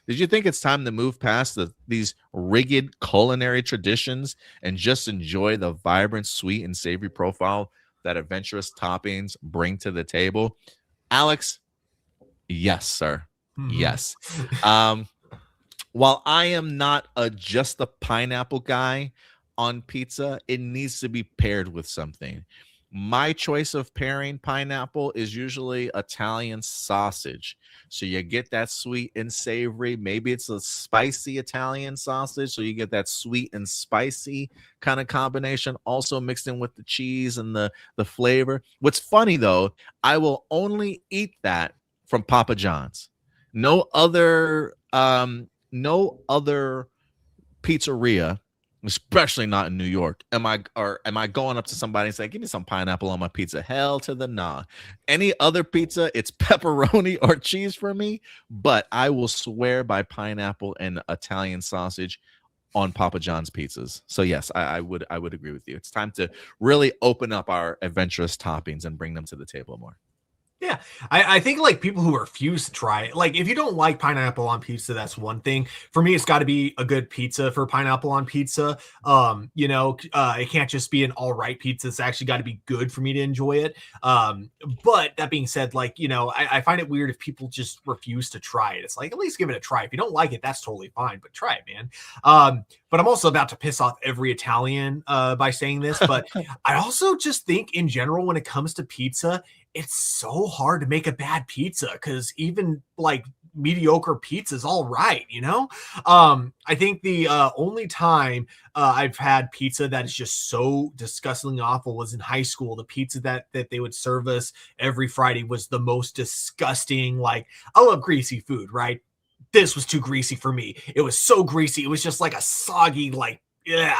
did you think it's time to move past these rigid culinary traditions and just enjoy the vibrant, sweet, and savory profile that adventurous toppings bring to the table? Alex, yes, sir. Yes. While I am not just a pineapple guy on pizza, it needs to be paired with something. My choice of pairing pineapple is usually Italian sausage. So you get that sweet and savory. Maybe it's a spicy Italian sausage, so you get that sweet and spicy kind of combination, also mixed in with the cheese and the flavor. What's funny, though, I will only eat that from Papa John's. No other pizzeria, especially not in New York, am I going up to somebody and saying, give me some pineapple on my pizza? Hell to the nah. Any other pizza, it's pepperoni or cheese for me, but I will swear by pineapple and Italian sausage on Papa John's pizzas. So yes, I would agree with you. It's time to really open up our adventurous toppings and bring them to the table more. Yeah, I think like people who refuse to try it, like if you don't like pineapple on pizza, that's one thing. For me, it's got to be a good pizza for pineapple on pizza. It can't just be an all right pizza. It's actually got to be good for me to enjoy it. But that being said, like, I find it weird if people just refuse to try it. It's like, at least give it a try. If you don't like it, that's totally fine, but try it, man. But I'm also about to piss off every Italian by saying this, but I also just think in general, when it comes to pizza, it's so hard to make a bad pizza because even like mediocre pizza is all right, I think the only time I've had pizza that is just so disgustingly awful was in high school. The pizza that they would serve us every Friday was the most disgusting. Like, I love greasy food, right? This was too greasy for me. It was so greasy. It was just like a soggy, like, yeah,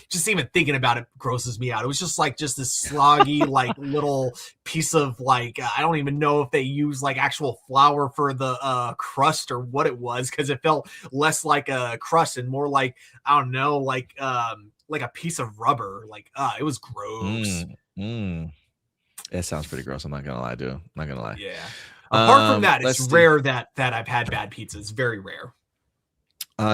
just even thinking about it grosses me out. It was just this sloggy, like little piece of like, I don't even know if they use like actual flour for the crust or what it was, because it felt less like a crust and more like, I don't know, like a piece of rubber. Like, it was gross. It sounds pretty gross. I'm not gonna lie, dude. I'm not gonna lie. Yeah. Apart from that, it's rare that I've had bad pizza. It's very rare.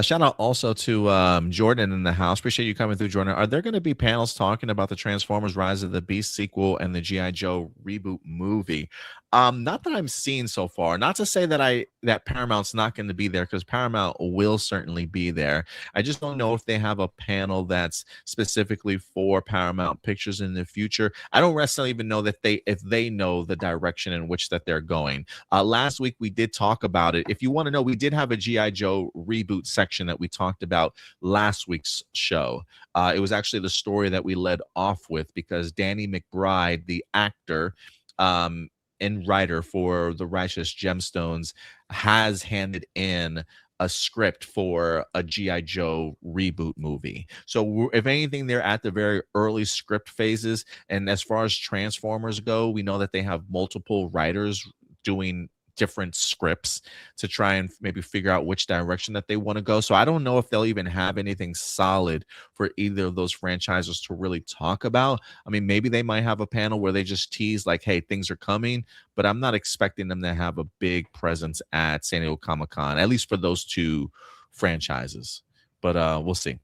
Shout out also to Jordan in the house. Appreciate you coming through, Jordan. Are there going to be panels talking about the Transformers Rise of the Beast sequel and the G.I. Joe reboot movie? Not that I'm seeing so far. Not to say that Paramount's not going to be there, because Paramount will certainly be there. I just don't know if they have a panel that's specifically for Paramount Pictures in the future. I don't necessarily even know that if they know the direction in which that they're going. Last week we did talk about it. If you want to know, we did have a G.I. Joe reboot section that we talked about last week's show. It was actually the story that we led off with, because Danny McBride, the actor, and writer for The Righteous Gemstones, has handed in a script for a G.I. Joe reboot movie. So if anything, they're at the very early script phases. And as far as Transformers go, we know that they have multiple writers doing different scripts to try and maybe figure out which direction that they want to go. So I don't know if they'll even have anything solid for either of those franchises to really talk about. I mean, maybe they might have a panel where they just tease like, hey, things are coming, but I'm not expecting them to have a big presence at San Diego Comic-Con, at least for those two franchises. But we'll see.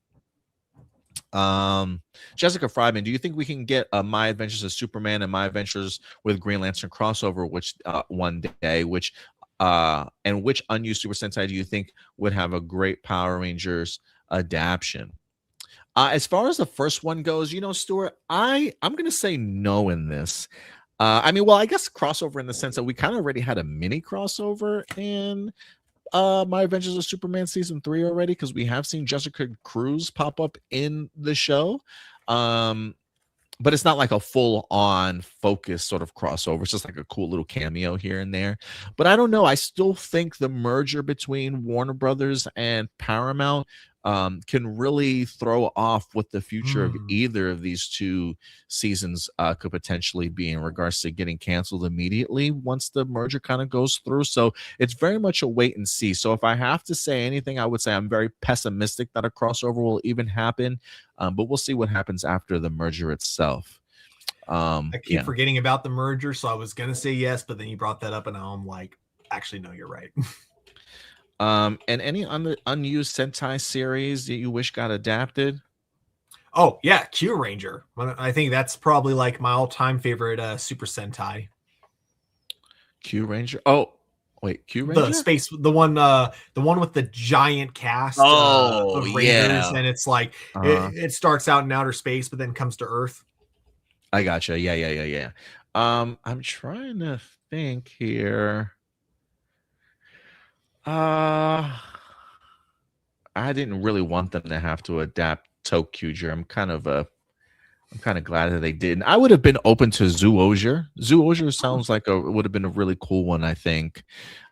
Jessica Fryman, do you think we can get a My Adventures of Superman and My Adventures with Green Lantern crossover one day, which unused Super Sentai do you think would have a great Power Rangers adaptation? As far as the first one goes, Stuart, I'm gonna say no in this. I mean, well, I guess crossover in the sense that we kind of already had a mini crossover in My Adventures of Superman season 3 already, because we have seen Jessica Cruz pop up in the show, but it's not like a full-on focus sort of crossover. It's just like a cool little cameo here and there. But I don't know, I still think the merger between Warner Brothers and Paramount can really throw off what the future of either of these two seasons could potentially be in regards to getting canceled immediately once the merger kind of goes through. So it's very much a wait and see. So if I have to say anything, I would say I'm very pessimistic that a crossover will even happen, but we'll see what happens after the merger itself. I keep forgetting about the merger, so I was going to say yes, but then you brought that up and now I'm like, actually, no, you're right. And any unused Sentai series that you wish got adapted? Oh yeah, Q Ranger. I think that's probably like my all-time favorite Super Sentai. Q Ranger. Oh wait, Q Ranger. The one with the giant cast of Rangers, yeah. And it's like it starts out in outer space, but then comes to Earth. I gotcha. Yeah. I'm trying to think here. I didn't really want them to have to adapt Tokuger. I'm kind of glad that they didn't. I would have been open to Zoologer. Zoologer sounds like would have been a really cool one, I think.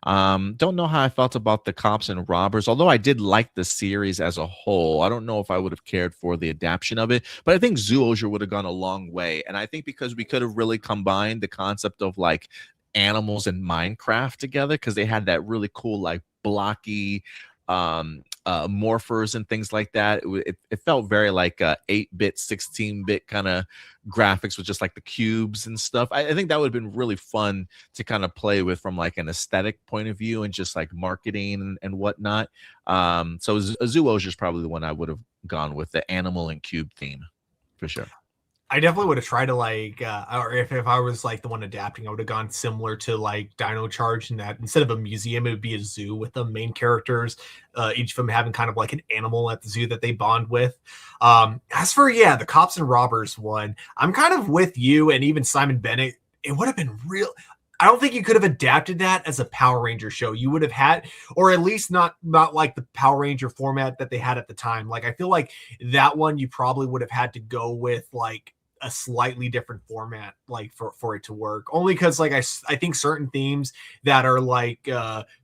Don't know how I felt about the Cops and Robbers, although I did like the series as a whole. I don't know if I would have cared for the adaptation of it, but I think Zoologer would have gone a long way. And I think because we could have really combined the concept of like animals and Minecraft together, because they had that really cool like blocky morphers and things like that. It felt very like 8-bit 16-bit kind of graphics with just like the cubes and stuff. I think that would have been really fun to kind of play with from like an aesthetic point of view and just like marketing and whatnot. So Zoologer is probably the one I would have gone with, the animal and cube theme for sure. I definitely would have tried to like, or if I was like the one adapting, I would have gone similar to like Dino Charge, and that instead of a museum, it would be a zoo with the main characters, each of them having kind of like an animal at the zoo that they bond with. As for, the Cops and Robbers one, I'm kind of with you and even Simon Bennett. It would have been real. I don't think you could have adapted that as a Power Ranger show. You would have had, or at least not like the Power Ranger format that they had at the time. Like, I feel like that one, you probably would have had to go with like a slightly different format, like for it to work. Only because like I think certain themes that are like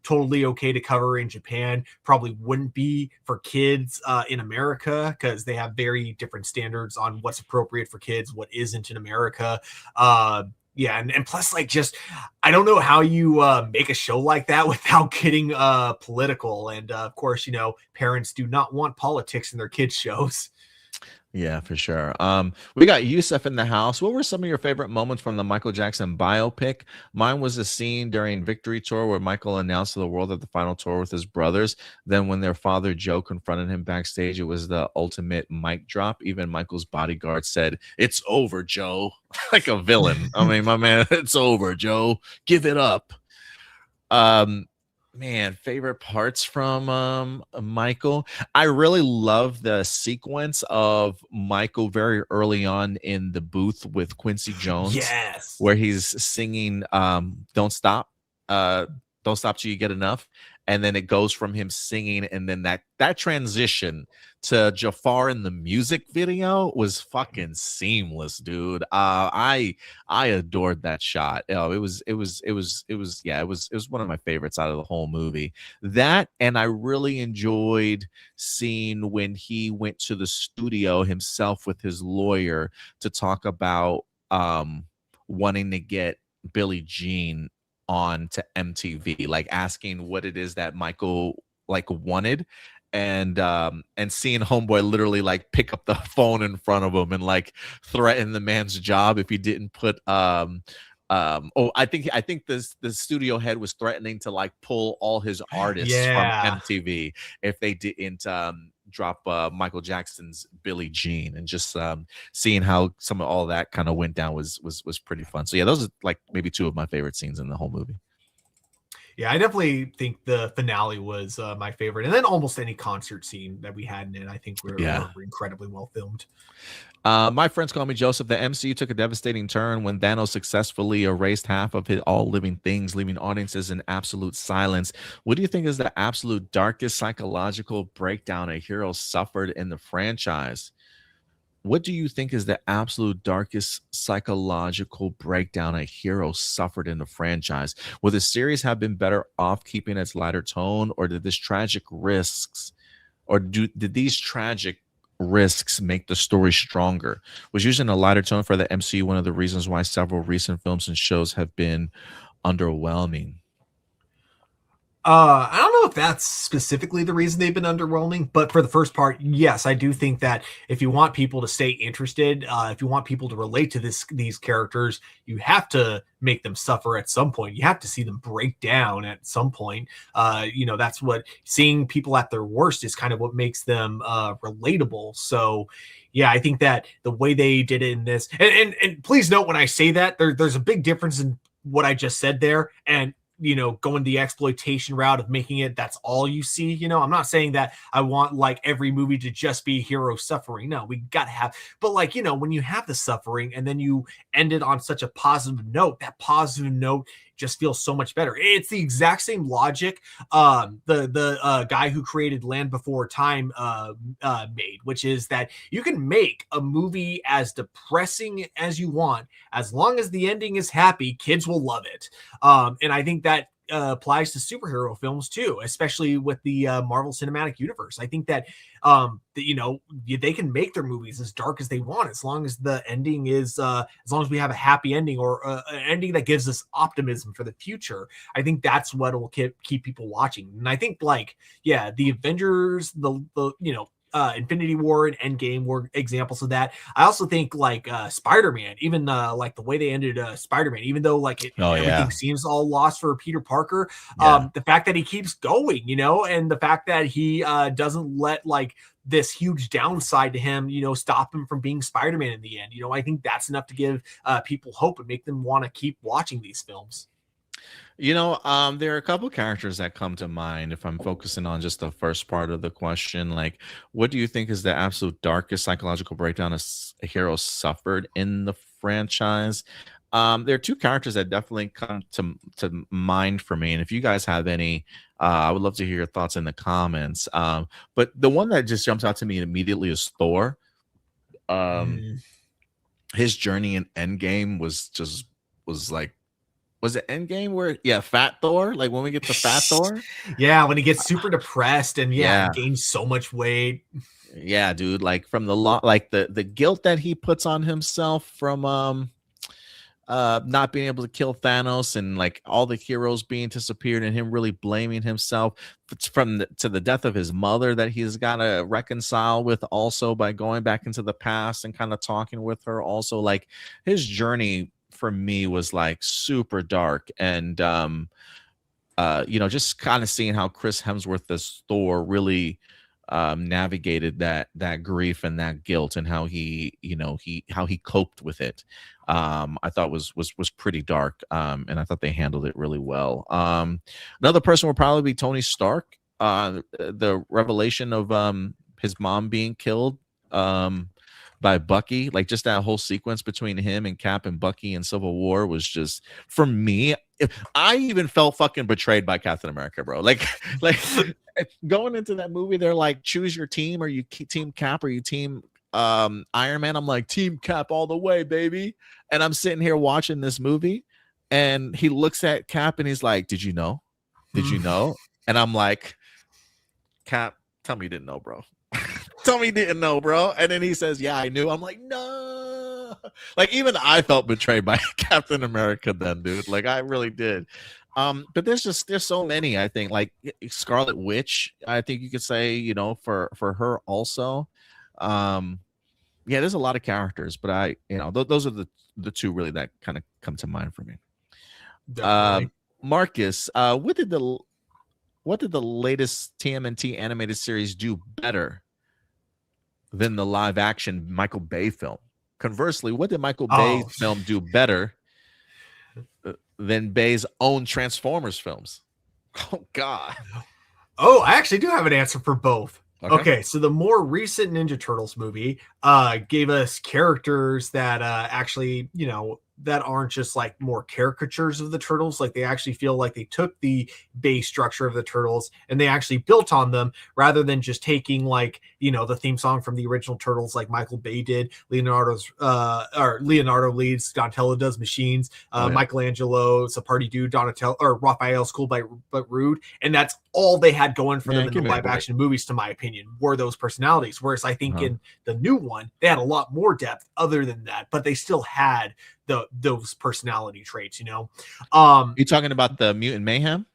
totally okay to cover in Japan probably wouldn't be for kids in America, because they have very different standards on what's appropriate for kids, what isn't in America. Yeah, and plus, like, just I don't know how you make a show like that without getting political. And of course, you know, parents do not want politics in their kids' shows. Yeah, for sure. We got Yusuf in the house. What were some of your favorite moments from the Michael Jackson biopic? Mine was a scene during Victory Tour where Michael announced to the world at the final tour with his brothers. Then when their father Joe confronted him backstage, it was the ultimate mic drop. Even Michael's bodyguard said, "It's over, Joe." Like a villain. I mean, my man, it's over, Joe. Give it up. Man, favorite parts from Michael. I really love the sequence of Michael very early on in the booth with Quincy Jones. Yes. Where he's singing Don't Stop. Don't Stop Till You Get Enough. And then it goes from him singing, and then that transition to Jafar in the music video was fucking seamless, dude. I adored that shot. It was one of my favorites out of the whole movie. That, and I really enjoyed seeing when he went to the studio himself with his lawyer to talk about wanting to get Billie Jean on to MTV, like asking what it is that Michael like wanted, and seeing homeboy literally like pick up the phone in front of him and like threaten the man's job if he didn't put I think the studio head was threatening to like pull all his artists from MTV if they didn't drop Michael Jackson's Billie Jean. And just seeing how some of all that kind of went down was pretty fun. So yeah, those are like maybe two of my favorite scenes in the whole movie. Yeah, I definitely think the finale was my favorite, and then almost any concert scene that we had in it, I think were incredibly well filmed. My friends call me Joseph. The MCU took a devastating turn when Thanos successfully erased half of all living things, leaving audiences in absolute silence. What do you think is the absolute darkest psychological breakdown a hero suffered in the franchise? What do you think is the absolute darkest psychological breakdown a hero suffered in the franchise? Would the series have been better off keeping its lighter tone, or did these tragic risks make the story stronger? Was using a lighter tone for the MCU one of the reasons why several recent films and shows have been underwhelming? I don't know if that's specifically the reason they've been underwhelming, but for the first part, yes, I do think that if you want people to stay interested, if you want people to relate to these characters, you have to make them suffer at some point. You have to see them break down at some point. That's what seeing people at their worst is kind of what makes them relatable. So yeah, I think that the way they did it in this, and please note when I say that there's a big difference in what I just said there and going the exploitation route of making it that's all you see. I'm not saying that I want like every movie to just be hero suffering. No, we got to have, but like, when you have the suffering and then you end it on such a positive note, that positive note just feels so much better. It's the exact same logic the guy who created Land Before Time made, which is that you can make a movie as depressing as you want, as long as the ending is happy, kids will love it. And I think that applies to superhero films too, especially with the Marvel Cinematic Universe. I think that they can make their movies as dark as they want, as long as the ending is as long as we have a happy ending or an ending that gives us optimism for the future. I think that's what will keep people watching. And I think the Avengers, Infinity War and Endgame were examples of that. I also think Spider-Man, even the way they ended Spider-Man, even though everything seems all lost for Peter Parker, the fact that he keeps going, and the fact that he doesn't let this huge downside to him, stop him from being Spider-Man in the end. I think that's enough to give people hope and make them want to keep watching these films. There are a couple characters that come to mind if I'm focusing on just the first part of the question. Like, what do you think is the absolute darkest psychological breakdown a hero suffered in the franchise? There are two characters that definitely come to mind for me. And if you guys have any, I would love to hear your thoughts in the comments. But the one that just jumps out to me immediately is Thor. his journey in Endgame was like, was it Endgame where Fat Thor? Like when we get to Fat Thor? Yeah, when he gets super depressed and Yeah. gains so much weight. Yeah, dude. Like from the guilt that he puts on himself from not being able to kill Thanos, and like all the heroes being disappeared, and him really blaming himself to the death of his mother that he's got to reconcile with, also by going back into the past and kind of talking with her. Also, like his journey for me was like super dark, and just kind of seeing how Chris Hemsworth as Thor really navigated that grief and that guilt, and how he coped with it. I thought was pretty dark, and I thought they handled it really well. Another person would probably be Tony Stark. The revelation of his mom being killed by Bucky, like just that whole sequence between him and Cap and Bucky in Civil War was just, for me, I even felt fucking betrayed by Captain America, bro. Like going into that movie, they're like, choose your team. Are you team Cap or you team Iron Man? I'm like, team Cap all the way, baby. And I'm sitting here watching this movie, and he looks at Cap and he's like, did you know? Did you know? And I'm like, Cap, tell me you didn't know, bro. Tell me you didn't know, bro. And then he says, yeah, I knew. I'm like, no. Like even I felt betrayed by Captain America then, dude. Like I really did. But there's so many, I think, like Scarlet Witch, I think you could say, for her also. There's a lot of characters, but those are the two really that kind of come to mind for me. Marcus, what did the latest TMNT animated series do better than the live action Michael Bay film? Conversely, what did Michael Bay's film do better than Bay's own Transformers films? Oh God. Oh, I actually do have an answer for both. Okay, so the more recent Ninja Turtles movie gave us characters that actually, that aren't just like more caricatures of the Turtles. Like they actually feel like they took the base structure of the Turtles and they actually built on them, rather than just taking like, the theme song from the original Turtles like Michael Bay did. Leonardo leads, Donatello does machines, Michelangelo's a party dude, Donatello or Raphael's cool but rude. And that's all they had going for them in the live action movies, to my opinion, were those personalities. Whereas I think in the new one, they had a lot more depth other than that, but they still had those personality traits, You talking about the Mutant Mayhem?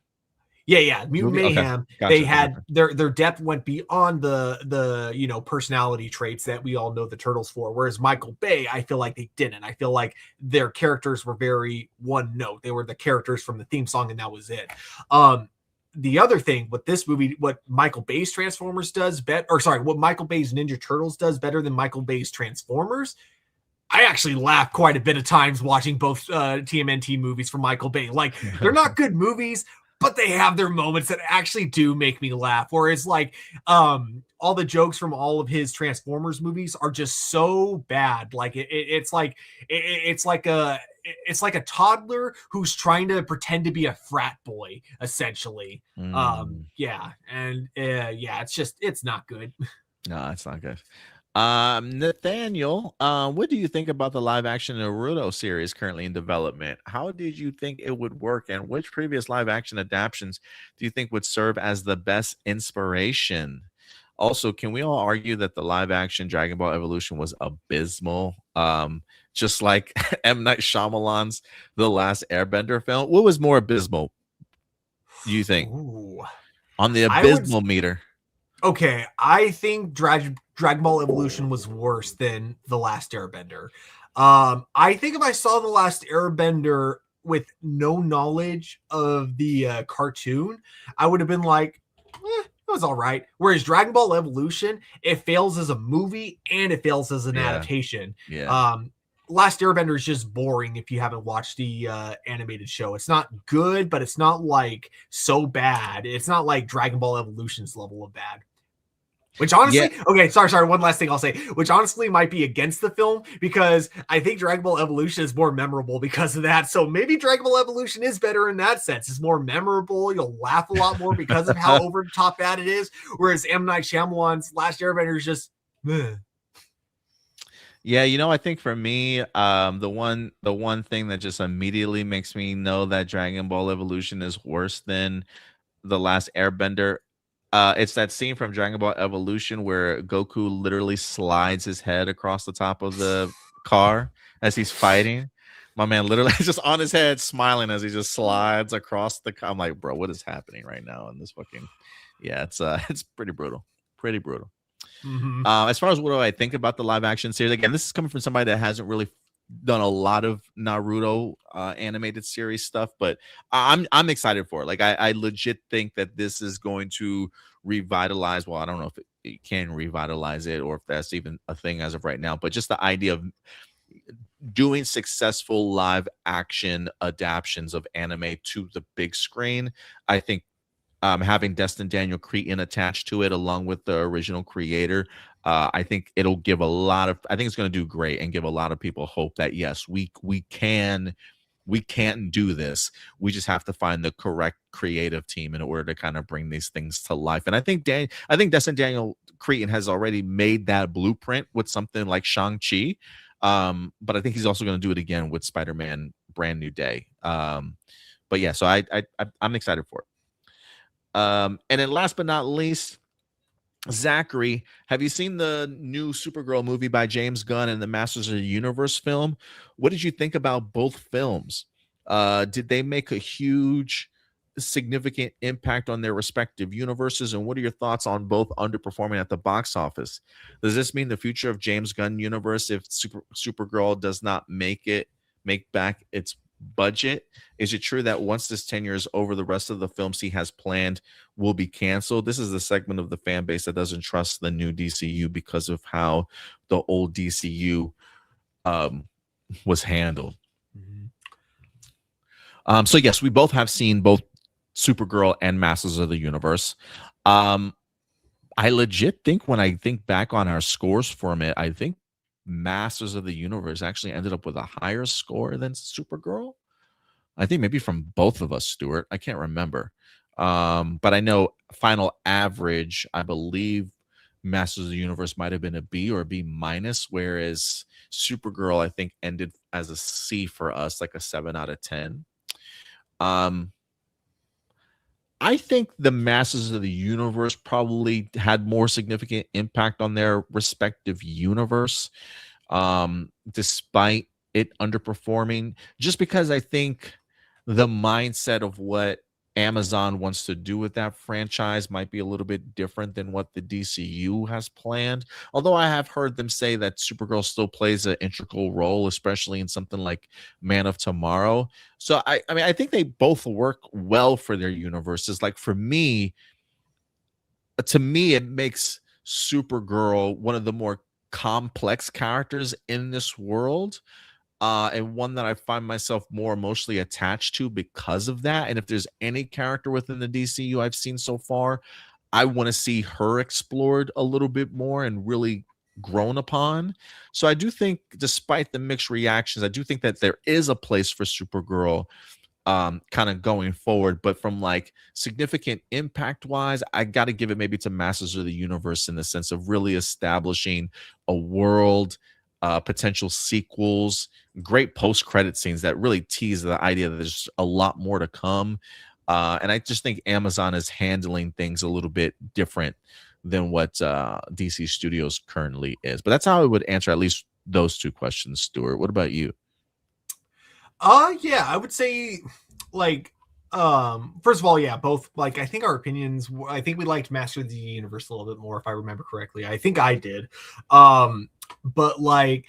Yeah, Mutant Mayhem. Okay. Gotcha. They had their depth went beyond the personality traits that we all know the Turtles for. Whereas Michael Bay, I feel like they didn't. I feel like their characters were very one note. They were the characters from the theme song, and that was it. The other thing with this movie, what Michael Bay's Transformers does what Michael Bay's Ninja Turtles does better than Michael Bay's Transformers. I actually laughed quite a bit of times watching both TMNT movies from Michael Bay. Like, they're not good movies, but they have their moments that actually do make me laugh. Whereas, like, all the jokes from all of his Transformers movies are just so bad. Like, it's like a toddler who's trying to pretend to be a frat boy, essentially. It's not good. No, it's not good. Nathaniel, what do you think about the live action Naruto series currently in development? How did you think it would work, and which previous live action adaptations do you think would serve as the best inspiration? Also, can we all argue that the live action Dragon Ball Evolution was abysmal? Just like M. Night Shyamalan's The Last Airbender film? What was more abysmal, do you think? On the abysmal meter? Okay, I think Dragon Ball Evolution was worse than The Last Airbender. I think if I saw The Last Airbender with no knowledge of the cartoon, I would have been like, it was all right. Whereas Dragon Ball Evolution, it fails as a movie and it fails as an adaptation. Last Airbender is just boring if you haven't watched the animated show. It's not good, but it's not like so bad. It's not like Dragon Ball Evolution's level of bad. Which honestly, okay, sorry, one last thing I'll say, which honestly might be against the film, because I think Dragon Ball Evolution is more memorable because of that. So maybe Dragon Ball Evolution is better in that sense. It's more memorable. You'll laugh a lot more because of how over the top bad it is. Whereas M. Night Shyamalan's Last Airbender is just, Yeah, I think for me, the one thing that just immediately makes me know that Dragon Ball Evolution is worse than the last Airbender. It's that scene from Dragon Ball Evolution where Goku literally slides his head across the top of the car as he's fighting. My man literally is just on his head, smiling as he just slides across the car. I'm like, bro, what is happening right now in this fucking? Yeah, it's it's pretty brutal, pretty brutal. As far as what do I think about the live action series, again, this is coming from somebody that hasn't really done a lot of Naruto animated series stuff, but I'm excited for it. Like I legit think that this is going to revitalize. Well, I don't know if it can revitalize it or if that's even a thing as of right now, but just the idea of doing successful live action adaptions of anime to the big screen. I think having Destin Daniel Cretton attached to it along with the original creator, I think it'll give I think it's going to do great and give a lot of people hope that yes, we can do this. We just have to find the correct creative team in order to kind of bring these things to life. And I think Destin Daniel Cretton has already made that blueprint with something like Shang-Chi. But I think he's also going to do it again with Spider-Man Brand New Day. But yeah, so I'm excited for it. And then last but not least, Zachary, have you seen the new Supergirl movie by James Gunn and the Masters of the Universe film? What did you think about both films? Did they make a huge, significant impact on their respective universes? And what are your thoughts on both underperforming at the box office? Does this mean the future of James Gunn universe if Supergirl does not make back its budget? Is it true that once this tenure is over, the rest of the films he has planned will be canceled? This is the segment of the fan base that doesn't trust the new DCU because of how the old DCU was handled. So yes, we both have seen both Supergirl and Masters of the Universe. I legit think when I think back on our scores from it, I think Masters of the Universe actually ended up with a higher score than Supergirl. I think maybe from both of us, Stuart. I can't remember. But I know final average, I believe Masters of the Universe might have been a B or a B minus, whereas Supergirl, I think, ended as a C for us, like a 7 out of 10. I think the Masters of the Universe probably had more significant impact on their respective universe, despite it underperforming, just because I think the mindset of what Amazon wants to do with that franchise might be a little bit different than what the DCU has planned. Although I have heard them say that Supergirl still plays an integral role, especially in something like Man of Tomorrow. So I mean, I think they both work well for their universes. Like for me, to me, it makes Supergirl one of the more complex characters in this world. And one that I find myself more emotionally attached to because of that. And if there's any character within the DCU I've seen so far, I want to see her explored a little bit more and really grown upon. So I do think, despite the mixed reactions, I do think that there is a place for Supergirl kind of going forward. But from like significant impact wise, I got to give it maybe to Masters of the Universe in the sense of really establishing a world, potential sequels, great post-credit scenes that really tease the idea that there's a lot more to come. And I just think Amazon is handling things a little bit different than what DC Studios currently is. But that's how I would answer at least those two questions, Stuart. What about you? Yeah, I would say like first of all, yeah, both, like, I think our opinions, I think we liked Master of the Universe a little bit more, if I remember correctly. I think I did. But like,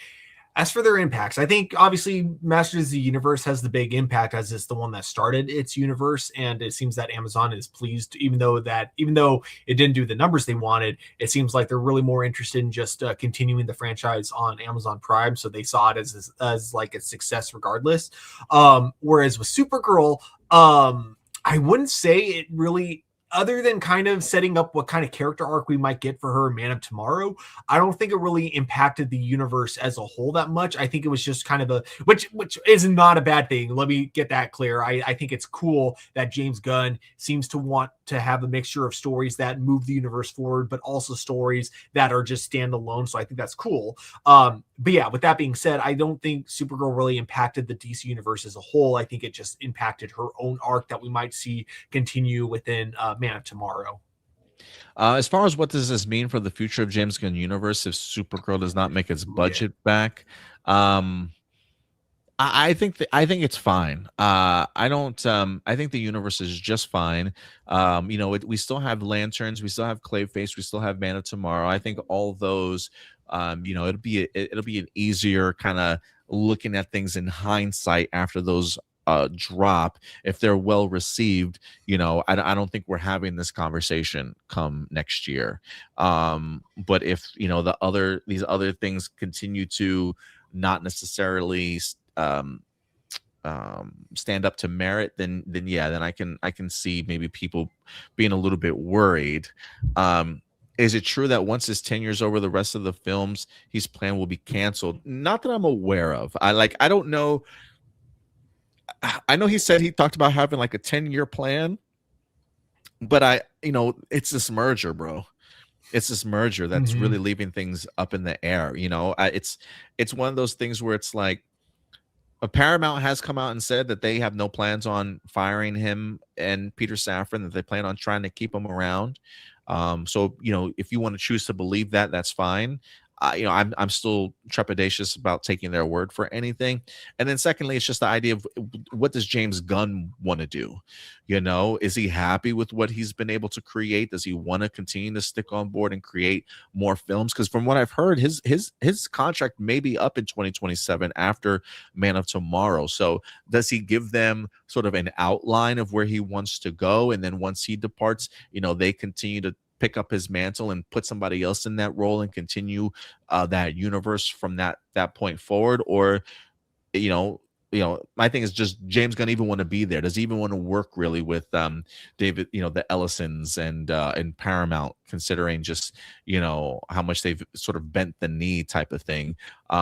as for their impacts, I think obviously Masters of the Universe has the big impact as it's the one that started its universe, and it seems that Amazon is pleased, even though it didn't do the numbers they wanted. It seems like they're really more interested in just continuing the franchise on Amazon Prime, so they saw it as like a success regardless. Whereas with Supergirl, I wouldn't say it really, other than kind of setting up what kind of character arc we might get for her in Man of Tomorrow, I don't think it really impacted the universe as a whole that much. I think it was just kind of which is not a bad thing. Let me get that clear. I think it's cool that James Gunn seems to want to have a mixture of stories that move the universe forward, but also stories that are just standalone. So I think that's cool. But yeah, with that being said, I don't think Supergirl really impacted the DC universe as a whole. I think it just impacted her own arc that we might see continue within Man of Tomorrow. As far as what does this mean for the future of James Gunn universe if Supergirl does not make its budget back, I think it's fine. I don't. I think the universe is just fine. We still have Lanterns, we still have Clayface, we still have Man of Tomorrow. I think all those, it'll be an easier kind of looking at things in hindsight after those drop. If they're well received, I don't think we're having this conversation come next year. But if these other things continue to not necessarily stand up to merit, then I can see maybe people being a little bit worried. Is it true that once his tenure's over, the rest of the films he's planned will be canceled? Not that I'm aware of. I don't know. I know he said he talked about having like a 10-year plan, but it's this merger, bro. It's this merger that's really leaving things up in the air. It's one of those things where it's like, Paramount has come out and said that they have no plans on firing him and Peter Safran, that they plan on trying to keep him around. So, if you want to choose to believe that, that's fine. I'm still trepidatious about taking their word for anything. And then secondly, it's just the idea of what does James Gunn want to do? Is he happy with what he's been able to create? Does he want to continue to stick on board and create more films? Because from what I've heard, his contract may be up in 2027 after Man of Tomorrow. So does he give them sort of an outline of where he wants to go? And then once he departs, they continue to pick up his mantle and put somebody else in that role and continue that universe from that point forward? Or my thing is, just James Gunn even want to be there? Does he even want to work really with David, the Ellisons and Paramount, considering just how much they've sort of bent the knee type of thing?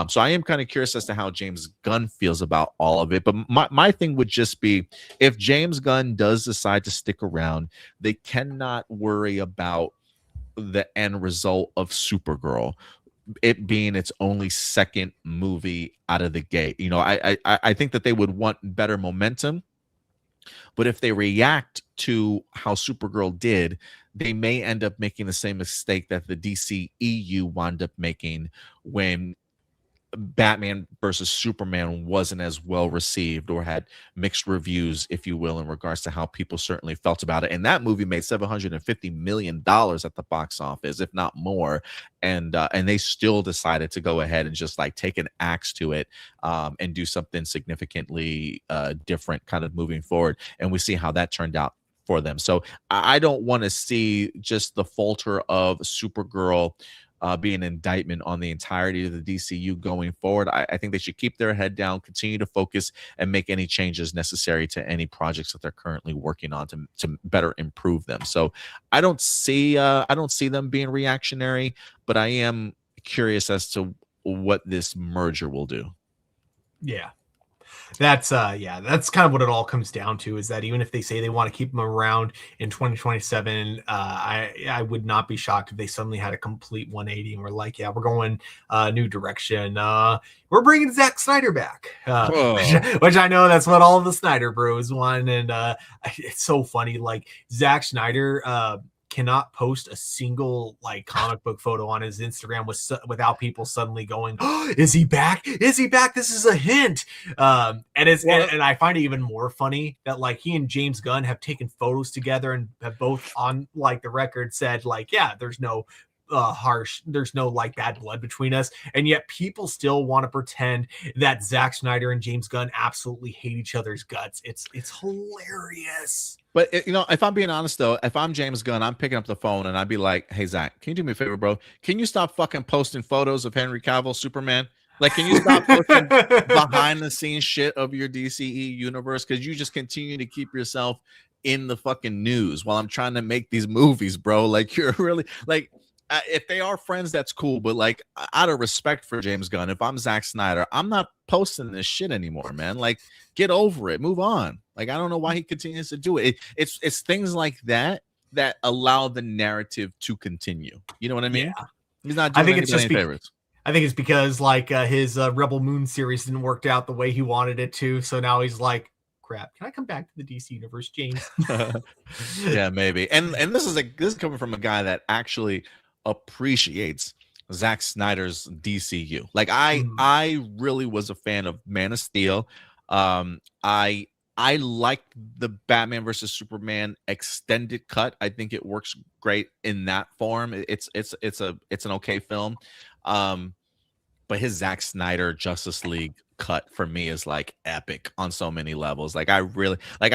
So I am kind of curious as to how James Gunn feels about all of it. But my thing would just be, if James Gunn does decide to stick around, they cannot worry about the end result of Supergirl, it being its only second movie out of the gate. I think that they would want better momentum, but if they react to how Supergirl did, they may end up making the same mistake that the DC EU wound up making when Batman versus Superman wasn't as well received, or had mixed reviews, if you will, in regards to how people certainly felt about it. And that movie made $750 million at the box office, if not more. And they still decided to go ahead and just like take an axe to it, and do something significantly different kind of moving forward. And we see how that turned out for them. So I don't want to see just the falter of Supergirl be an indictment on the entirety of the DCU going forward. I think they should keep their head down, continue to focus, and make any changes necessary to any projects that they're currently working on to better improve them. So I don't see them being reactionary, but I am curious as to what this merger will do. Yeah. That's kind of what it all comes down to, is that even if they say they want to keep him around in 2027, I would not be shocked if they suddenly had a complete 180 and we're like, yeah, we're going new direction. We're bringing Zack Snyder back, which I know that's what all the Snyder Bros want. And it's so funny. Like, Zack Snyder cannot post a single like comic book photo on his Instagram without people suddenly going, oh, is he back? Is he back? This is a hint. And I find it even more funny that like he and James Gunn have taken photos together and have both on like the record said like, yeah, there's no there's no like bad blood between us, and yet people still want to pretend that Zack Snyder and James Gunn absolutely hate each other's guts. It's hilarious. But if I'm being honest though, if I'm James Gunn, I'm picking up the phone and I'd be like, hey Zach, can you do me a favor, bro? Can you stop fucking posting photos of Henry Cavill Superman? Like, can you stop posting behind the scenes shit of your DCE universe? Because you just continue to keep yourself in the fucking news while I'm trying to make these movies, bro. Like, you're really like, if they are friends, that's cool. But like, out of respect for James Gunn, if I'm Zack Snyder, I'm not posting this shit anymore, man. Like, get over it, move on. Like, I don't know why he continues to do it. It's things like that that allow the narrative to continue. You know what I mean? Yeah. He's not doing any favorites. I think it's because like his Rebel Moon series didn't work out the way he wanted it to, so now he's like, crap, can I come back to the DC universe, James? Yeah, maybe. And this is coming from a guy that actually appreciates Zack Snyder's DCU. Like I really was a fan of Man of Steel. I liked the Batman versus Superman extended cut. I think it works great in that form. It's an okay film. But his Zack Snyder Justice League cut for me is like epic on so many levels. Like I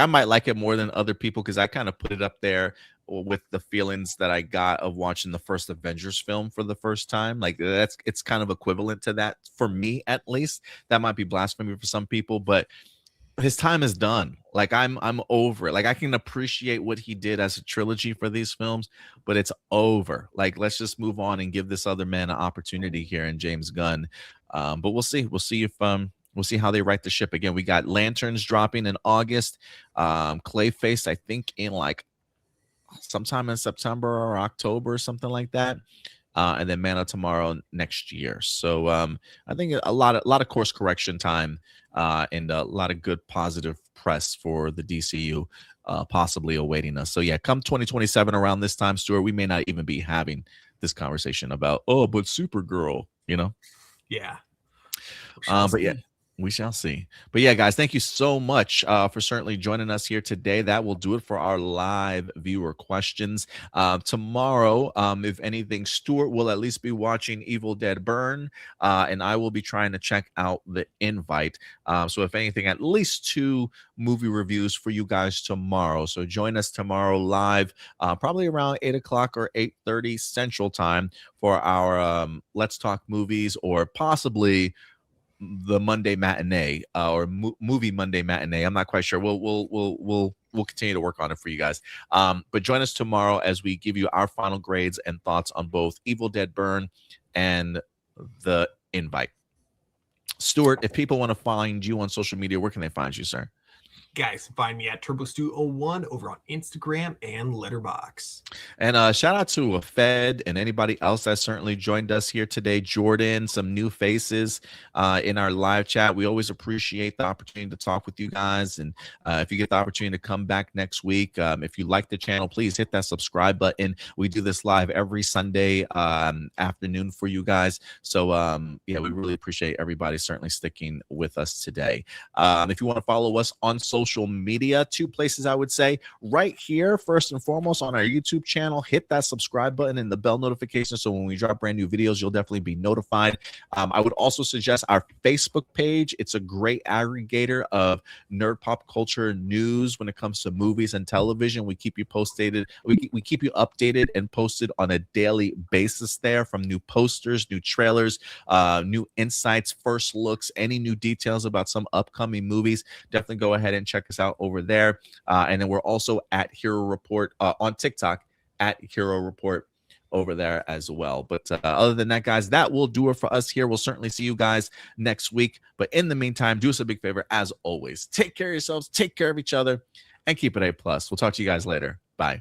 might like it more than other people because I kind of put it up there with the feelings that I got of watching the first Avengers film for the first time. Like it's kind of equivalent to that for me, at least. That might be blasphemy for some people, but his time is done. Like I'm over it. Like I can appreciate what he did as a trilogy for these films, but it's over. Like let's just move on and give this other man an opportunity here in James Gunn. But we'll see. We'll see if we'll see how they right the ship. Again, we got Lanterns dropping in August. Clayface, I think in like sometime in September or October or something like that. And then Man of Tomorrow next year. So I think a lot of course correction time and a lot of good positive press for the DCU possibly awaiting us. So yeah, come 2027 around this time, Stuart, we may not even be having this conversation about, oh, but Supergirl, you know? Yeah. But yeah. We shall see. But yeah, guys, thank you so much for certainly joining us here today. That will do it for our live viewer questions. Tomorrow, if anything, Stuart will at least be watching Evil Dead Burn, and I will be trying to check out The Invite. So if anything, at least 2 movie reviews for you guys tomorrow. So join us tomorrow live, probably around 8 o'clock or 8:30 Central Time for our Let's Talk Movies, or possibly the Monday matinee or movie Monday matinee. I'm not quite sure. We'll continue to work on it for you guys. But join us tomorrow as we give you our final grades and thoughts on both Evil Dead Burn and The Invite. Stuart, if people want to find you on social media, where can they find you, sir? Guys, find me at TurboStew01 over on Instagram and Letterboxd. And shout out to Fed and anybody else that certainly joined us here today. Jordan, some new faces in our live chat. We always appreciate the opportunity to talk with you guys. And if you get the opportunity to come back next week, if you like the channel, please hit that subscribe button. We do this live every Sunday afternoon for you guys. So yeah, we really appreciate everybody certainly sticking with us today. If you want to follow us on social media, 2 places I would say. Right here, first and foremost, on our YouTube channel, hit that subscribe button and the bell notification so when we drop brand new videos, you'll definitely be notified. I would also suggest our Facebook page. It's a great aggregator of nerd pop culture news when it comes to movies and television. We keep you posted. We keep you updated and posted on a daily basis there, from new posters, new trailers, new insights, first looks, any new details about some upcoming movies. Definitely go ahead and check us out over there. And then we're also at Hero Report on TikTok at Hero Report over there as well. But other than that, guys, that will do it for us here. We'll certainly see you guys next week. But in the meantime, do us a big favor, as always. Take care of yourselves, take care of each other, and keep it A+. We'll talk to you guys later. Bye.